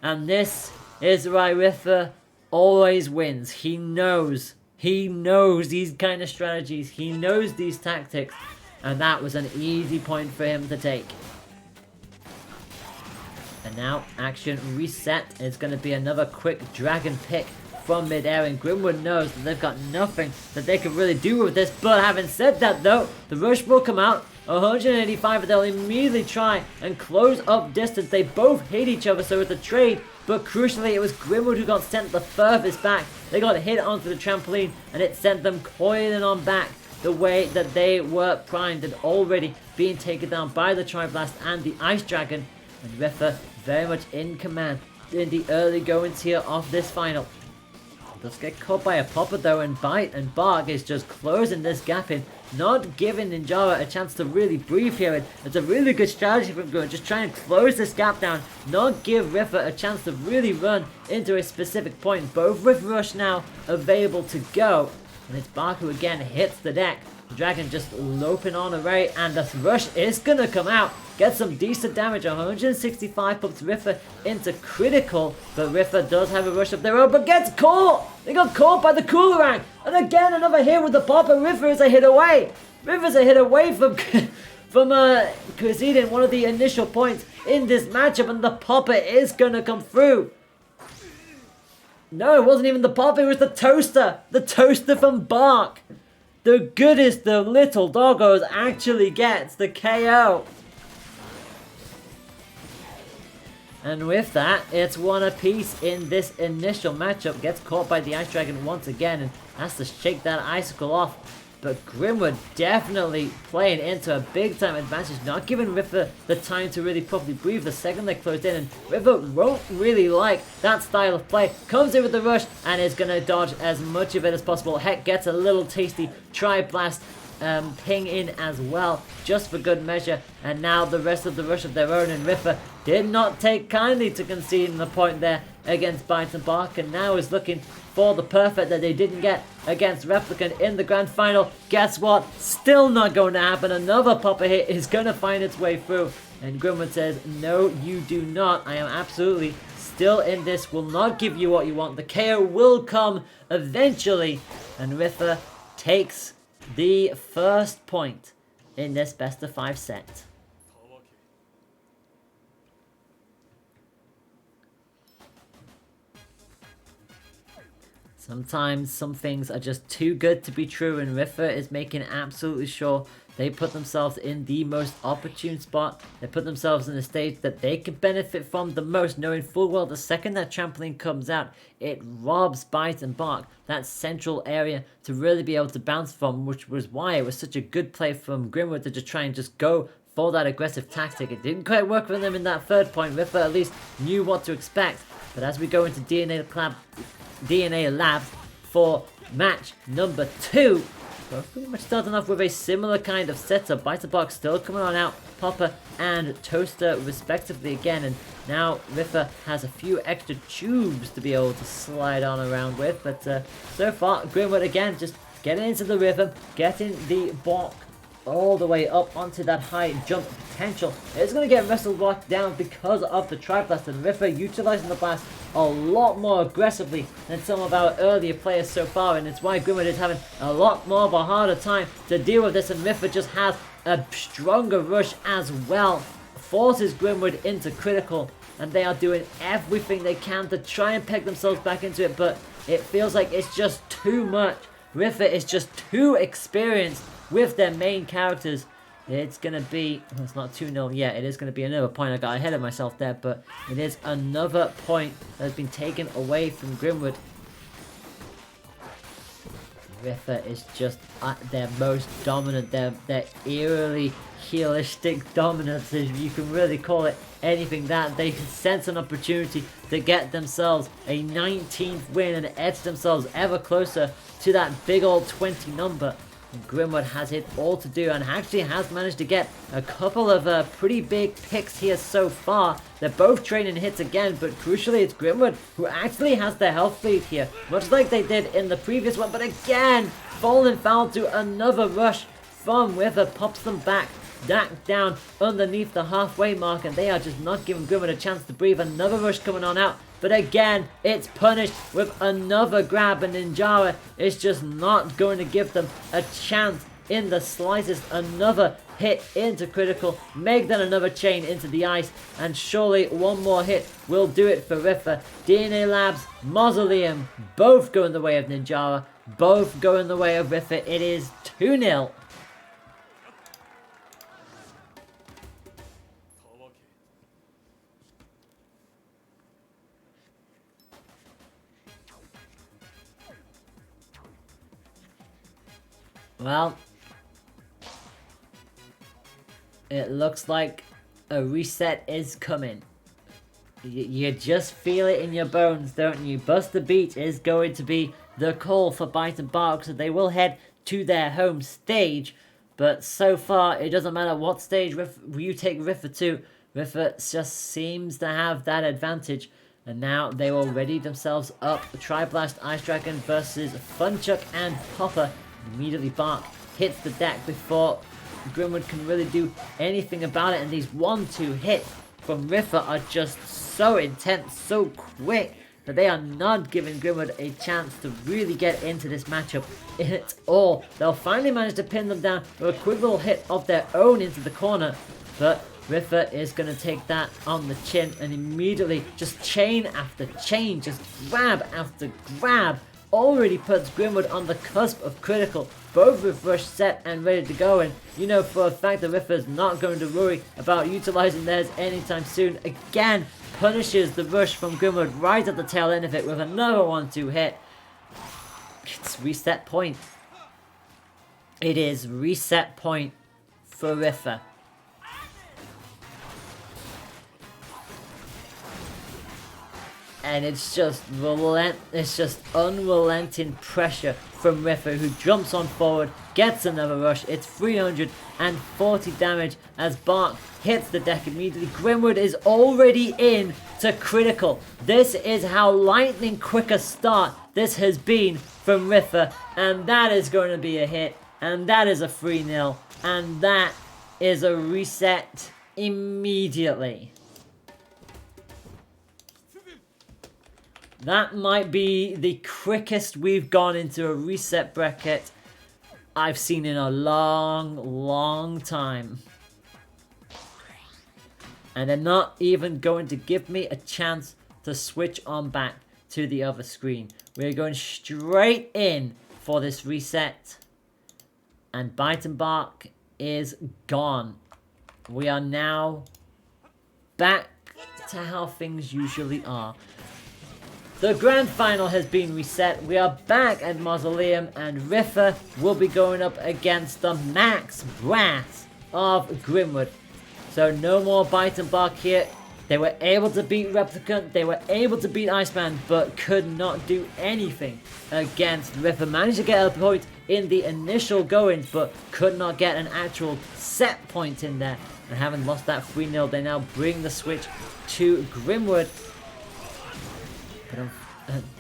and this is why Riffa always wins. He knows these kind of strategies. He knows these tactics, and that was an easy point for him to take. And now action reset. It's going to be another quick dragon pick from midair, and Grimwood knows that they've got nothing that they can really do with this. But having said that though, the rush will come out. 185, but they'll immediately try and close up distance. They both hit each other, so it's a trade. But crucially, it was Grimwood who got sent the furthest back. They got hit onto the trampoline, and it sent them coiling on back the way that they were primed and already being taken down by the Triblast and the Ice Dragon. And Riffa very much in command in the early goings here of this final. Does get caught by a popper though, and Bite and Bark is just closing this gap in, not giving Ninjara a chance to really breathe here. It's a really good strategy from Grimmwood, just try and close this gap down, not give River a chance to really run into a specific point. Both with Rush now available to go, and it's Bark who again hits the deck. The Dragon just loping on away, and the Rush is gonna come out. Get some decent damage, 165 puts Riffa into critical, but Riffa does have a rush of their own, but gets caught! They got caught by the Coolerang, and again another hit with the popper. Riffa is a hit away! Riffa's a hit away from conceding one of the initial points in this matchup, and the popper is gonna come through. No, it wasn't even the popper, it was the toaster! The toaster from Bark! The goodest the little doggos actually gets the KO. And with that, it's one apiece in this initial matchup. Gets caught by the Ice Dragon once again and has to shake that icicle off. But Grimmwood definitely playing into a big time advantage, not giving River the time to really properly breathe the second they closed in. And River won't really like that style of play. Comes in with the rush and is going to dodge as much of it as possible. Heck, gets a little tasty Tri-Blast ping in as well, just for good measure. And now the rest of the rush of their own, and Riffa did not take kindly to conceding the point there against Bite and Bark, and now is looking for the perfect that they didn't get against Replicant in the grand final. Guess what? Still not going to happen. Another popper hit is going to find its way through, and Grimmwood says, no you do not. I am absolutely still in this, will not give you what you want. The KO will come eventually, and Riffa takes the first point in this best of 5 set. Sometimes some things are just too good to be true, and Riffa is making absolutely sure they put themselves in the most opportune spot. They put themselves in a stage that they can benefit from the most, knowing full well the second that trampoline comes out, it robs Bite and Bark that central area to really be able to bounce from, which was why it was such a good play from Grimmwood to just try and just go for that aggressive tactic. It didn't quite work for them in that third point. Riffa at least knew what to expect. But as we go into DNA Labs for match number 2, we're pretty much starting off with a similar kind of setup. Bite and Bark still coming on out, Popper and Toaster respectively again, and now Riffa has a few extra tubes to be able to slide on around with, but so far Grimmwood again just getting into the rhythm, getting the block all the way up onto that high jump potential. It's going to get wrestled blocked down because of the Tri-Blast, and Riffa utilizing the blast a lot more aggressively than some of our earlier players so far, and it's why Grimmwood is having a lot more of a harder time to deal with this, and Riffa just has a stronger rush as well. Forces Grimmwood into critical, and they are doing everything they can to try and peg themselves back into it, but it feels like it's just too much. Riffa is just too experienced with their main characters. It's going to be, well, it's not 2-0 yet, it is going to be another point. I got ahead of myself there, but it is another point that has been taken away from Grimmwood. Riffa is just at their most dominant, their eerily healistic dominance, if you can really call it anything that. They can sense an opportunity to get themselves a 19th win and edge themselves ever closer to that big old 20 number. Grimmwood has it all to do and actually has managed to get a couple of pretty big picks here so far. They're both trading hits again, but crucially it's Grimmwood who actually has the health lead here, much like they did in the previous one, but again, falling foul to another rush from Riffa, pops them back down underneath the halfway mark, and they are just not giving Grimmwood a chance to breathe. Another rush coming on out, but again, it's punished with another grab, and Ninjara is just not going to give them a chance in the slightest. Another hit into critical, make that another chain into the ice, and surely one more hit will do it for Riffa. DNA Labs, Mausoleum, both go in the way of Ninjara, both go in the way of Riffa. It is 2-0. Well, it looks like a reset is coming. You just feel it in your bones, don't you? Buster Beach is going to be the call for Bite and Bark, so they will head to their home stage. But so far, it doesn't matter what stage you take Riffa to. Riffa just seems to have that advantage. And now they will ready themselves up. Tri-Blast Ice Dragon versus Funchuck and Popper. Immediately Bark hits the deck before Grimwood can really do anything about it. And these 1-2 hits from Riffa are just so intense, so quick, that they are not giving Grimwood a chance to really get into this matchup at all. They'll finally manage to pin them down with a quick little hit of their own into the corner. But Riffa is going to take that on the chin and immediately just chain after chain, just grab after grab, already puts Grimwood on the cusp of critical, both with Rush set and ready to go. And you know for a fact that Riffa is not going to worry about utilizing theirs anytime soon. Again, punishes the Rush from Grimwood right at the tail end of it with another 1-2 hit. It's reset point. It is reset point for Riffa. And it's just unrelenting pressure from Riffa, who jumps on forward, gets another rush. It's 340 damage as Bark hits the deck immediately. Grimwood is already in to critical. This is how lightning quick a start this has been from Riffa. And that is going to be a hit. And that is a 3-0. And that is a reset immediately. That might be the quickest we've gone into a reset bracket I've seen in a long, long time. And they're not even going to give me a chance to switch on back to the other screen. We're going straight in for this reset. And Bite and Bark is gone. We are now back to how things usually are. The grand final has been reset. We are back at Mausoleum, and Riffa will be going up against the Max Brass of Grimwood. So no more Bite and Bark here. They were able to beat Replicant, they were able to beat Iceman, but could not do anything against Riffa. Managed to get a point in the initial goings, but could not get an actual set point in there. And having lost that 3-0, they now bring the switch to Grimwood.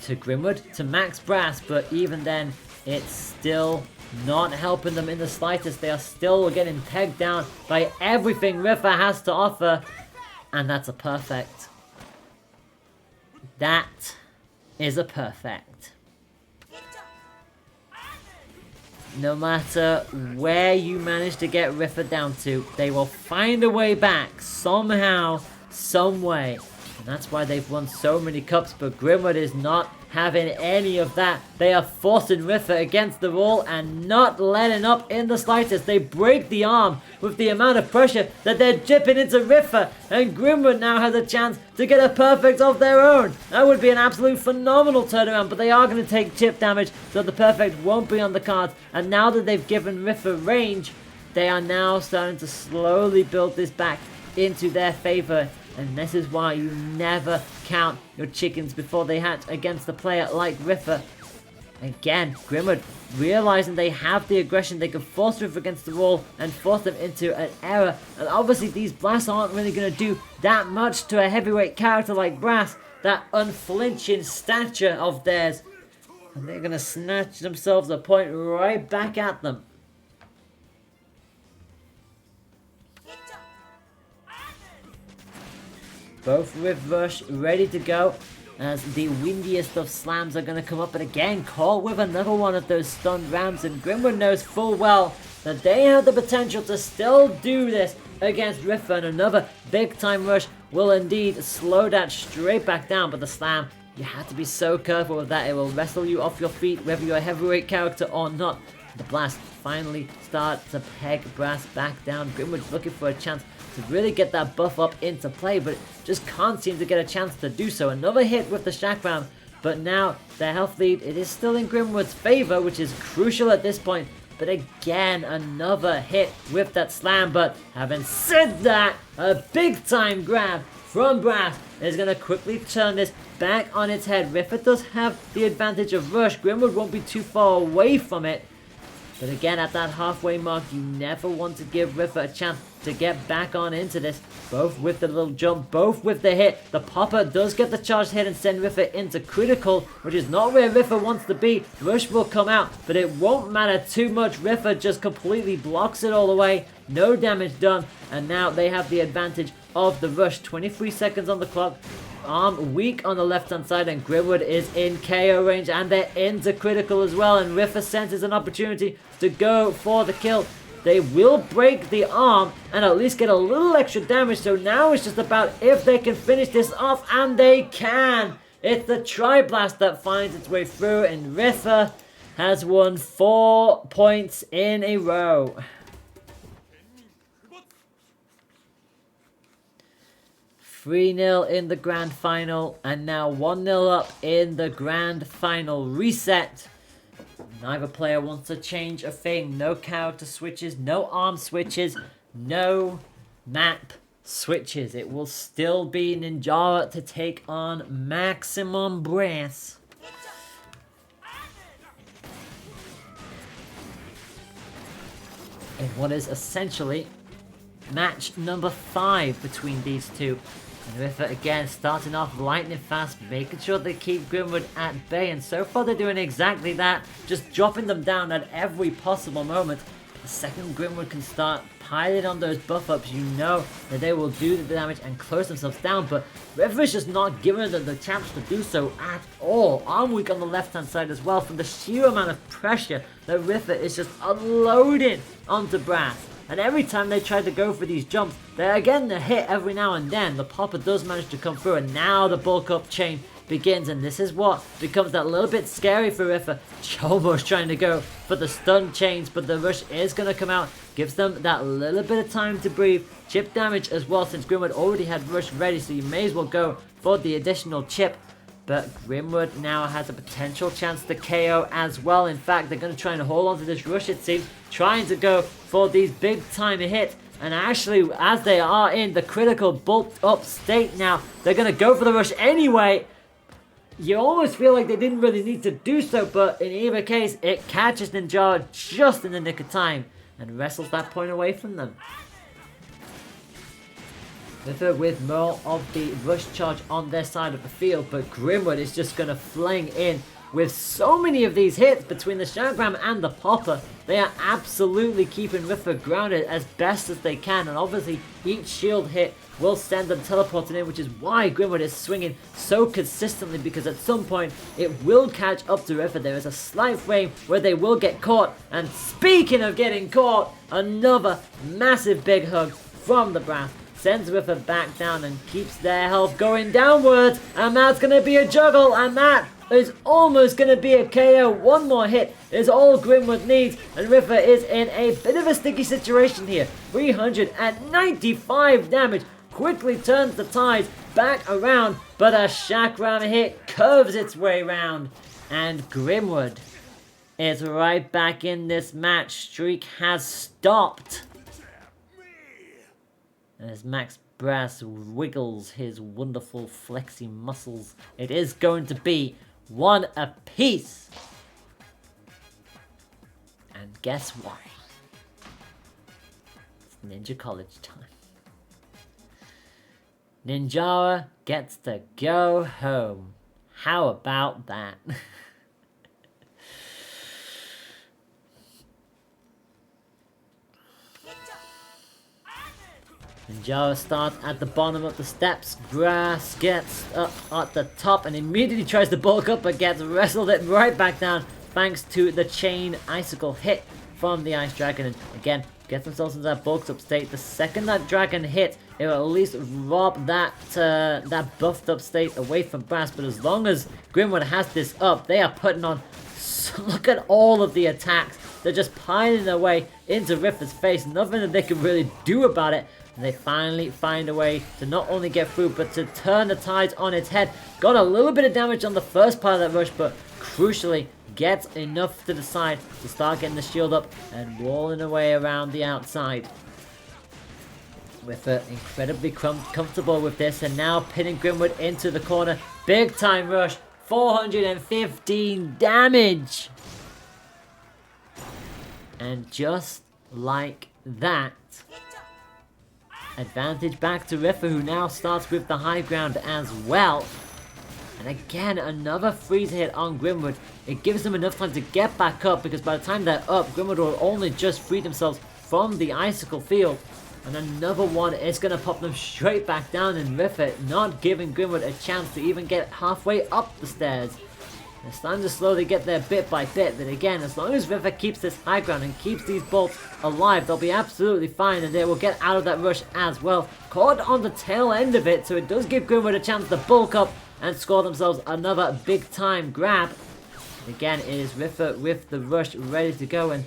To Max Brass, but even then, it's still not helping them in the slightest. They are still getting pegged down by everything Riffa has to offer, and that's a perfect. That is a perfect. No matter where you manage to get Riffa down to, they will find a way back somehow, some way. And that's why they've won so many cups, but Grimwood is not having any of that. They are forcing Riffa against the wall and not letting up in the slightest. They break the arm with the amount of pressure that they're chipping into Riffa, and Grimwood now has a chance to get a perfect of their own. That would be an absolute phenomenal turnaround, but they are going to take chip damage, so the perfect won't be on the cards. And now that they've given Riffa range, they are now starting to slowly build this back into their favor. And this is why you never count your chickens before they hatch against a player like Riffa. Again, Grimwood realizing they have the aggression, they can force Riffa against the wall and force them into an error. And obviously these blasts aren't really going to do that much to a heavyweight character like Brass, that unflinching stature of theirs. And they're going to snatch themselves a point right back at them. Both with Rush ready to go as the windiest of slams are going to come up. And again, caught with another one of those stunned rams. And Grimwood knows full well that they have the potential to still do this against Riffa. And another big time rush will indeed slow that straight back down. But the slam, you have to be so careful with that. It will wrestle you off your feet whether you're a heavyweight character or not. The blast finally starts to peg Brass back down. Grimwood looking for a chance to really get that buff up into play, but just can't seem to get a chance to do so. Another hit with the Shack Ram, but now their health lead, it is still in Grimwood's favor, which is crucial at this point. But again, another hit with that slam. But having said that, a big time grab from Brass is going to quickly turn this back on its head. Riffa does have the advantage of rush. Grimwood won't be too far away from it. But again, at that halfway mark, you never want to give Riffa a chance to get back on into this. Both with the little jump, both with the hit. The popper does get the charged hit and send Riffa into critical, which is not where Riffa wants to be. Rush will come out, but it won't matter too much. Riffa just completely blocks it all away. No damage done, and now they have the advantage of the rush. 23 seconds on the clock. Arm weak on the left-hand side, and Grimwood is in KO range, and they're into critical as well, and Riffa senses an opportunity to go for the kill. They will break the arm and at least get a little extra damage, so now it's just about if they can finish this off, and they can. It's the Tri-Blast that finds its way through, and Riffa has won 4 points in a row. 3-0 in the grand final, and now 1-0 up in the grand final reset. Neither player wants to change a thing. No character switches, no arm switches, no map switches. It will still be Ninjara to take on Maximum Brass. In what is essentially match number 5 between these two. And Riffa again starting off lightning fast, making sure they keep Grimwood at bay, and so far they're doing exactly that, just dropping them down at every possible moment. The second Grimwood can start piling on those buff ups, you know that they will do the damage and close themselves down, but Riffa is just not giving them the chance to do so at all. Arm weak on the left hand side as well, from the sheer amount of pressure that Riffa is just unloading onto Brass. And every time they try to go for these jumps, they're getting a hit every now and then. The popper does manage to come through, and now the bulk up chain begins, and this is what becomes that little bit scary for Riffa. Almost trying to go for the stun chains, but the rush is going to come out. Gives them that little bit of time to breathe. Chip damage as well, since Grimwood already had rush ready, so you may as well go for the additional chip. But Grimwood now has a potential chance to KO as well. In fact, they're going to try and hold on to this rush, it seems, trying to go for these big time hits. And actually, as they are in the critical bulked up state now, they're going to go for the rush anyway. You almost feel like they didn't really need to do so, but in either case, it catches Ninjara just in the nick of time and wrestles that point away from them. Riffa with more of the rush charge on their side of the field, but Grimwood is just going to fling in with so many of these hits between the Shagram and the popper. They are absolutely keeping Riffa grounded as best as they can, and obviously each shield hit will send them teleporting in, which is why Grimwood is swinging so consistently, because at some point it will catch up to Riffa. There is a slight frame where they will get caught, and speaking of getting caught, another massive big hug from the Brass sends Riffa back down and keeps their health going downwards, and that's going to be a juggle, and that is almost going to be a KO. One more hit is all Grimwood needs, and Riffa is in a bit of a sticky situation here. 395 damage quickly turns the tides back around, but a Shakram hit curves its way round, and Grimwood is right back in this match. Streak has stopped. As Max Brass wiggles his wonderful flexy muscles, it is going to be 1 apiece. And guess what? It's Ninja College time. Ninjara gets to go home. How about that? Ninjara starts at the bottom of the steps. Brass gets up at the top and immediately tries to bulk up, but gets wrestled it right back down thanks to the chain icicle hit from the Ice Dragon. And again, gets themselves into that bulked up state. The second that dragon hits, it will at least rob that that buffed up state away from Brass. But as long as Grimwood has this up, they are putting on. Look at all of the attacks. They're just piling their way into Riffa's face. Nothing that they can really do about it. And they finally find a way to not only get through, but to turn the tides on its head. Got a little bit of damage on the first part of that rush, but crucially gets enough to the side to start getting the shield up and rolling away around the outside. With incredibly comfortable with this, and now pinning Grimwood into the corner. Big time rush, 415 damage. And just like that, advantage back to Riffa, who now starts with the high ground as well. And again, another freeze hit on Grimwood. It gives them enough time to get back up, because by the time they're up, Grimwood will only just free themselves from the icicle field. And another one is going to pop them straight back down, and Riffa not giving Grimwood a chance to even get halfway up the stairs. They're starting to slowly get there bit by bit, but again, as long as Riffa keeps this high ground and keeps these bolts alive, they'll be absolutely fine, and they will get out of that rush as well. Caught on the tail end of it, so it does give Grimwood a chance to bulk up and score themselves another big time grab. Again, it is Riffa with the rush ready to go, and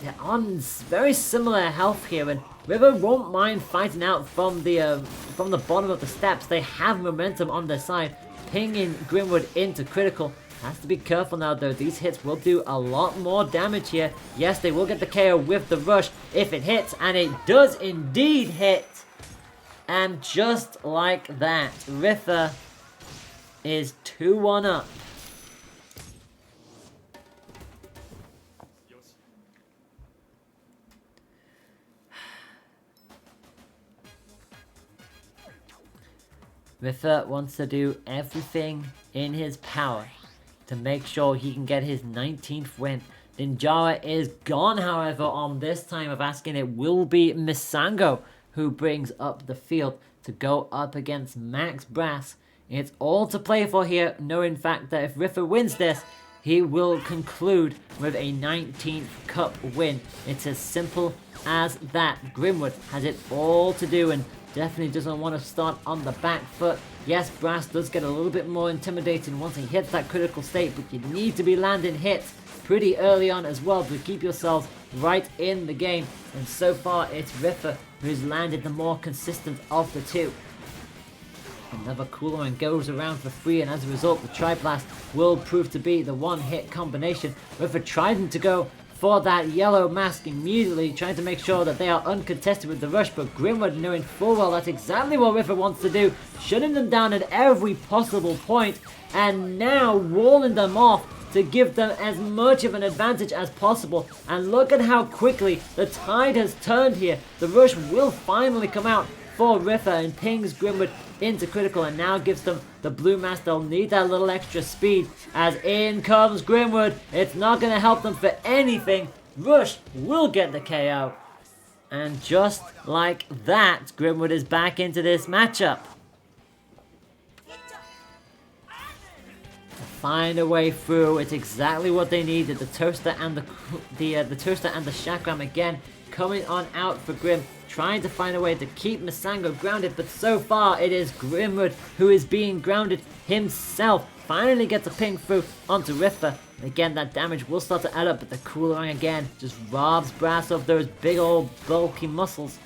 they're on very similar health here, and Riffa won't mind fighting out from the bottom of the steps. They have momentum on their side, pinging Grimwood into critical. Has to be careful now though, these hits will do a lot more damage here. Yes, they will get the KO with the rush if it hits, and it does indeed hit. And just like that, Riffa is 2-1 up. Riffa wants to do everything in his power to make sure he can get his 19th win. Ninjara is gone, however, on this time of asking. It will be Misango who brings up the field to go up against Max Brass. It's all to play for here, knowing in fact that if Riffa wins this, he will conclude with a 19th cup win. It's as simple as that. Grimwood has it all to do, and definitely doesn't want to start on the back foot. Yes, Brass does get a little bit more intimidating once he hits that critical state, but you need to be landing hits pretty early on as well to keep yourselves right in the game. And so far, it's Riffa who's landed the more consistent of the two. Another cooler one goes around for free, and as a result, the Tri-Blast will prove to be the one-hit combination. Riffa trying to go for that yellow mask immediately, trying to make sure that they are uncontested with the rush, but Grimwood, knowing full well that's exactly what Riffa wants to do, shutting them down at every possible point, and now walling them off to give them as much of an advantage as possible. And look at how quickly the tide has turned here. The rush will finally come out for Riffa and pings Grimwood into critical, and now gives them the blue mask. They'll need that little extra speed as in comes Grimwood. It's not going to help them for anything. Rush will get the KO. And just like that, Grimwood is back into this matchup. Find a way through. It's exactly what they needed. The toaster and the toaster and the chakram again coming on out for Grim, trying to find a way to keep Misango grounded, but so far it is Grimwood who is being grounded himself. Finally gets a ping through onto Riffa. And again, that damage will start to add up, but the Coolerang again just robs Brass of those big old bulky muscles.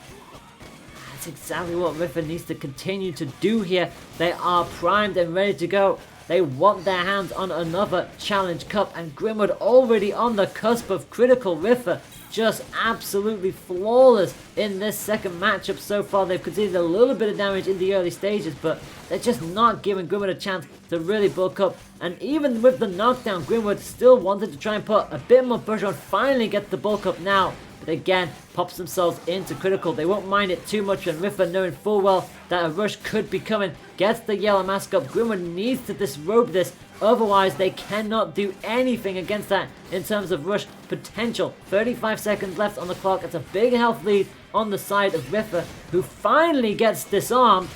That's exactly what Riffa needs to continue to do here. They are primed and ready to go. They want their hands on another Challenge Cup, and Grimwood already on the cusp of critical. Riffa just absolutely flawless in this second matchup so far. They've conceded a little bit of damage in the early stages, but they're just not giving Grimwood a chance to really bulk up. And even with the knockdown, Grimwood still wanted to try and put a bit more pressure on, finally get the bulk up now. But again, pops themselves into critical. They won't mind it too much, and Riffa, knowing full well that a rush could be coming, gets the yellow mask up. Grimwood needs to disrobe this, otherwise they cannot do anything against that in terms of rush potential. 35 seconds left on the clock. It's a big health lead on the side of Riffa, who finally gets disarmed,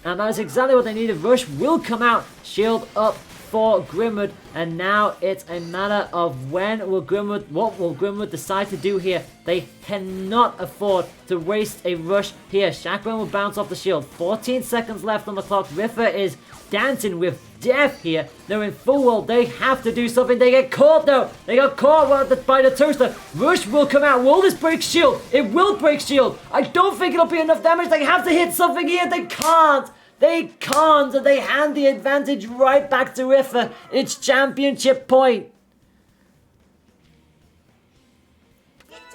and that is exactly what they needed. Rush will come out, shield up for Grimwood, and now it's a matter of what will Grimwood decide to do here. They cannot afford to waste a rush here. Chakram will bounce off the shield. 14 seconds left on the clock. Riffa is dancing with death here, knowing full well they have to do something. They get caught though. They got caught by the toaster. Rush will come out. Will this break shield? It will break shield. I don't think it'll be enough damage. They have to hit something here. They can't. They can't, and they hand the advantage right back to Riffa. It's championship point.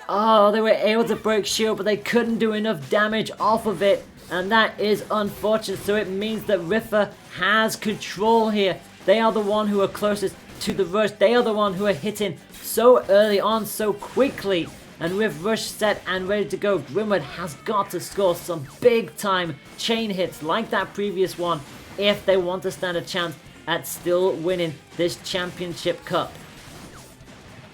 Oh, they were able to break shield, but they couldn't do enough damage off of it. And that is unfortunate. So it means that Riffa has control here. They are the one who are closest to the rush. They are the one who are hitting so early on, so quickly. And with rush set and ready to go, Grimwood has got to score some big time chain hits like that previous one if they want to stand a chance at still winning this championship cup.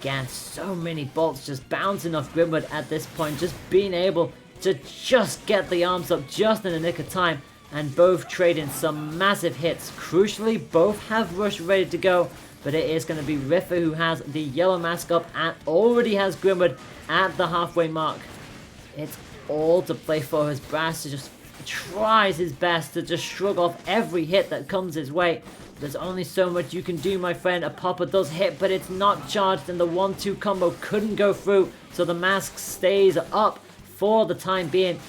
Again, so many bolts just bouncing off Grimwood at this point, just being able to just get the arms up just in the nick of time, and both trading some massive hits. Crucially, both have rush ready to go, but it is going to be Riffa who has the yellow mask up and already has Grimwood at the halfway mark. It's all to play for as Brass just tries his best to just shrug off every hit that comes his way. There's only so much you can do, my friend. A popper does hit, but it's not charged, and the 1-2 combo couldn't go through, so the mask stays up for the time being.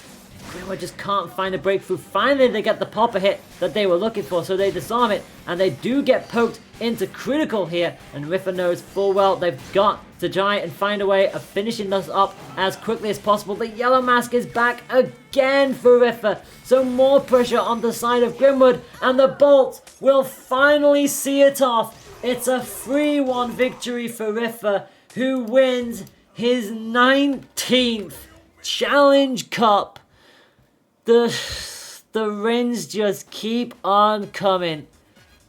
Grimwood just can't find a breakthrough. Finally, they get the popper hit that they were looking for, so they disarm it, and they do get poked into critical here, and Riffa knows full well they've got to try and find a way of finishing this up as quickly as possible. The yellow mask is back again for Riffa, so more pressure on the side of Grimwood, and the bolt will finally see it off. It's a 3-1 victory for Riffa, who wins his 19th Challenge Cup. The wins just keep on coming.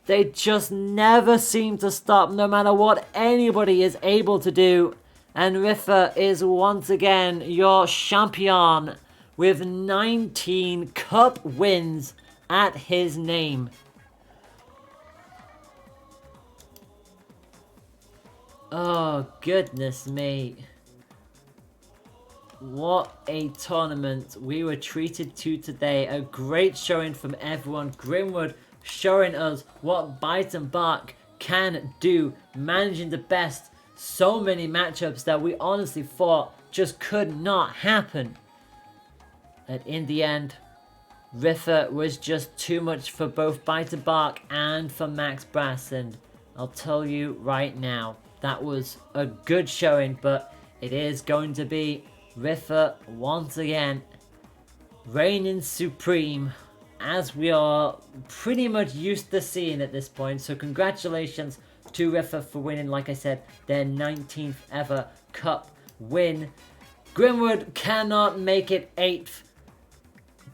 They just never seem to stop, no matter what anybody is able to do. And Riffa is once again your champion with 19 cup wins at his name. Oh, goodness me. What a tournament we were treated to today. A great showing from everyone. Grimwood showing us what Bite and Bark can do, managing the best so many matchups that we honestly thought just could not happen. And in the end, Riffa was just too much for both Bite and Bark and for Max Brass, and I'll tell you right now, that was a good showing, but it is going to be Riffa once again reigning supreme, as we are pretty much used to seeing at this point. So congratulations to Riffa for winning, like I said, their 19th ever cup win. Grimwood cannot make it 8th,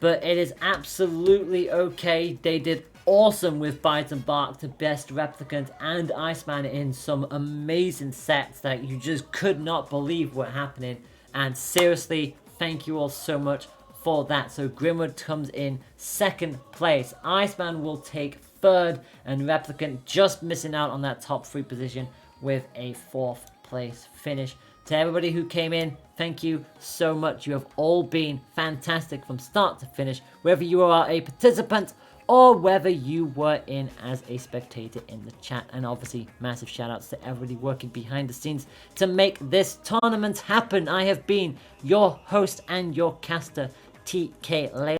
but it is absolutely okay. They did awesome with Bite and Bark to best Replicant and Iceman in some amazing sets that you just could not believe were happening. And seriously, thank you all so much for that. So Grimwood comes in 2nd place. Iceman will take 3rd, and Replicant just missing out on that top 3 position with a 4th place finish. To everybody who came in, thank you so much. You have all been fantastic from start to finish, whether you are a participant or whether you were in as a spectator in the chat. And obviously, massive shout outs to everybody working behind the scenes to make this tournament happen. I have been your host and your caster, TK Lay.